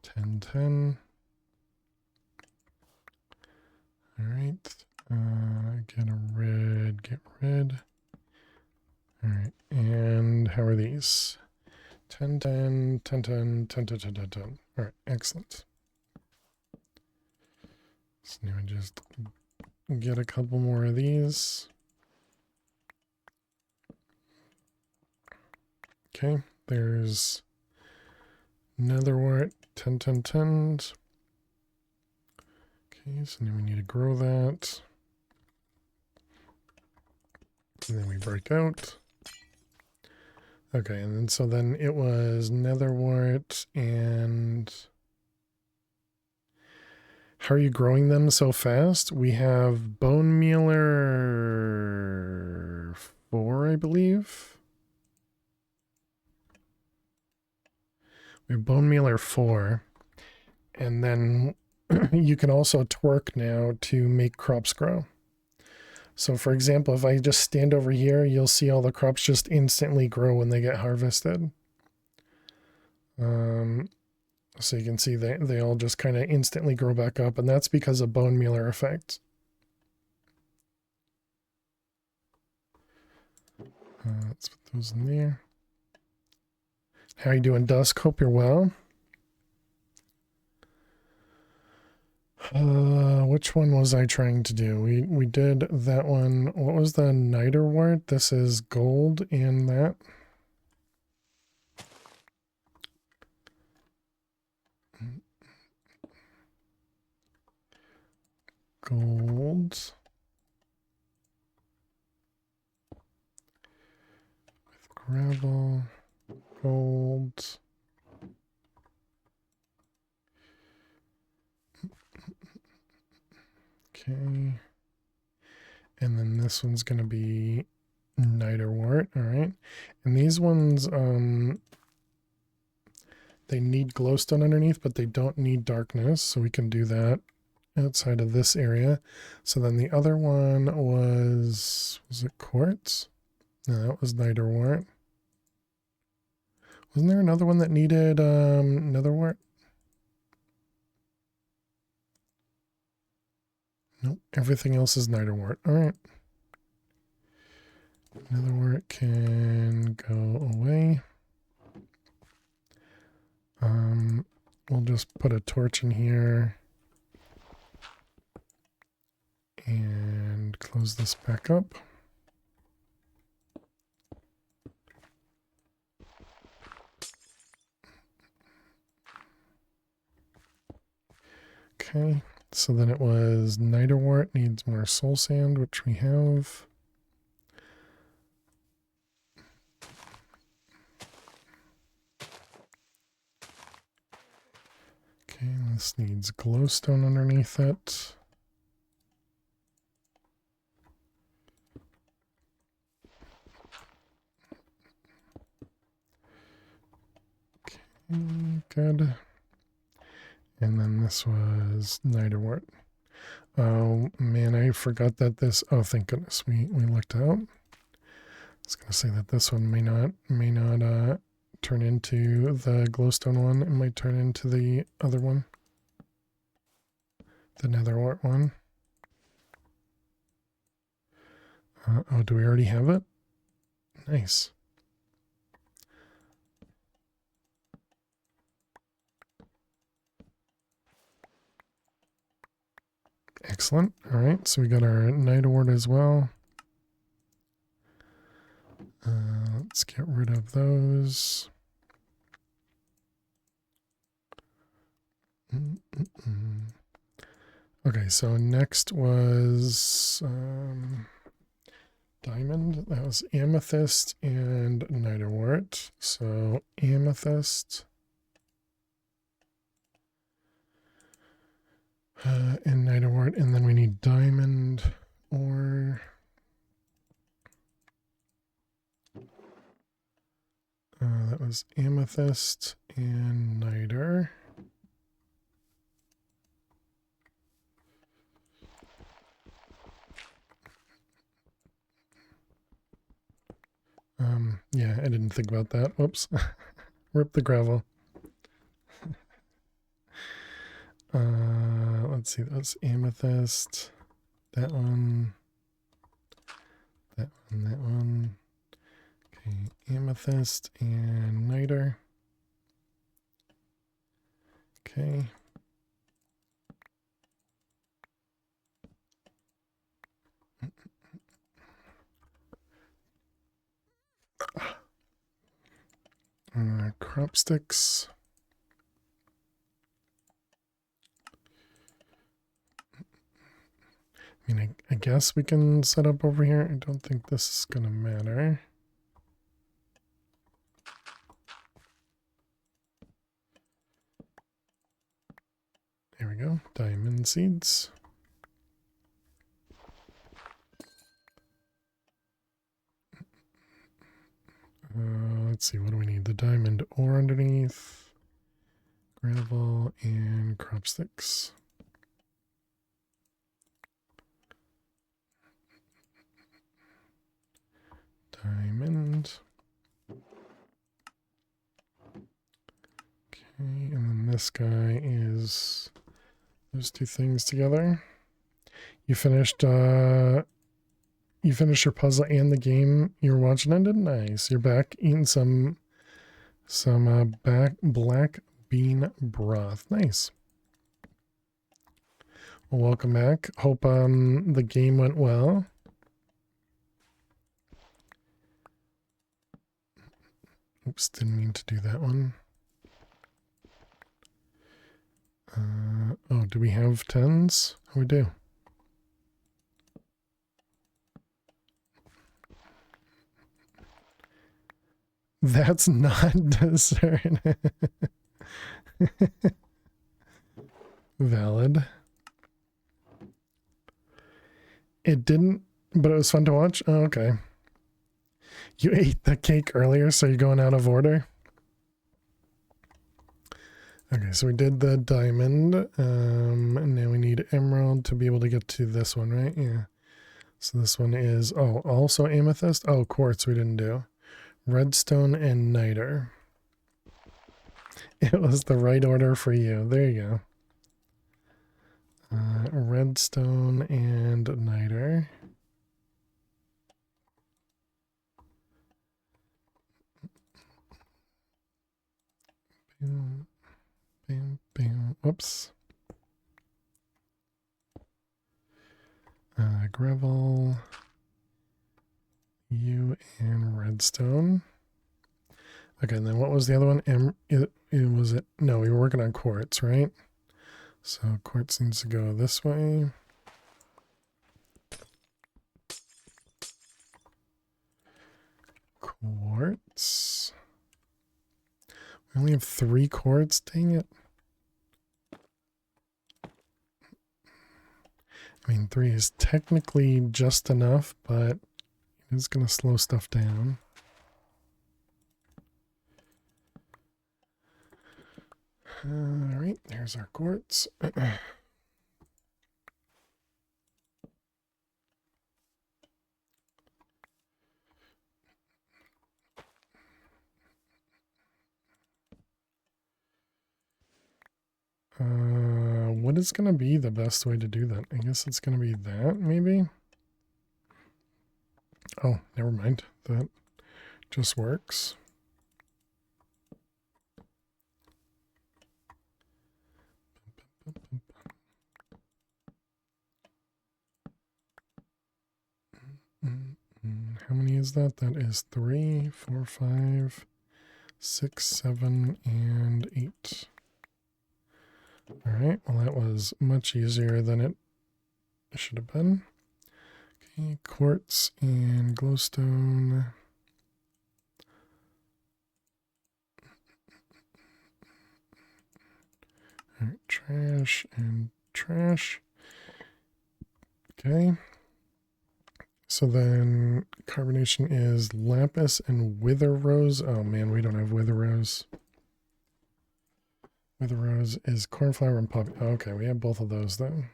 10, 10. All right. Get rid. All right. And how are these? 10, 10, 10, 10, 10, 10, 10, 10, 10. All right. Excellent. So now I just get a couple more of these. Okay. There's netherwort 10, 10, 10. Okay. So now we need to grow that. And then we break out. Okay, and then so then it was netherwort and How are you growing them so fast? We have bone mealer 4, I believe. We have bone mealer 4. And then you can also twerk now to make crops grow. So for example, if I just stand over here, you'll see all the crops just instantly grow when they get harvested. So you can see they all just kind of instantly grow back up, and that's because of bone mealer effect. Let's put those in there. How you doing, Dusk? Hope you're well. Which one was I trying to do? We did that one. What was the niter wort? This is gold in that. Gold. With gravel. Gold. Okay. And then this one's going to be niter wort. All right. And these ones, they need glowstone underneath, but they don't need darkness. So we can do that outside of this area. So then the other one was it quartz? No, that was niter wort. Wasn't there another one that needed nether wort? Nope, everything else is niter wort. All right. Nether wort can go away. We'll just put a torch in here and close this back up. Okay, so then it was niter wort needs more soul sand, which we have. Okay, this needs glowstone underneath it. Okay, good. And then this was niter wort. Oh man, I forgot that this. Oh, thank goodness, we looked out. I was gonna say that this one may not turn into the glowstone one. It might turn into the other one, the nether wart one. Oh, do we already have it? Nice. Excellent. All right, so we got our niter wort as well. Let's get rid of those. Okay, so next was diamond. That was amethyst and niter wort. So amethyst and niter wort, and then we need diamond ore. That was amethyst and niter. Yeah, I didn't think about that. Whoops. Rip the gravel. Let's see, that's amethyst. That one. That one, that one. Okay, amethyst and niter. Okay. Crop sticks. I mean, I guess we can set up over here. I don't think this is going to matter. There we go. Diamond diamond seeds. Let's see, what do we need? The diamond ore underneath, gravel, and crop sticks. Diamond. Okay, and then this guy is those two things together. You finished your puzzle and the game you were watching ended? Nice. You're back eating some black bean broth. Nice. Well, welcome back. Hope the game went well. Oops, didn't mean to do that one. Oh, do we have 10s? Oh, we do. That's not dessert. Valid. It didn't, but it was fun to watch. Oh, okay. You ate the cake earlier, so you're going out of order? Okay, so we did the diamond, and now we need emerald to be able to get to this one, right? Yeah. So this one is, oh, also amethyst? Oh, quartz we didn't do. Redstone and niter. It was the right order for you. There you go. Redstone and niter. Bam, bam, bam. Whoops. Gravel. You and redstone. Okay, and then what was the other one? No, we were working on quartz, right? So quartz needs to go this way. Quartz. We only have 3 quartz, dang it. I mean, 3 is technically just enough, but it's going to slow stuff down. All right, there's our quartz. What is going to be the best way to do that? I guess it's going to be that, maybe? Oh, never mind. That just works. How many is that? That is 3, 4, 5, 6, 7, and 8. All right, well, that was much easier than it should have been. Okay, quartz and glowstone. All right, trash and trash. Okay. So then carbonation is lapis and wither rose. Oh man, we don't have wither rose. Wither rose is cornflower and poppy. Oh, okay, we have both of those then.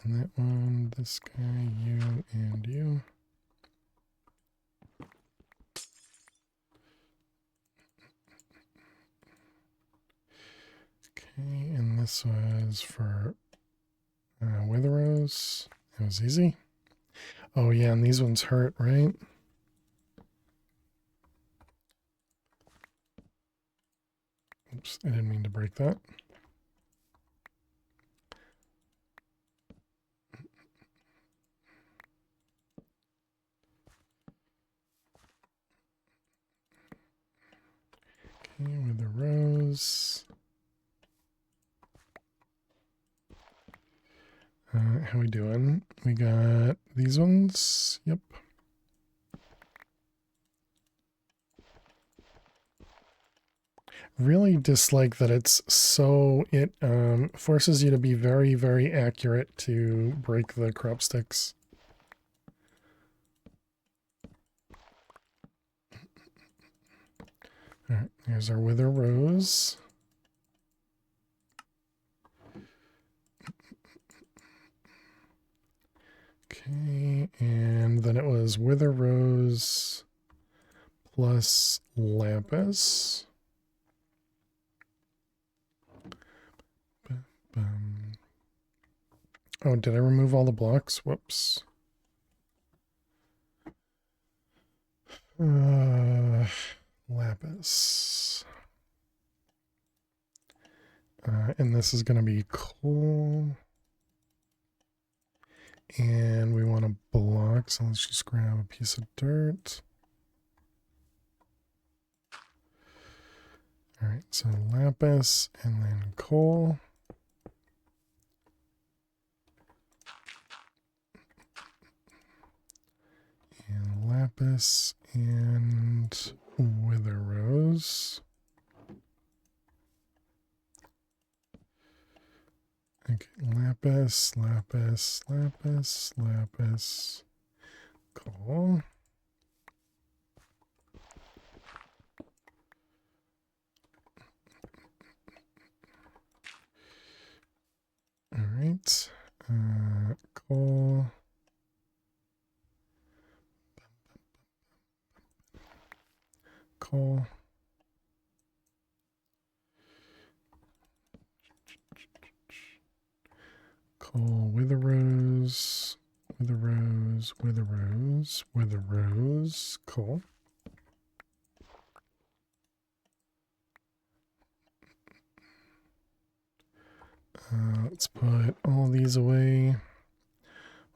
That one, this guy, you, and you. Okay, and this was for wither rose. That was easy. Oh yeah, and these ones hurt, right? Oops, I didn't mean to break that. Okay, with the rose. How we doing? We got these ones. Yep. really dislike that it's so, it forces you to be very, very accurate to break the crop sticks. All right, here's our wither rose. Okay, and then it was wither rose plus lapis. Oh, did I remove all the blocks? Whoops. Lapis. And this is going to be coal. And we want a block, so let's just grab a piece of dirt. All right, so lapis and then coal. And lapis and wither rose. Okay, lapis, lapis, lapis, lapis, coal. All right, coal. Coal. Coal, wither rose, wither rose, wither rose, wither rose, coal. Let's put all these away.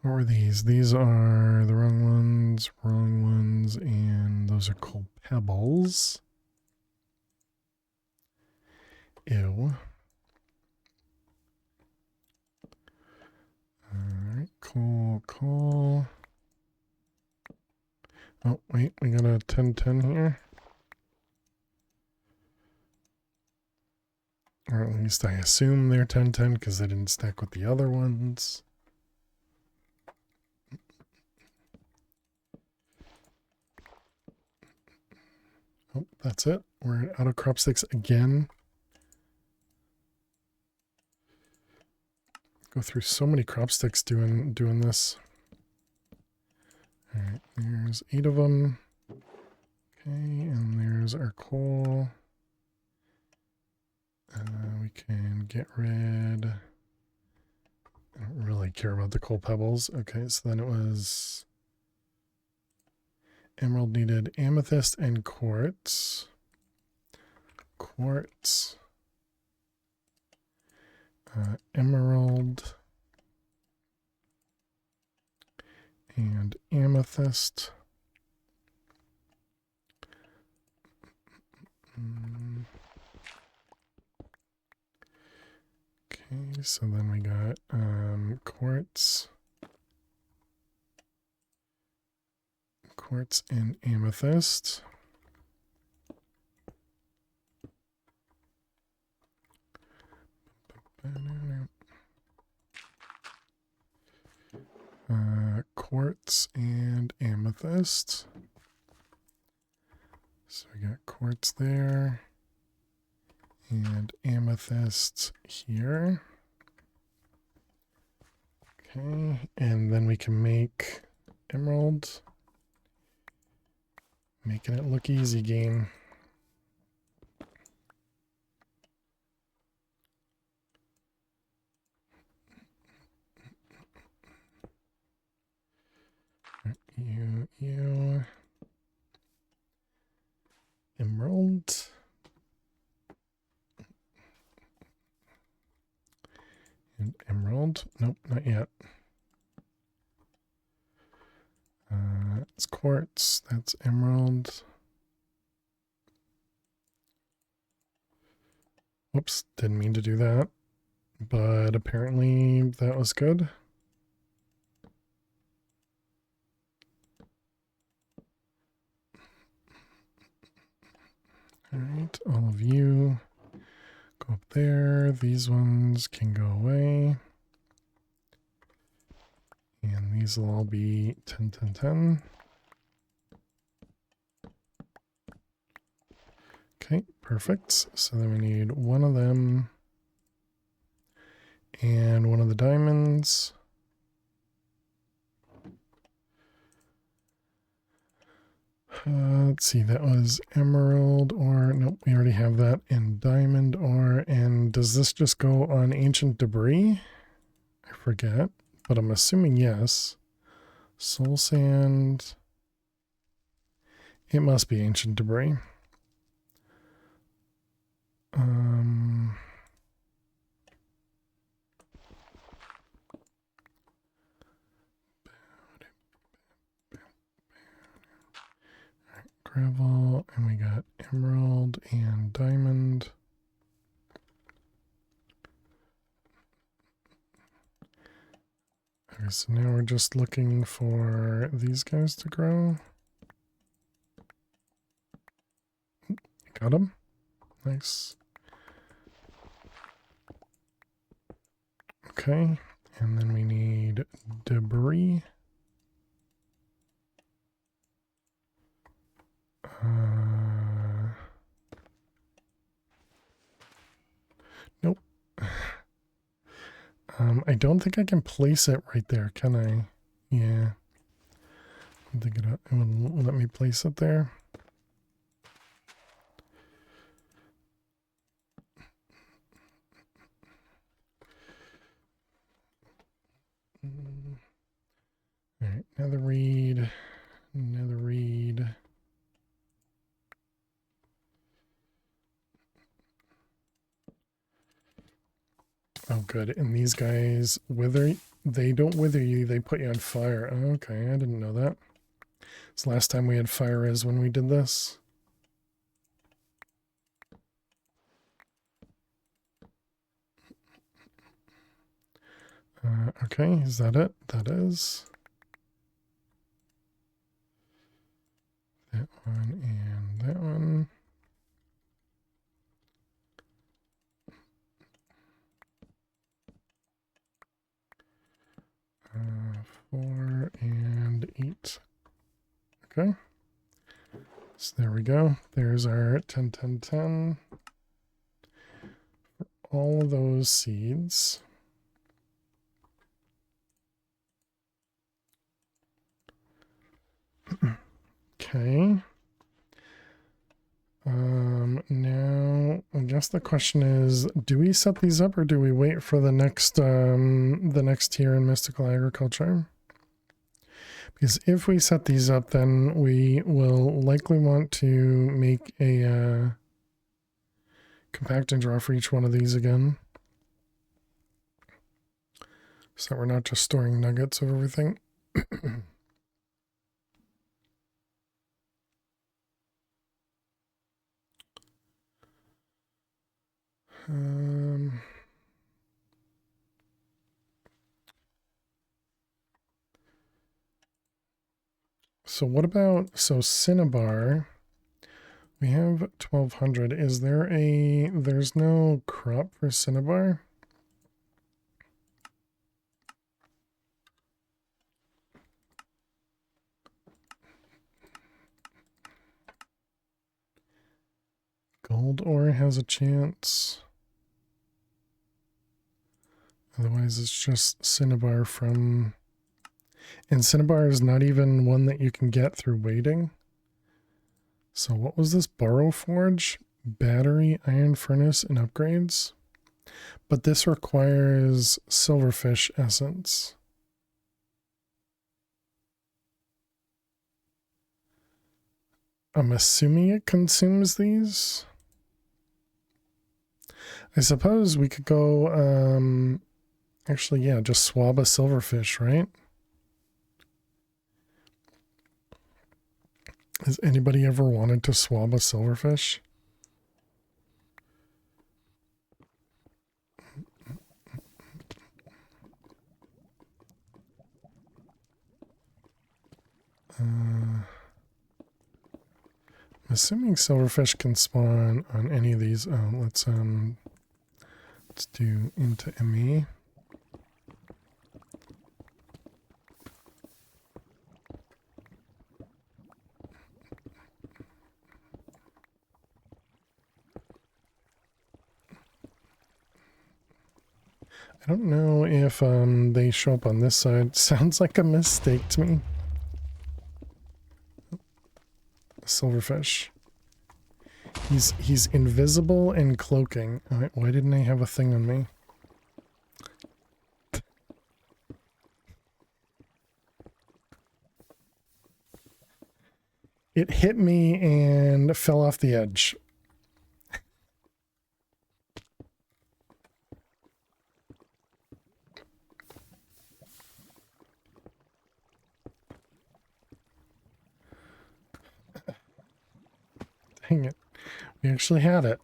What were these? These are the wrong ones, and those are coal pebbles. Ew. Alright, coal. Oh, wait, we got a 10-10 here. Or at least I assume they're 10-10 because they didn't stack with the other ones. Oh, that's it. We're out of crop sticks again. Go through so many crop sticks doing this. All right, there's 8 of them. Okay, and there's our coal. We can get rid. I don't really care about the coal pebbles. Okay, so then it was emerald needed amethyst and quartz. Quartz. Emerald. And amethyst. Okay, so then we got quartz. Quartz and amethyst. Quartz and amethyst. So we got quartz there and amethyst here. Okay, and then we can make emerald. Making it look easy, game. You. Emerald. And emerald. Nope, not yet. It's quartz. That's emerald. Whoops, didn't mean to do that. But apparently that was good. All right. that. All of you go up there. These ones can go away. And these will all be 10, 10, 10. Okay, perfect. So then we need one of them and one of the diamonds. Let's see, that was emerald ore. Nope, we already have that. And diamond ore. And does this just go on ancient debris? I forget, but I'm assuming yes. Soul sand. It must be ancient debris. Gravel, and we got emerald and diamond. Okay, so now we're just looking for these guys to grow. Got them. Nice. Okay, and then we need debris. Nope. I don't think I can place it right there, can I? Yeah. I think it will let me place it there. All right, nether reed. Oh, good. And these guys wither. They don't wither you. They put you on fire. Oh, okay, I didn't know that. It's the last time we had fire is when we did this. Okay, is that it? That is. That one and that one. Uh, 4 and 8. Okay. So there we go. There's our 10, 10, 10. For all of those seeds. Okay. Now I guess the question is, do we set these up or do we wait for the next tier in mystical agriculture? Because if we set these up, then we will likely want to make a compact and draw for each one of these again. So that we're not just storing nuggets of everything. So what about, so Cinnabar, we have 1200. Is there there's no crop for Cinnabar? Gold ore has a chance. Otherwise, it's just Cinnabar from... And Cinnabar is not even one that you can get through waiting. So what was this? Borrow Forge? Battery, iron furnace, and upgrades? But this requires silverfish essence. I'm assuming it consumes these. I suppose we could go, actually, yeah, just swab a silverfish, right? Has anybody ever wanted to swab a silverfish? assuming silverfish can spawn on any of these. Oh, let's do into ME. I don't know if they show up on this side. Sounds like a mistake to me. Silverfish. He's invisible and cloaking. Why didn't I have a thing on me? It hit me and fell off the edge. Dang it. We actually had it.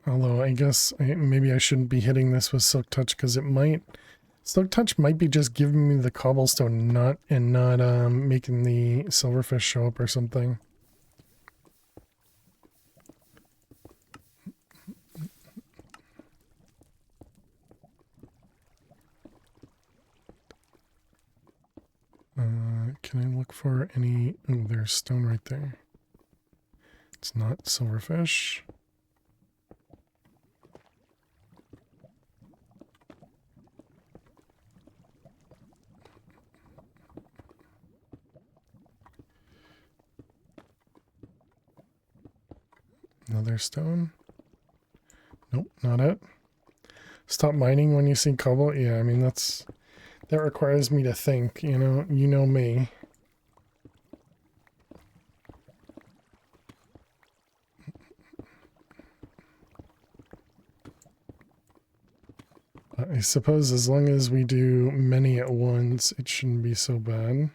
Although I guess maybe I shouldn't be hitting this with Silk Touch because it might... Silk Touch might be just giving me the cobblestone not making the silverfish show up or something. Can I look for any... Oh, there's stone right there. It's not silverfish. Another stone. Nope, not it. Stop mining when you see cobble. Yeah, I mean that requires me to think, you know me. I suppose as long as we do many at once, it shouldn't be so bad.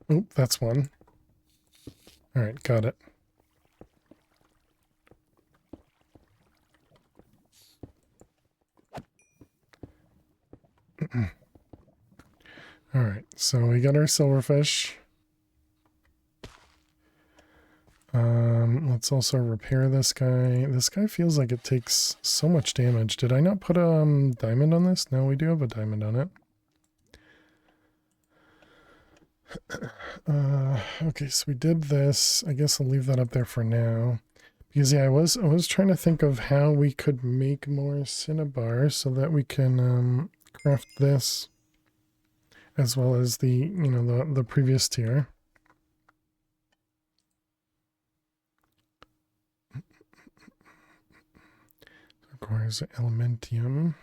Oh, that's one. All right, got it. All right, so we got our silverfish. Let's also repair this guy. This guy feels like it takes so much damage. Did I not put a diamond on this? No, we do have a diamond on it. Okay, so we did this. I guess I'll leave that up there for now. Because yeah, I was trying to think of how we could make more cinnabar so that we can craft this as well as the the previous tier. Requires elementium.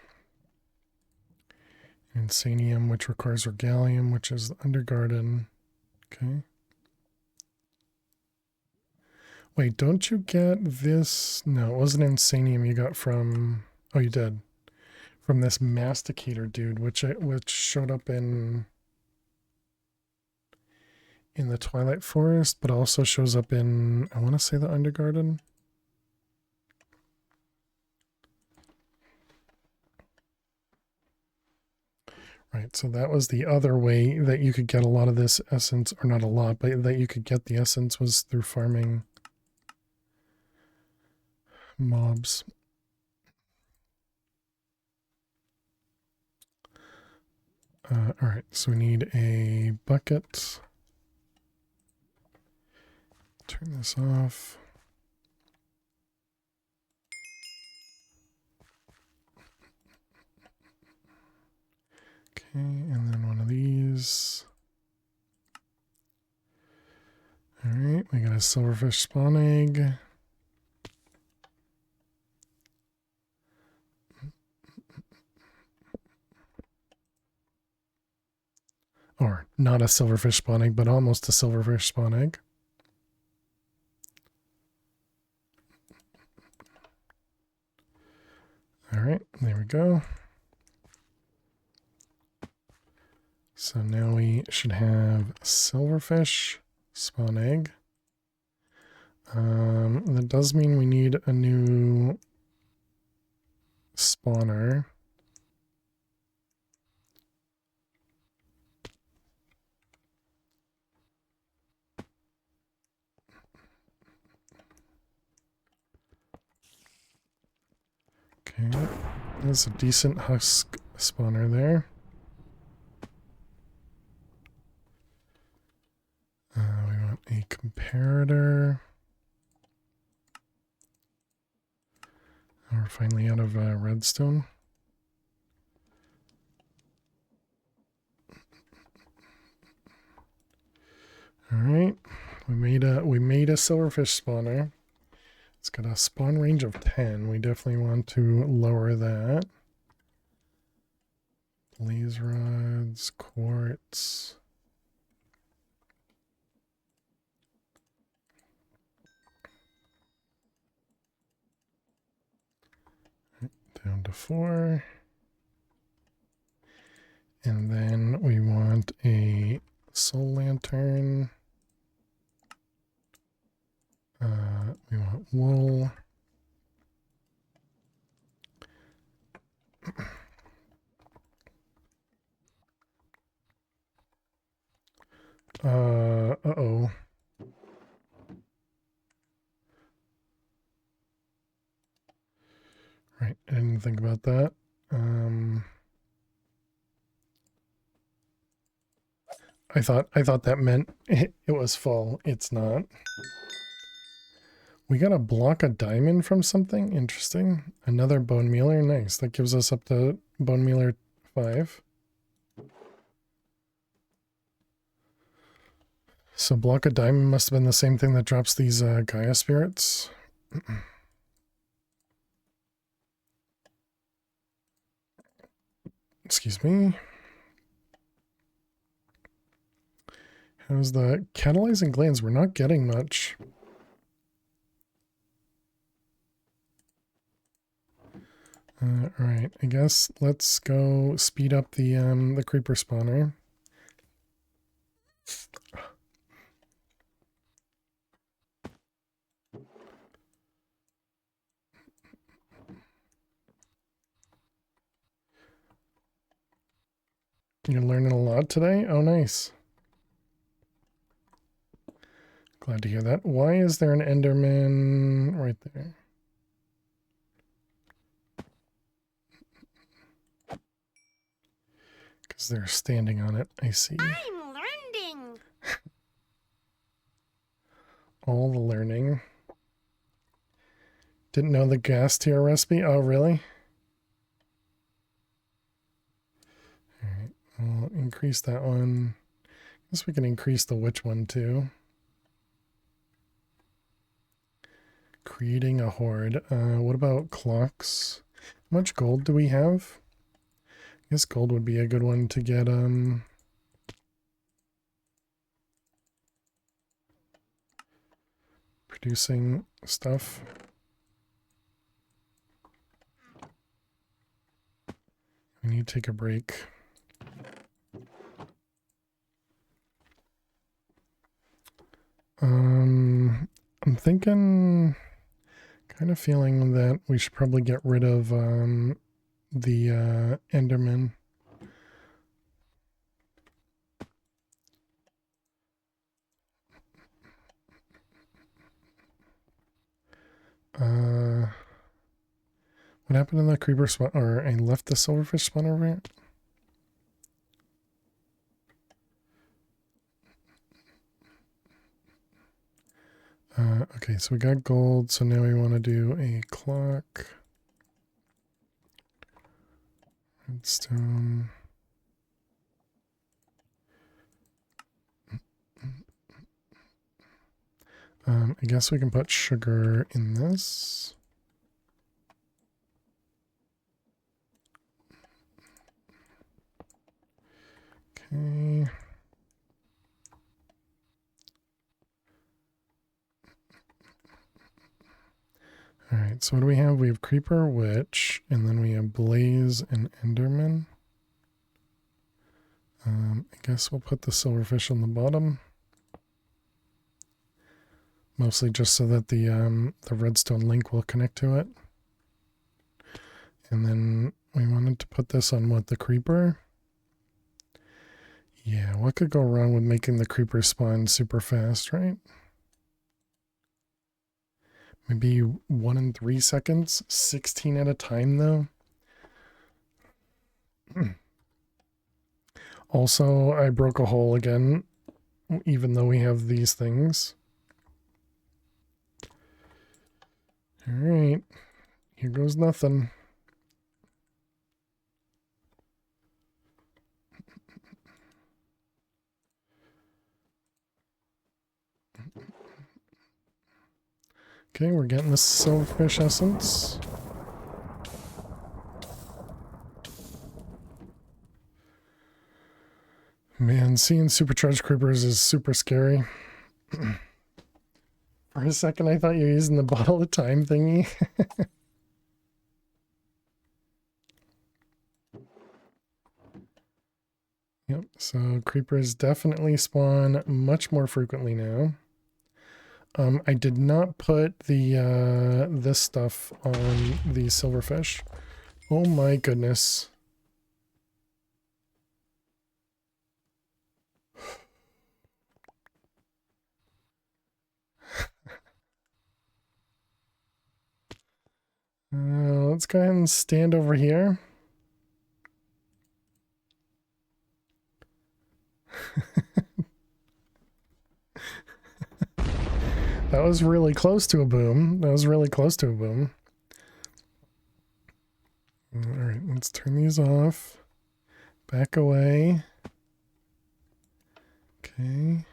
Insanium, which requires regalium, which is the undergarden. Okay. Wait, don't you get this? No, it wasn't insanium you got from... Oh, you did. From this masticator dude, which showed up in the Twilight Forest, but also shows up in, I want to say, the undergarden. Right, so that was the other way that you could get a lot of this essence, or not a lot, but that you could get the essence was through farming mobs. Alright, so we need a bucket. Turn this off. Okay, and then one of these. Alright, we got a silverfish spawn egg. Or not a silverfish spawn egg, but almost a silverfish spawn egg. Alright, there we go. So now we should have silverfish spawn egg. That does mean we need a new spawner. Okay, there's a decent husk spawner there. We want a comparator. We're finally out of redstone. All right, we made a silverfish spawner. It's got a spawn range of 10. We definitely want to lower that. Blaze rods, quartz. Down to 4. And then we want a soul lantern. We want wool. Uh-oh. Right, I didn't think about that. I thought that meant it was full. It's not. We got a block of diamond from something. Interesting. Another bone mealer. Nice. That gives us up to bone mealer 5. So block of diamond must have been the same thing that drops these Gaia spirits. Excuse me. How's the catalyzing glands? We're not getting much. Alright, I guess let's go speed up the creeper spawner. You're learning a lot today? Oh, nice. Glad to hear that. Why is there an Enderman right there? Because they're standing on it. I see. I'm learning. All the learning. Didn't know the gas tier recipe? Oh, really? Alright, we'll increase that one. Guess we can increase the witch one too. Creating a horde. What about clocks? How much gold do we have? I guess gold would be a good one to get, producing stuff. We need to take a break. I'm thinking, kind of feeling that we should probably get rid of the Enderman. What happened in the creeper spawn? Or I left the silverfish spawn over here? Okay, so we got gold, so now we want to do a clock. Redstone. I guess we can put sugar in this. Okay. Alright, so what do we have? We have Creeper, Witch, and then we have Blaze and Enderman. I guess we'll put the silverfish on the bottom. Mostly just so that the redstone link will connect to it. And then we wanted to put this on what, the creeper? Yeah, what could go wrong with making the creeper spawn super fast, right? Maybe 1 in 3 seconds, 16 at a time though. Also, I broke a hole again, even though we have these things. All right, here goes nothing. Okay, we're getting the silverfish essence. Man, seeing supercharged creepers is super scary. For a second, I thought you were using the bottle of time thingy. Yep, so creepers definitely spawn much more frequently now. I did not put the this stuff on the silverfish. Oh my goodness. Let's go ahead and stand over here. That was really close to a boom. That was really close to a boom. All right, let's turn these off. Back away. Okay.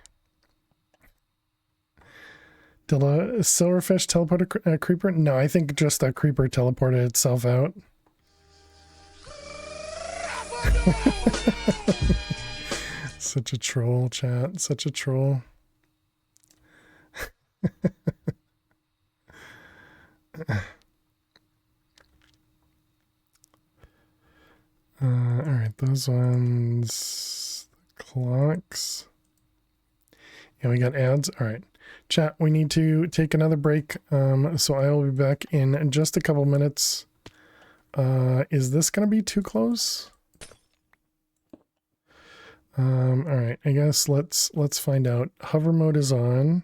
Did a silverfish teleport a creeper? No, I think just a creeper teleported itself out. Such a troll, chat. Such a troll. Alright, those ones. Clocks. Yeah, we got ads. Alright. Chat, we need to take another break. So I will be back in just a couple minutes. Is this gonna be too close? Alright, I guess let's find out. Hover mode is on.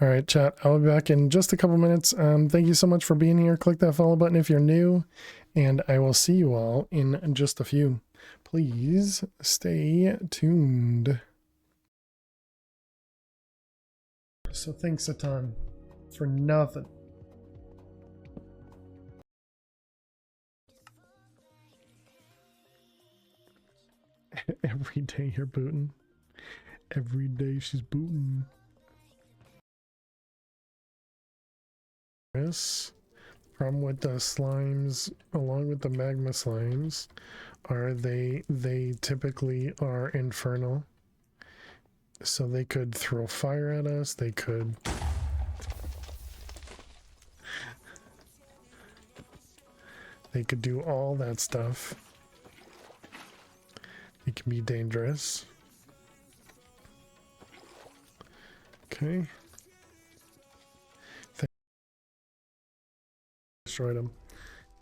Alright, chat, I'll be back in just a couple minutes. Thank you so much for being here. Click that follow button if you're new, and I will see you all in just a few. Please stay tuned. So thanks a ton for nothing. Every day you're booting. Every day she's booting. Yes. Problem with the slimes, along with the magma slimes, are they typically are infernal. So they could throw fire at us, they could do all that stuff. It can be dangerous. Okay. Destroyed him.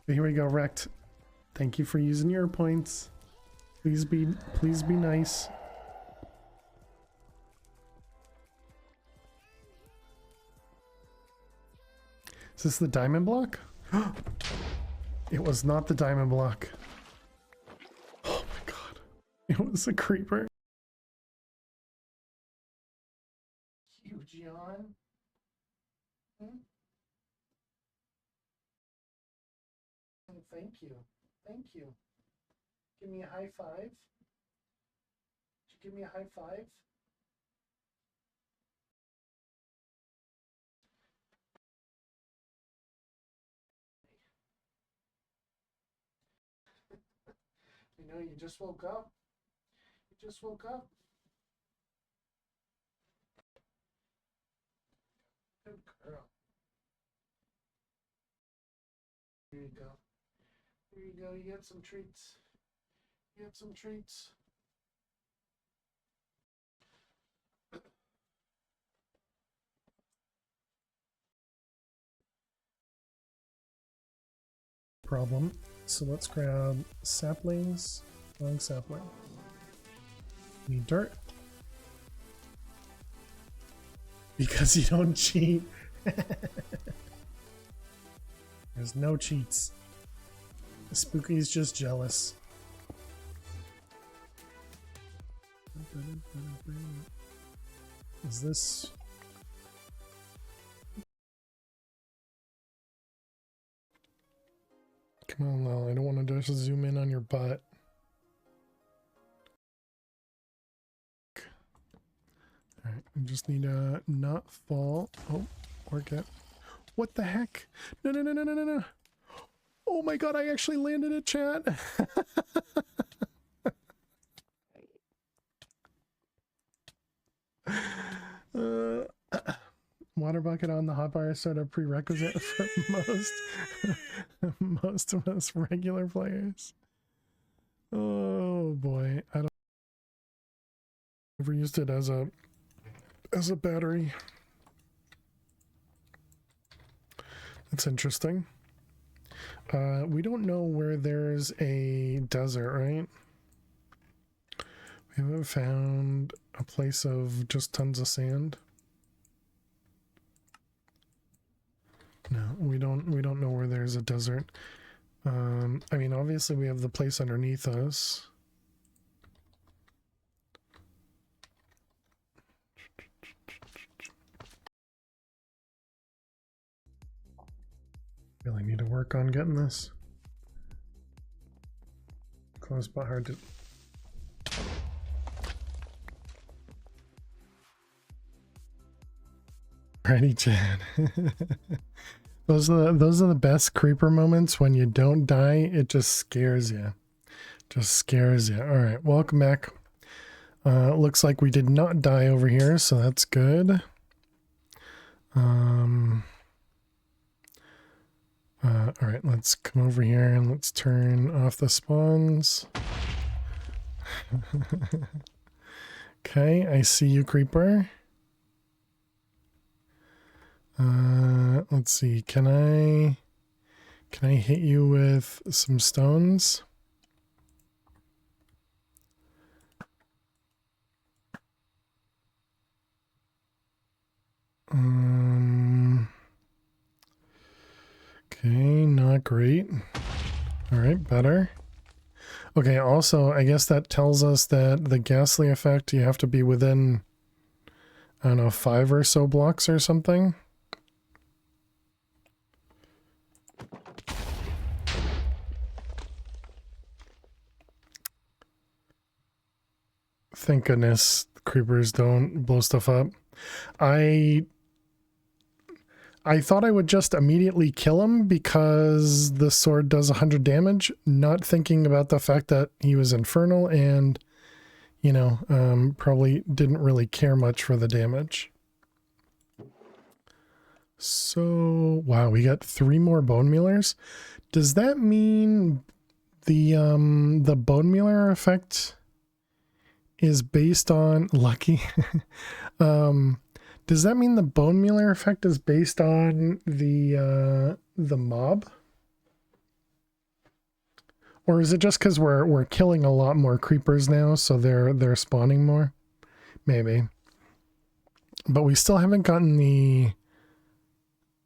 But here we go, wrecked. Thank you for using your points. Please be nice. Is this the diamond block? It was not the diamond block. Oh my god. It was a creeper. Huge yawn. Thank you. Thank you. Give me a high five. Did you give me a high five? You know, you just woke up. You just woke up. Good girl. Here you go. Here you go. You get some treats. You get some treats. problem. So let's grab saplings. Long sapling. Need dirt. Because you don't cheat. There's no cheats. Spooky's just jealous. Is this... Come on, Lil, I don't want to just zoom in on your butt. Alright, we just need to not fall. Oh, or get... What the heck? No, no, no, no, no, no, no. Oh my god, I actually landed it, chat. Water bucket on the hotbar is sort of prerequisite for most regular players. Oh boy, I don't ever used it as a battery. That's interesting. We don't know where there's a desert, right? We haven't found a place of just tons of sand. No, we don't know where there's a desert. I mean, obviously we have the place underneath us. Really need to work on getting this. Close but hard to... Ready, Chad. Those are the best creeper moments when you don't die. It just scares you. Just scares you. All right, welcome back. Looks like we did not die over here, so that's good. All right, let's come over here and let's turn off the spawns. Okay, I see you, creeper. Let's see. Can I hit you with some stones? Okay, not great. All right, better. Okay, also, I guess that tells us that the ghastly effect, you have to be within, I don't know, 5 or so blocks or something. Thank goodness creepers don't blow stuff up. I thought I would just immediately kill him because the sword does 100 damage, not thinking about the fact that he was infernal and, you know, probably didn't really care much for the damage. So, wow, we got 3 more bone mealers. Does that mean the bone mealer effect is based on lucky? Does that mean the bone mealer effect is based on the mob? Or is it just because we're killing a lot more creepers now, so they're spawning more? Maybe. But we still haven't gotten the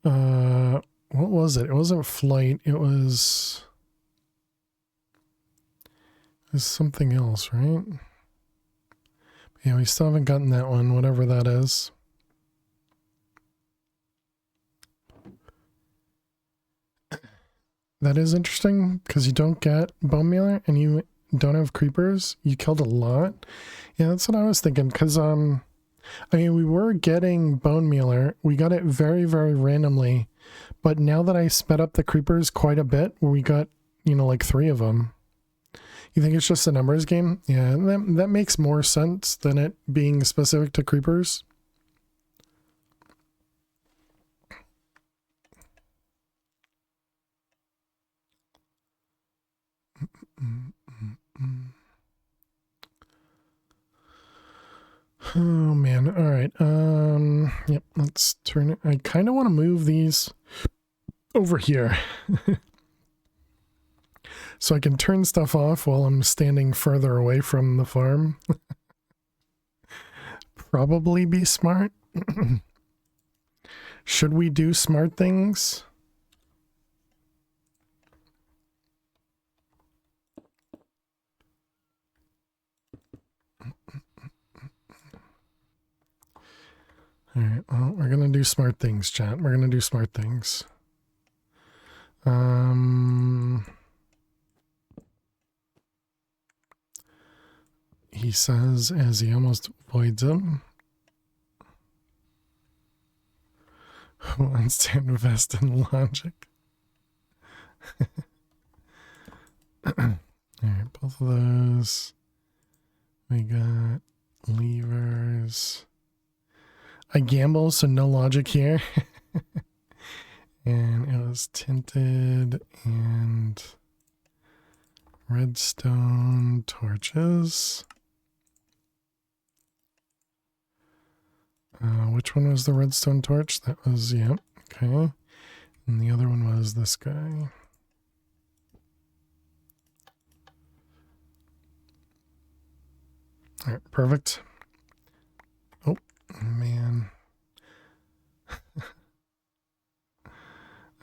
what was it? It wasn't flight, it was something else, right? Yeah, we still haven't gotten that one, whatever that is. That is interesting, because you don't get bone mealer and you don't have creepers. You killed a lot. Yeah, that's what I was thinking, because, I mean, we were getting bone mealer. We got it very, very randomly. But now that I sped up the creepers quite a bit, we got, you know, like 3 of them. You think it's just a numbers game? Yeah, that makes more sense than it being specific to creepers. Oh man, all right. Yep, let's turn it. I kind of want to move these over here. So I can turn stuff off while I'm standing further away from the farm. Probably be smart. Should we do smart things? All right, well, we're gonna do smart things, chat. We're gonna do smart things. He says as he almost avoids him. Who wants to invest in logic? All right, both of those. We got levers. I gamble, so no logic here. And it was tinted and redstone torches. Which one was the redstone torch? That was, yep, okay. And the other one was this guy. All right, perfect. Oh, man.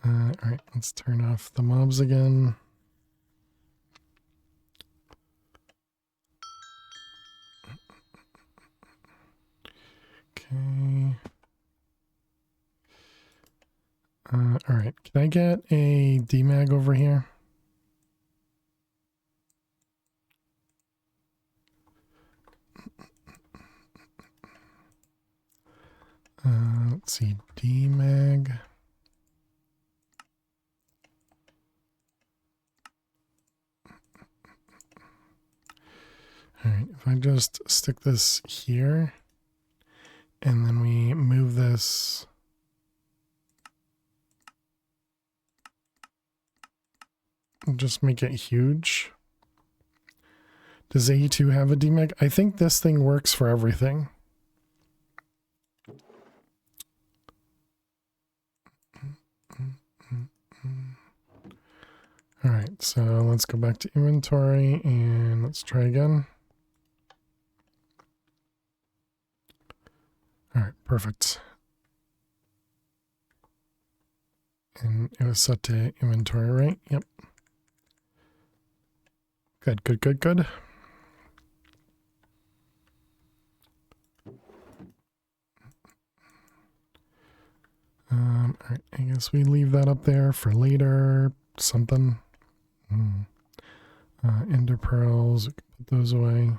All right, let's turn off the mobs again. Okay. All right, can I get a DMAG over here? Let's see, DMAG. All right, if I just stick this here, and then we move this just make it huge. Does AE2 have a DMAG? I think this thing works for everything. All right, so let's go back to inventory and let's try again. All right, perfect. And it was set to inventory, right? Yep. Good, good, good, good. All right, I guess we leave that up there for later. Something. Ender pearls, we can put those away.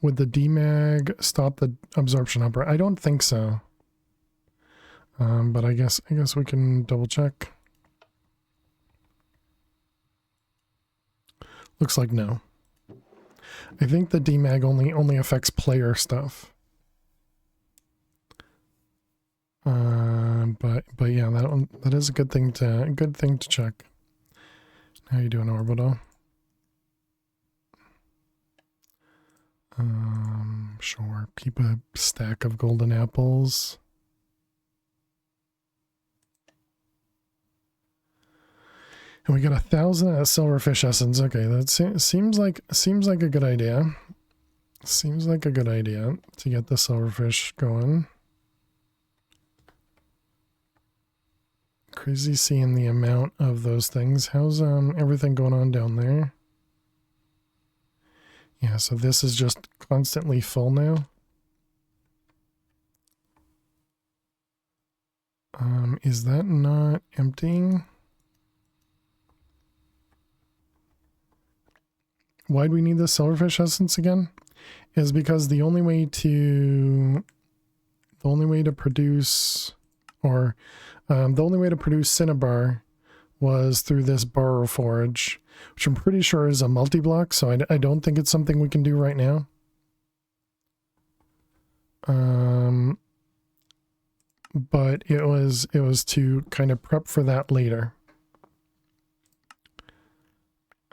Would the DMAG stop the absorption upper? I don't think so. But I guess we can double check. Looks like no. I think the DMAG only affects player stuff. But yeah, that is a good thing to check. How you doing, Orbital? Sure. Keep a stack of golden apples. And we got 1,000 silverfish essence. Okay, that seems like a good idea. Seems like a good idea to get the silverfish going. Crazy seeing the amount of those things. How's everything going on down there? Yeah, so this is just constantly full now. Is that not emptying? Why do we need the silverfish essence again? Is because the only way to produce, or the only way to produce cinnabar was through this borrow forge, which I'm pretty sure is a multi-block, so I don't think it's something we can do right now. But it was to kind of prep for that later.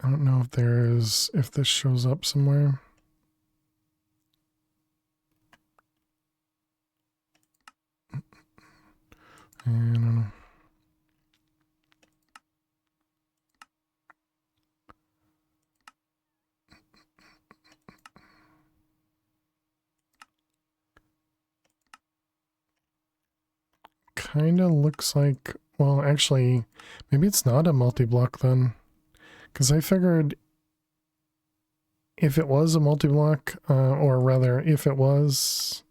I don't know if this shows up somewhere. I don't know. kind of looks like, well, actually, maybe it's not a multi-block then. Because I figured if it was a multi-block, or rather, if it was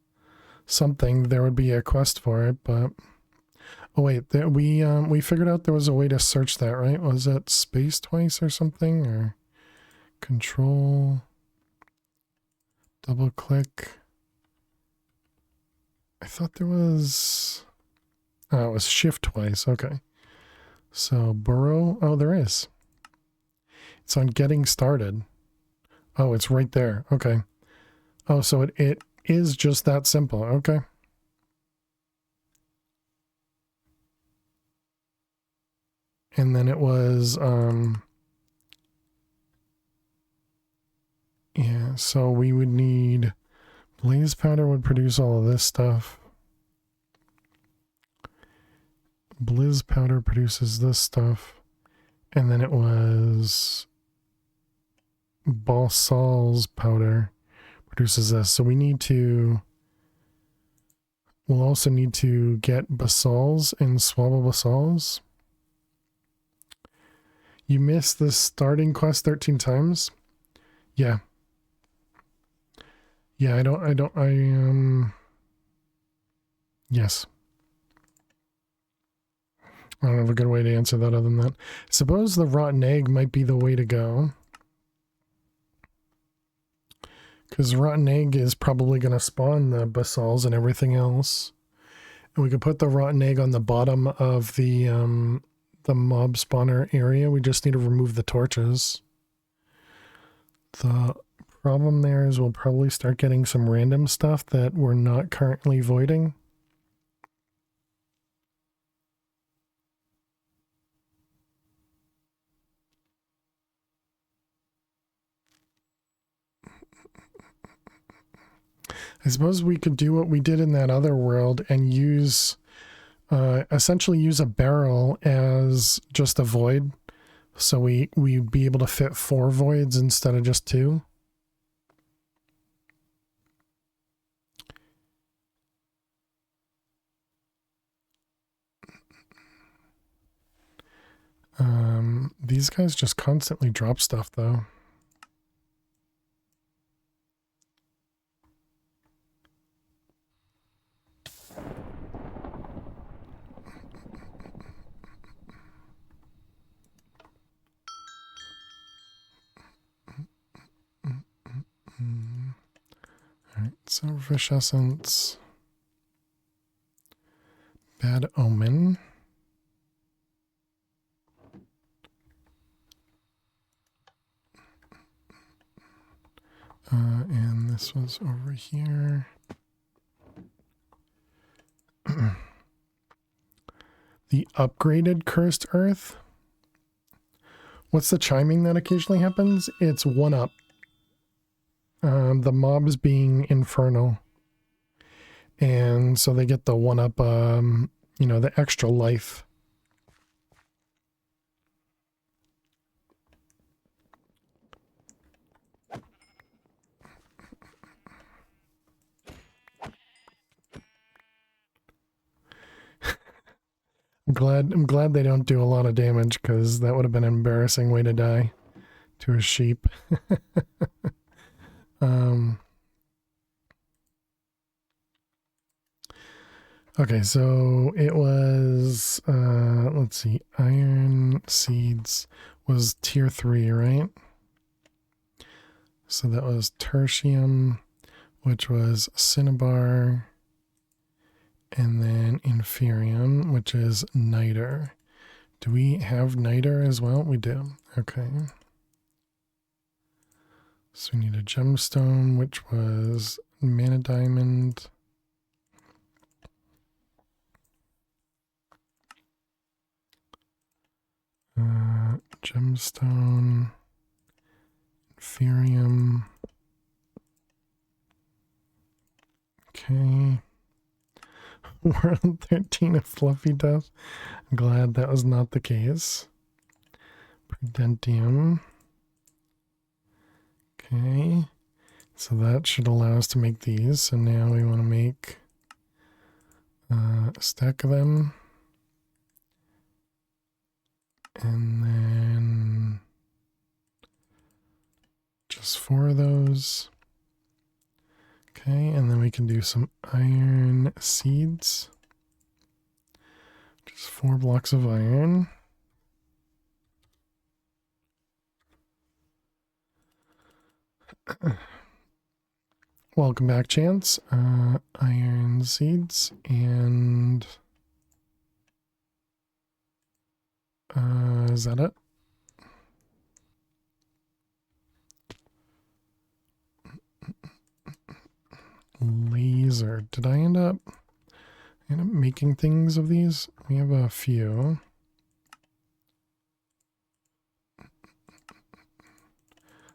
something, there would be a quest for it, but... Oh wait, we figured out there was a way to search that, right? Was it space twice or something? Or control... double click... I thought there was... Oh, it was shift twice. Okay. So, burrow... Oh, there is. It's on getting started. Oh, it's right there. Okay. Oh, so it is just that simple. Okay. And then it was... yeah, so we would need... Blaze powder would produce all of this stuff. Blizz powder produces this stuff. And then it was Balsal's powder produces this. So we need to... We'll also need to get basals and swabble basals. You missed the starting quest 13 times? Yeah. Yeah, yes. I don't have a good way to answer that other than that. Suppose the rotten egg might be the way to go. Because rotten egg is probably going to spawn the basals and everything else. And we could put the rotten egg on the bottom of the mob spawner area. We just need to remove the torches. The problem there is we'll probably start getting some random stuff that we're not currently voiding. I suppose we could do what we did in that other world and use, essentially use a barrel as just a void. So we'd be able to fit 4 voids instead of just 2. These guys just constantly drop stuff though. Alright, silverfish essence. Bad omen. And this was over here. The upgraded cursed earth. What's the chiming that occasionally happens? It's 1-up. The mobs being infernal. And so they get the 1-up, you know, the extra life. I'm glad they don't do a lot of damage, because that would have been an embarrassing way to die to a sheep. Okay, so it was, let's see, iron seeds was tier 3, right? So that was tertium, which was cinnabar, and then inferium, which is niter. Do we have niter as well? We do. Okay. So we need a gemstone, which was mana diamond. Gemstone, inferium. Okay. We're on 13 of fluffy dust. I'm glad that was not the case. Prudentium. Okay. So that should allow us to make these. So now we want to make stack them. And then just 4 of those. Okay, and then we can do some iron seeds. Just 4 blocks of iron. Welcome back, Chance. Iron seeds and is that it? Laser. Did I end up making things of these? We have a few.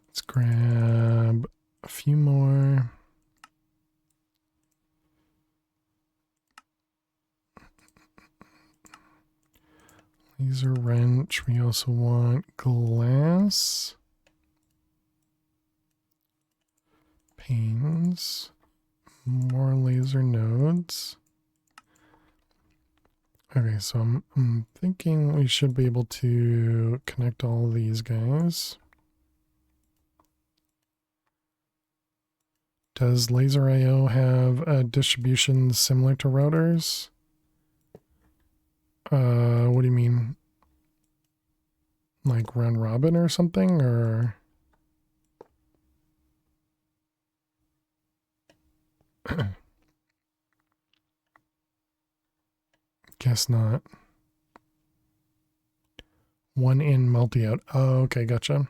Let's grab a few more. Laser wrench. We also want glass. Panes. More laser nodes. Okay, so I'm thinking we should be able to connect all of these guys. Does Laser IO have a distribution similar to routers? What do you mean? Like round robin or something, or? Guess not. One in, multi out. Oh, okay, gotcha.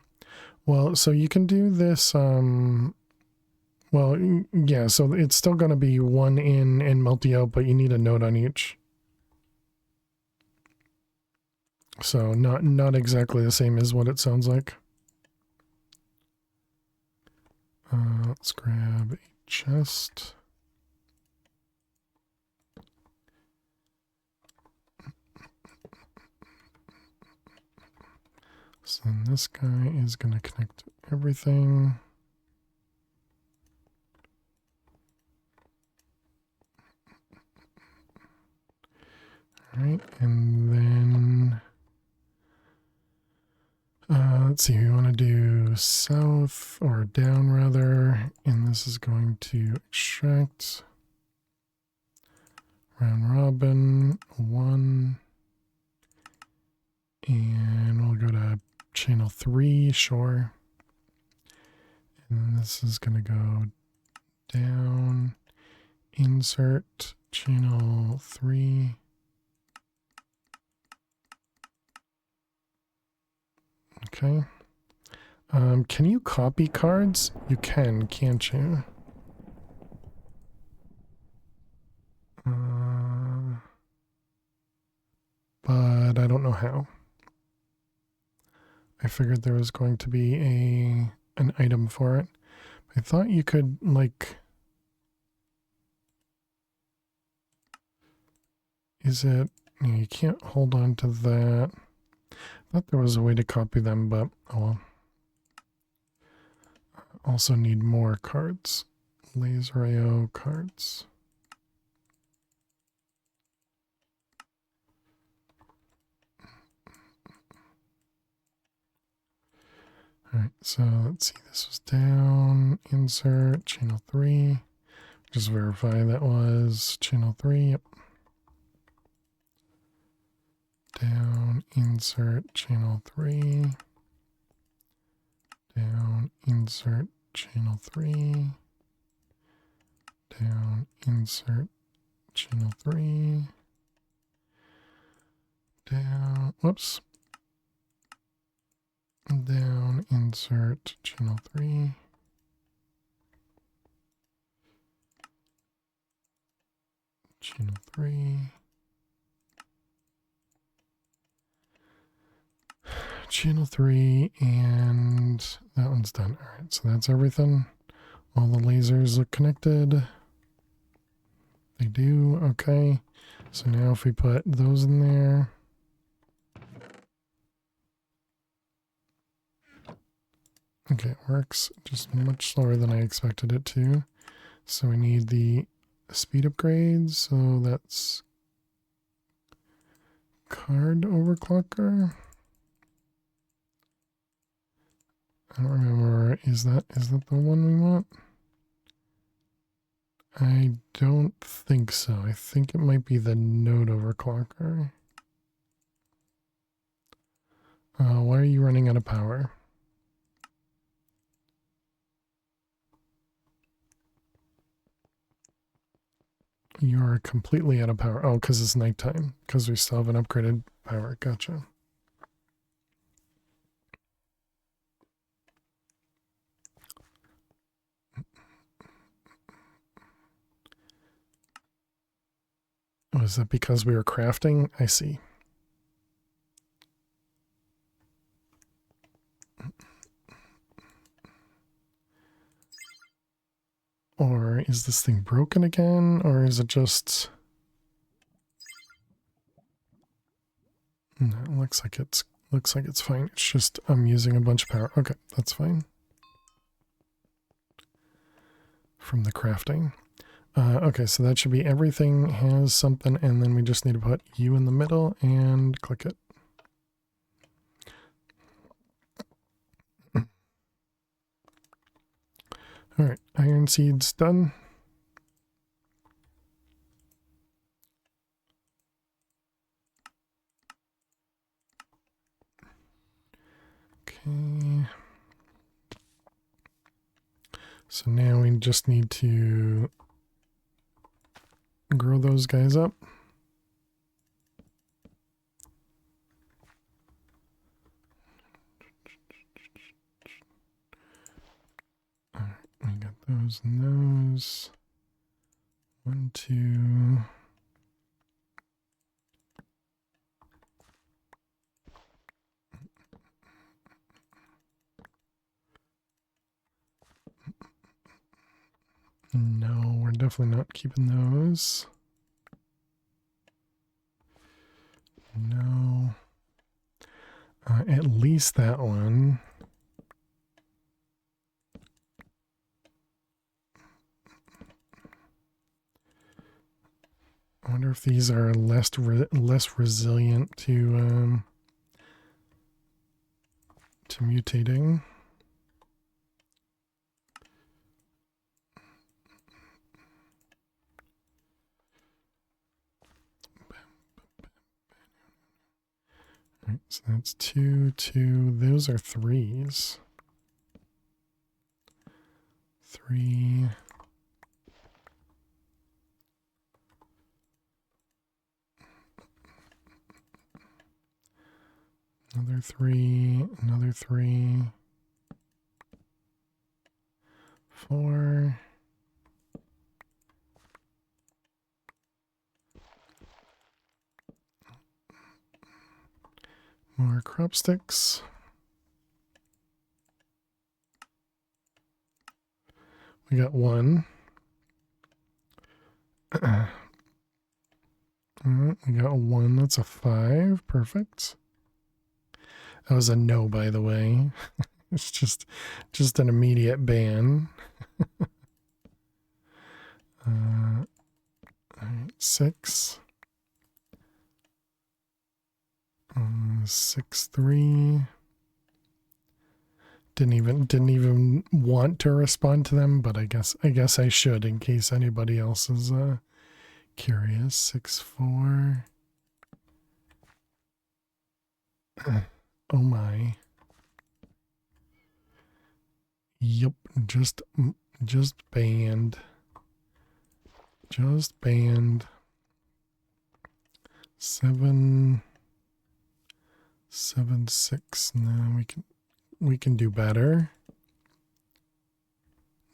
Well, so you can do this, well, yeah, so it's still going to be one in and multi out, but you need a node on each. So not exactly the same as what it sounds like. Let's grab a chest. So then this guy is going to connect to everything. All right, and then let's see, we want to do south or down rather, and this is going to extract round robin 1, and we'll go to channel 3, sure. And then this is going to go down, insert channel 3. Okay. Can you copy cards? You can, can't you? But I don't know how. I figured there was going to be an item for it. I thought you could, like... Is it... You can't hold on to that. I thought there was a way to copy them, but oh well. Also need more cards. Laser IO cards. Alright, so let's see, this was down, insert, channel 3. Just verify that was channel 3, yep. Down, insert, channel 3. Down, insert, channel 3. Down, insert, channel 3. Down, whoops. Down, insert, channel 3. Channel 3. Channel 3, and that one's done. All right, so that's everything. All the lasers look connected. They do, okay. So now if we put those in there. Okay, it works just much slower than I expected it to. So we need the speed upgrades, so that's card overclocker? I don't remember. Is that the one we want? I don't think so. I think it might be the node overclocker. Why are you running out of power? You are completely out of power. Oh, because it's nighttime. Because we still have an upgraded power. Gotcha. Oh, is that because we were crafting? I see. Or is this thing broken again? Or is it just... No, it looks like it's fine. It's just I'm using a bunch of power. Okay, that's fine. From the crafting. Okay, so that should be everything has something, and then we just need to put you in the middle and click it. All right, iron seeds done. Okay. So now we just need to grow those guys up. All right, we got those and those. 1, 2. No, we're definitely not keeping those. No. At least that one. I wonder if these are less resilient to mutating. All right, so that's 2, 2. Those are 3s. 3. Another 3. Another 3. 4. More crop sticks. We got 1. We got 1. That's a 5. Perfect. That was a no, by the way. It's just an immediate ban. All right, 6. 6, 3. Didn't even want to respond to them, but I guess I should in case anybody else is curious. 6, 4. Oh my. Yep, just banned. Just banned. 7, 7, 6. No, we can do better.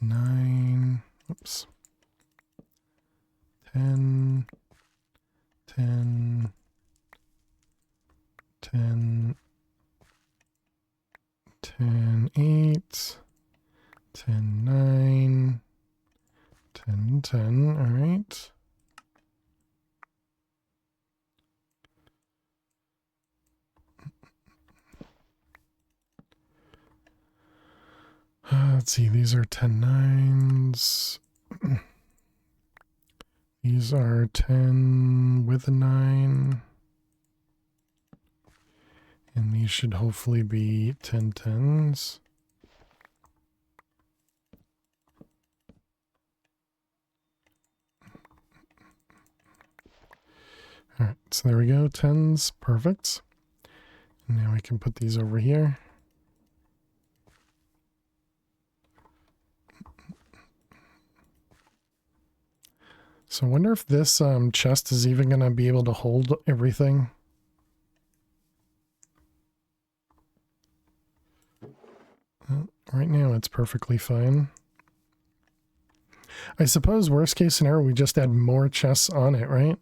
9. Oops. 10. 10. 10. 10, 8. 10, 9. 10, 10. All right. Let's see, these are 10 9s. These are 10 with a 9. And these should hopefully be 1010s. All right, so there we go, 10s, perfect. And now we can put these over here. So I wonder if this chest is even going to be able to hold everything. Right now it's perfectly fine. I suppose worst case scenario, we just add more chests on it, right?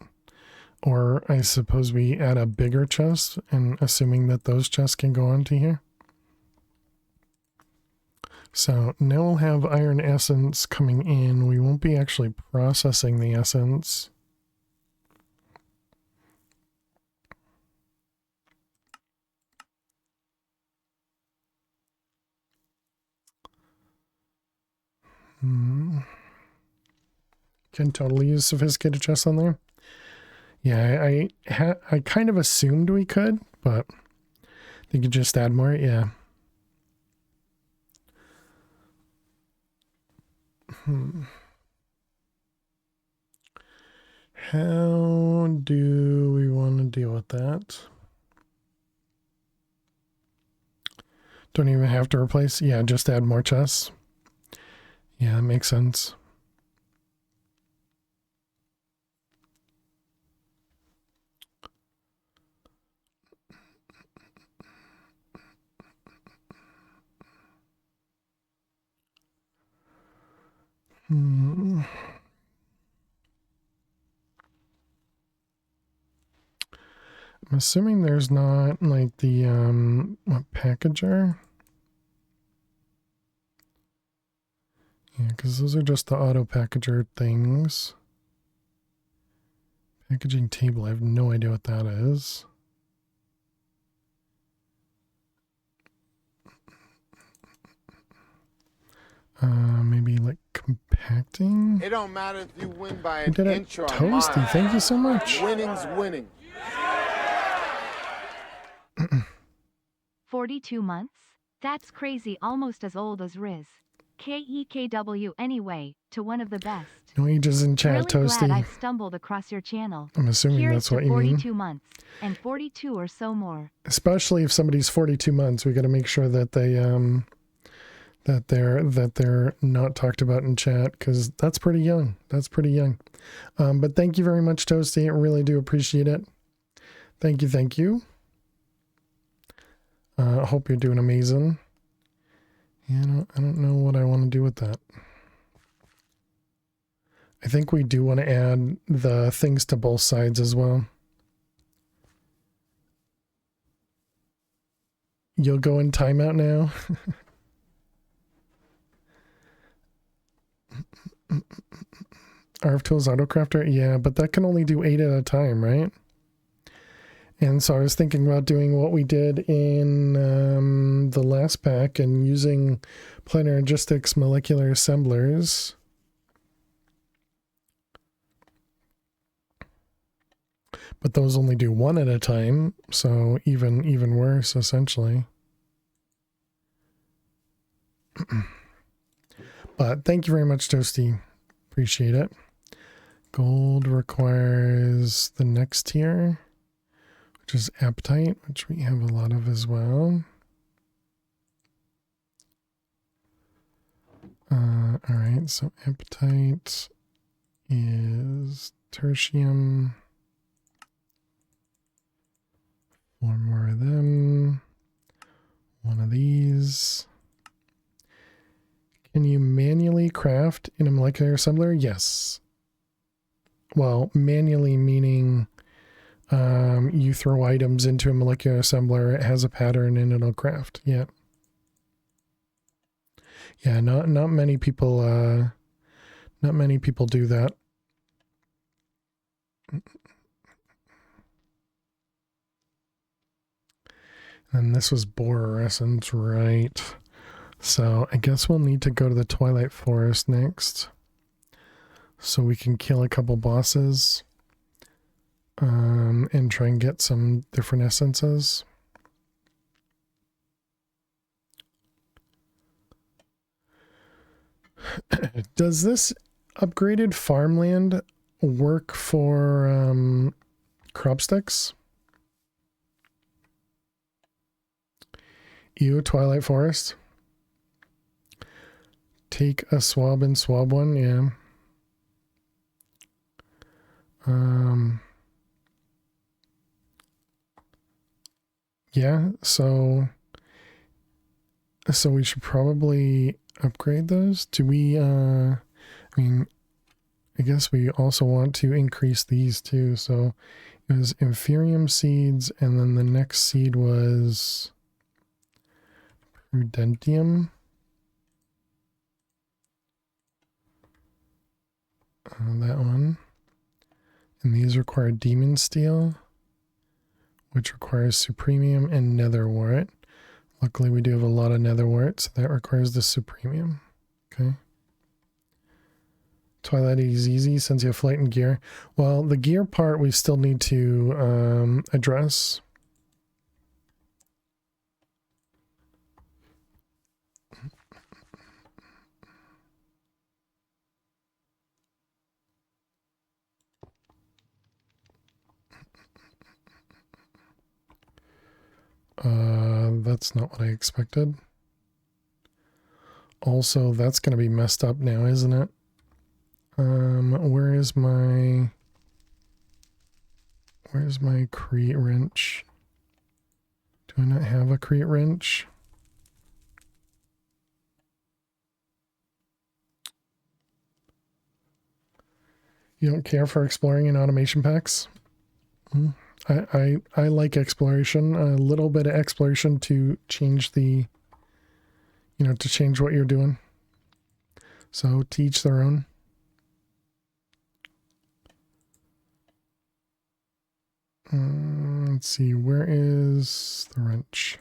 Or I suppose we add a bigger chest, and assuming that those chests can go onto here. So now we'll have iron essence coming in. We won't be actually processing the essence. Can totally use sophisticated chests on there. Yeah, I kind of assumed we could, but you could just add more. Yeah. How do we want to deal with that? Don't even have to replace. Yeah, just add more chests. Yeah, that makes sense. I'm assuming there's not like the what, packager? Yeah, because those are just the auto packager things. Packaging table, I have no idea what that is. Maybe like compacting? It don't matter if you win by an did it. inch or a Toasty, mile. thank you so much. Winning's winning. 42 months? That's crazy, almost as old as Riz. KEKW anyway, to one of the best. No ages in chat, Really Toasty. glad I've stumbled across your channel. I'm assuming Here's that's to what you mean. 42 months, and 42 or so more. Especially if somebody's 42 months, we got to make sure that they that they're not talked about in chat, because that's pretty young. That's pretty young. But thank you very much, Toasty. I really do appreciate it. Thank you, thank you. I hope you're doing amazing. Yeah, I don't know what I want to do with that. I think we do want to add the things to both sides as well. You'll go in timeout now. RF Tools Autocrafter? Yeah, but that can only do 8 at a time, right? And so I was thinking about doing what we did in the last pack and using Planergistics molecular assemblers. But those only do 1 at a time, so even worse, essentially. But thank you very much, Toasty. Appreciate it. Gold requires the next tier, which is Appetite, which we have a lot of as well. All right, so Appetite is Tertium. 4 more of them. 1 of these. Can you manually craft in a molecular assembler? Yes. Well, manually meaning you throw items into a molecular assembler, it has a pattern and it'll craft. Yeah. Yeah, not many people do that. And this was borer essence, right? So I guess we'll need to go to the Twilight Forest next, so we can kill a couple bosses, and try and get some different essences. Does this upgraded farmland work for crop sticks? Ew, Twilight Forest. Take a swab and swab one, yeah. Yeah, so we should probably upgrade those. Do we I mean, I guess we also want to increase these too. So it was Inferium seeds, and then the next seed was Prudentium. That one. And these require Demon Steel, which requires Supremium and Netherwort. Luckily, we do have a lot of Netherwort, so that requires the Supremium. Okay. Twilight is easy since you have flight and gear. Well, the gear part we still need to address. That's not what I expected. Also, that's going to be messed up now, isn't it? Where's my crete wrench? Do I not have a crete wrench? You don't care for exploring in automation packs? I like exploration, a little bit of exploration to change the, to change what you're doing. So to each their own. Let's see, where is the wrench?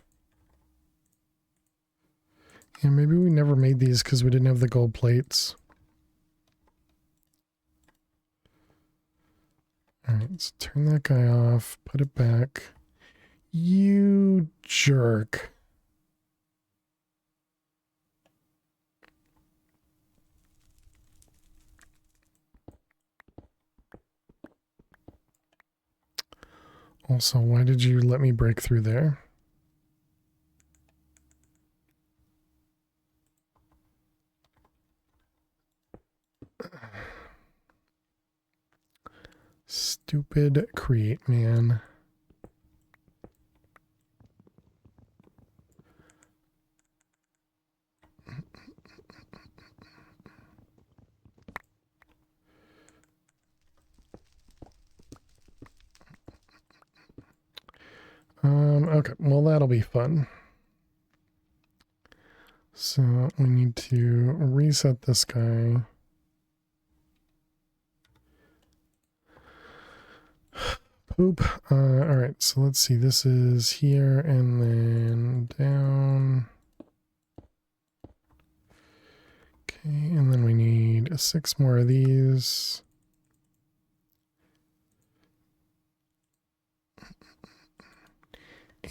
Yeah, maybe we never made these because we didn't have the gold plates. Alright, let's turn that guy off, put it back. You jerk. Also, why did you let me break through there? Stupid create, man. Okay, well that'll be fun. So we need to reset this guy. Poop. Alright, so let's see. This is here and then down. Okay, and then we need 6 more of these.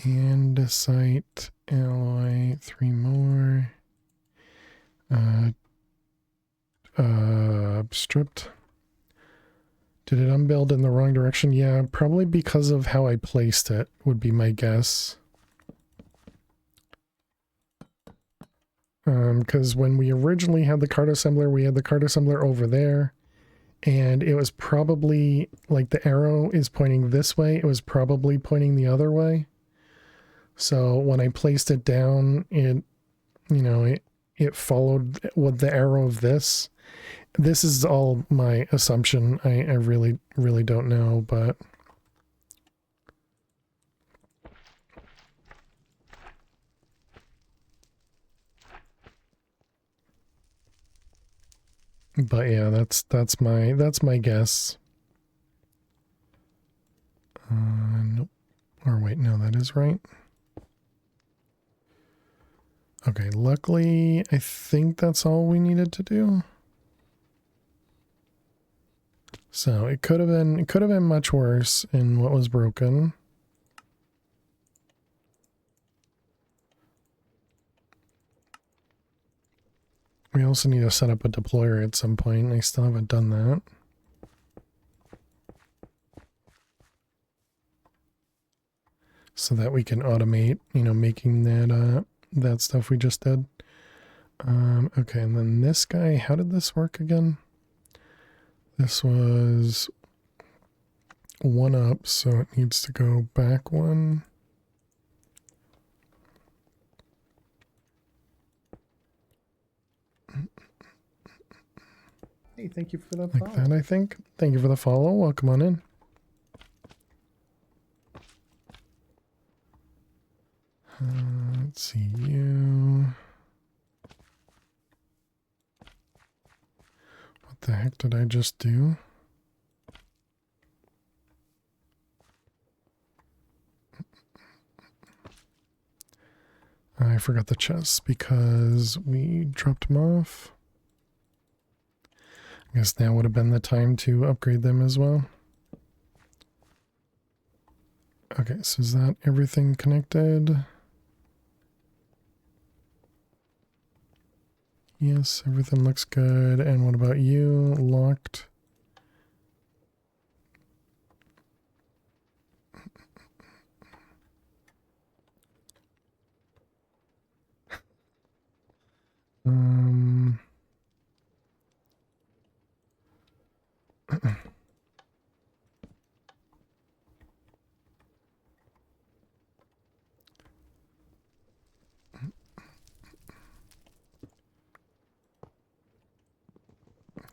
Andesite, alloy, 3 more. Stripped. Did it unbuild in the wrong direction? Yeah, probably because of how I placed it, would be my guess. Because when we originally had the card assembler, we had the card assembler over there. And it was probably, like the arrow is pointing this way, it was probably pointing the other way. So when I placed it down, it followed with the arrow of this. This is all my assumption. I really, really don't know, but... But yeah, that's my guess. Nope. Or wait, no, that is right. Okay, luckily, I think that's all we needed to do. So it could have been much worse in what was broken. We also need to set up a deployer at some point. I still haven't done that. So that we can automate, you know, making that that stuff we just did. Okay, and then this guy, how did this work again? This was 1 up, so it needs to go back 1. Hey, thank you for the Like follow. that, I think. Thank you for the follow. Welcome on in. Let's see you. What the heck did I just do? I forgot the chests because we dropped them off. I guess now would have been the time to upgrade them as well. Okay, so is that everything connected? Yes, everything looks good. And what about you? Locked. Um...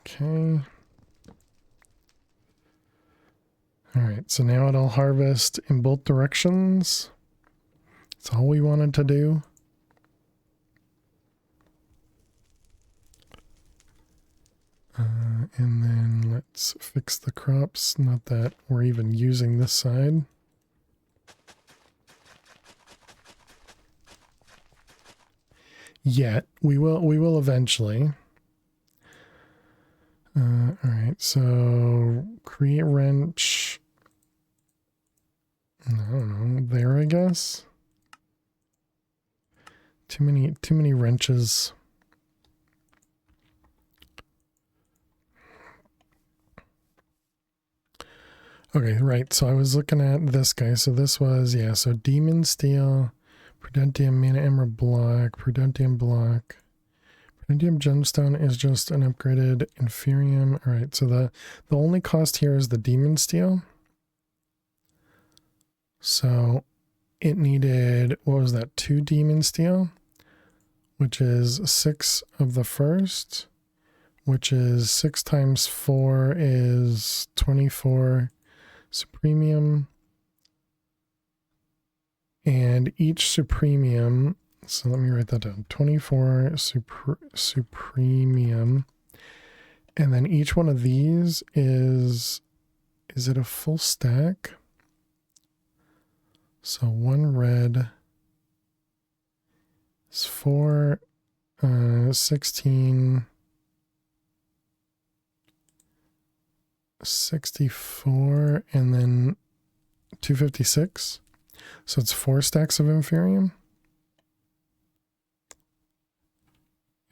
Okay. Alright, so now it'll harvest in both directions. That's all we wanted to do. And then let's fix the crops. Not that we're even using this side. Yet. We will eventually. Alright, so create wrench. I don't know, there I guess. Too many wrenches. Okay, right, so I was looking at this guy. So this was, yeah, so Demon Steel, Prudentium Mana Emerald Block, Prudentium Block. Prudentium Gemstone is just an upgraded Inferium. Alright, so the only cost here is the Demon Steel. So it needed, what was that, 2 Demon Steel? Which is 6 of the first. Which is 6 times 4 is 24 Supremium. And each Supremium, so let me write that down, 24 Supremium. And then each one of these is it a full stack? So 1 red is 4, 16, 64, and then 256. So it's 4 stacks of Inferium.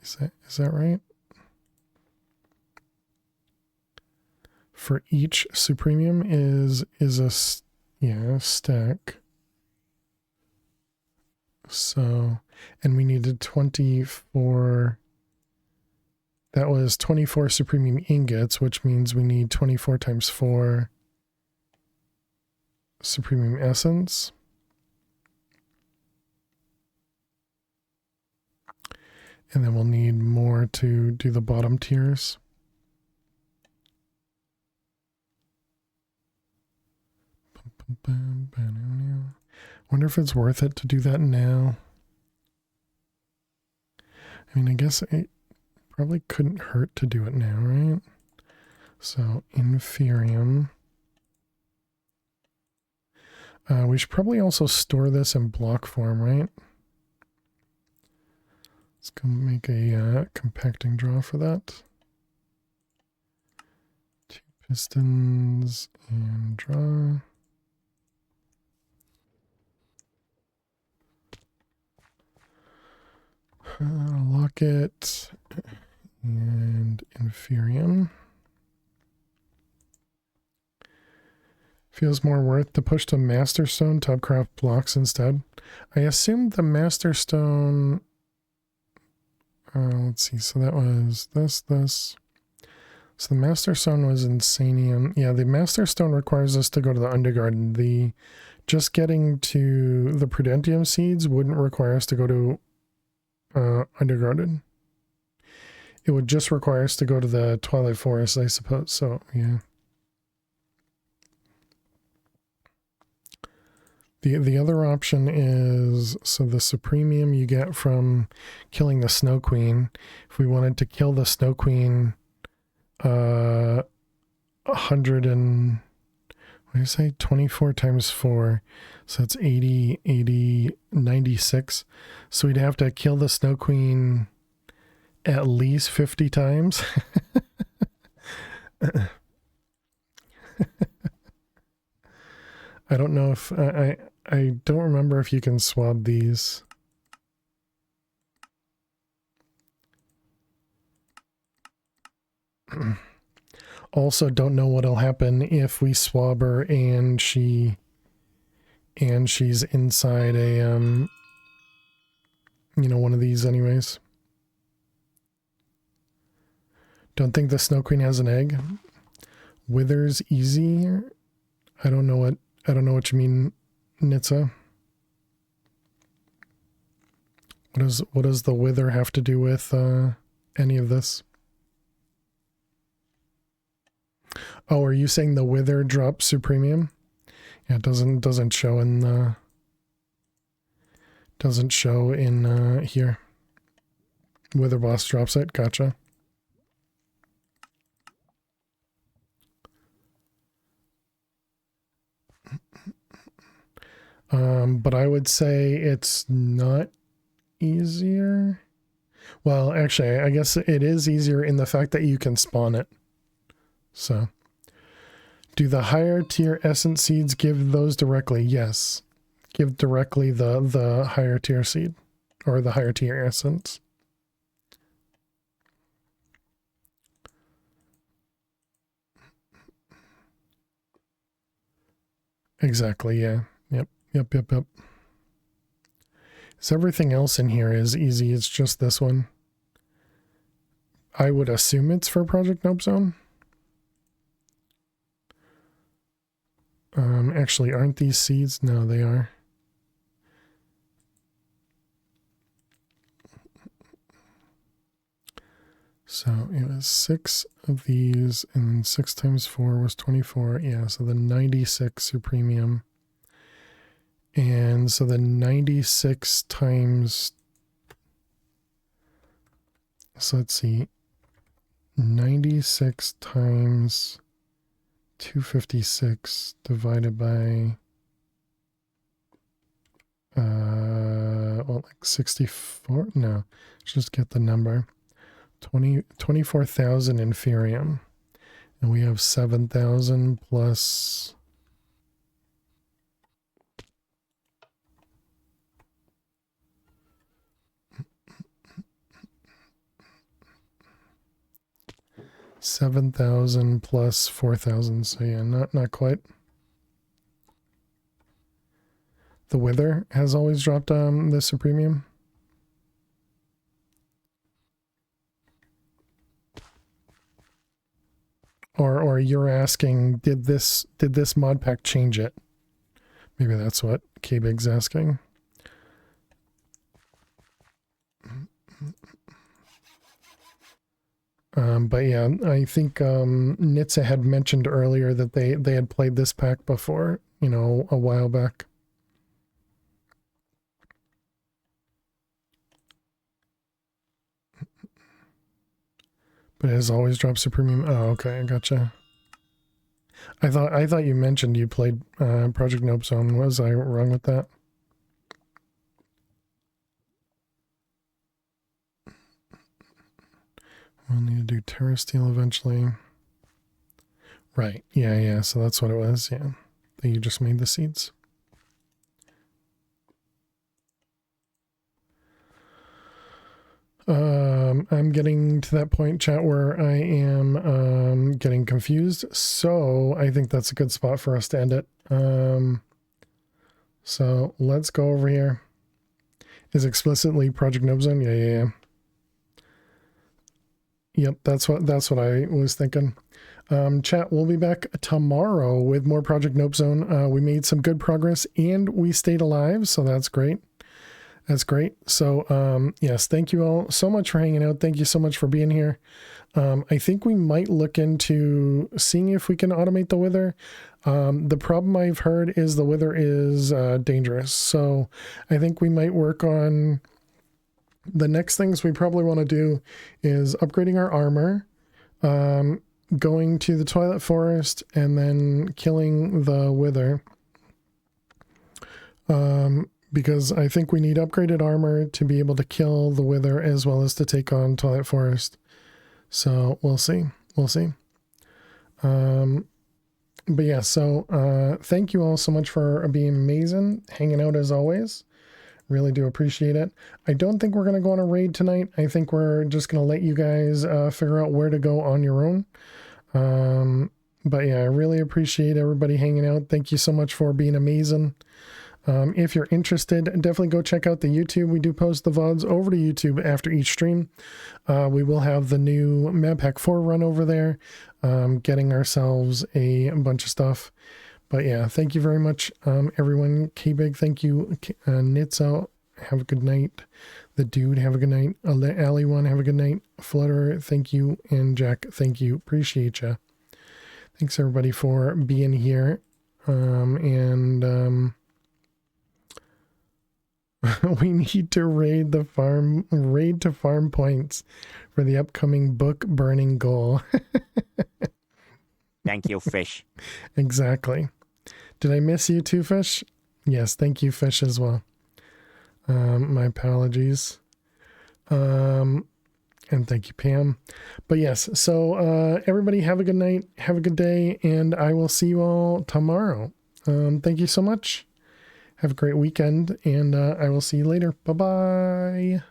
Is that right? For each Supremium is a stack. So, and we needed 24. That was 24 Supremium ingots, which means we need 24 times 4 Supremium essence. And then we'll need more to do the bottom tiers. Wonder if it's worth it to do that now. I mean, I guess it probably couldn't hurt to do it now, right? So, Inferium. We should probably also store this in block form, right? Let's go make a compacting draw for that. 2 pistons and draw. Lock it. And Inferium. Feels more worth to push to Masterstone to upcraft blocks instead. I assumed the Masterstone... let's see, so that was this. So the Masterstone was Insanium. Yeah, the Masterstone requires us to go to the Undergarden. Just getting to the Prudentium Seeds wouldn't require us to go to Undergarden. It would just require us to go to the Twilight Forest, I suppose. So, yeah. The other option is, so the Supremium you get from killing the Snow Queen. If we wanted to kill the Snow Queen, 100 and, what do you say, 24 times 4, so that's 80, 96. So we'd have to kill the Snow Queen at least 50 times. I don't know if, I don't remember if you can swab these. Also, don't know what'll happen if we swab her and she's inside a one of these anyways. Don't think the Snow Queen has an egg. Withers easier. I don't know what you mean, Nitsa. What does the wither have to do with any of this? Oh, are you saying the wither drops Supremium? Yeah, it doesn't show in here. Wither boss drops it. Gotcha. But I would say it's not easier. Well, actually, I guess it is easier in the fact that you can spawn it. So, do the higher tier essence seeds give those directly? Yes. Give directly the higher tier seed or the higher tier essence. Exactly, yeah. Yep. So everything else in here is easy. It's just this one. I would assume it's for Project Nope Zone. Actually, aren't these seeds? No, they are. So it was 6 of these, and 6 times 4 was 24. Yeah, so the 96 Supremium. And so the 96 times, so let's see, 96 times 256 divided by, well, like 64? No, let's just get the number. 24,000 Inferium. And we have 7,000 plus... $7,000 plus 4,000, so yeah, not quite. The Wither has always dropped the Supremium. Or you're asking, did this mod pack change it? Maybe that's what K-Big's asking. But yeah, I think Nitsa had mentioned earlier that they had played this pack before, a while back. But it has always dropped Supremium. Oh, okay, I gotcha. I thought you mentioned you played Project Nope Zone. Was I wrong with that? We'll need to do Terra Steel eventually. Right. Yeah. So that's what it was. Yeah. That you just made the seeds. I'm getting to that point, chat, where I am getting confused. So I think that's a good spot for us to end it. So let's go over here. Is explicitly Project Nope Zone? Yeah. Yep, that's what I was thinking. Chat, we'll be back tomorrow with more Project Nope Zone. We made some good progress and we stayed alive, so that's great. That's great. So, yes, thank you all so much for hanging out. Thank you so much for being here. I think we might look into seeing if we can automate the wither. The problem I've heard is the wither is dangerous. So I think we might work on the next things we probably want to do is upgrading our armor, going to the Twilight Forest, and then killing the wither. Because I think we need upgraded armor to be able to kill the wither as well as to take on Twilight Forest. So we'll see. We'll see. But yeah, so thank you all so much for being amazing, hanging out as always. Really do appreciate it. I don't think we're going to go on a raid tonight. I think we're just going to let you guys figure out where to go on your own. But yeah, I really appreciate everybody hanging out. Thank you so much for being amazing. If you're interested, definitely go check out the YouTube. We do post the VODs over to YouTube after each stream. We will have the new Map Hack 4 run over there, getting ourselves a bunch of stuff. But yeah, thank you very much, everyone. K-Big, thank you. Nitzo, have a good night. The Dude, have a good night. Ali One, have a good night. Flutter, thank you. And Jack, thank you. Appreciate you. Thanks everybody for being here. We need to raid to farm points for the upcoming book burning goal. Thank you, Fish. Exactly. Did I miss you too, Fish? Yes, thank you, Fish, as well. My apologies. And thank you, Pam. But yes, so everybody have a good night, have a good day, and I will see you all tomorrow. Thank you so much. Have a great weekend, and I will see you later. Bye-bye.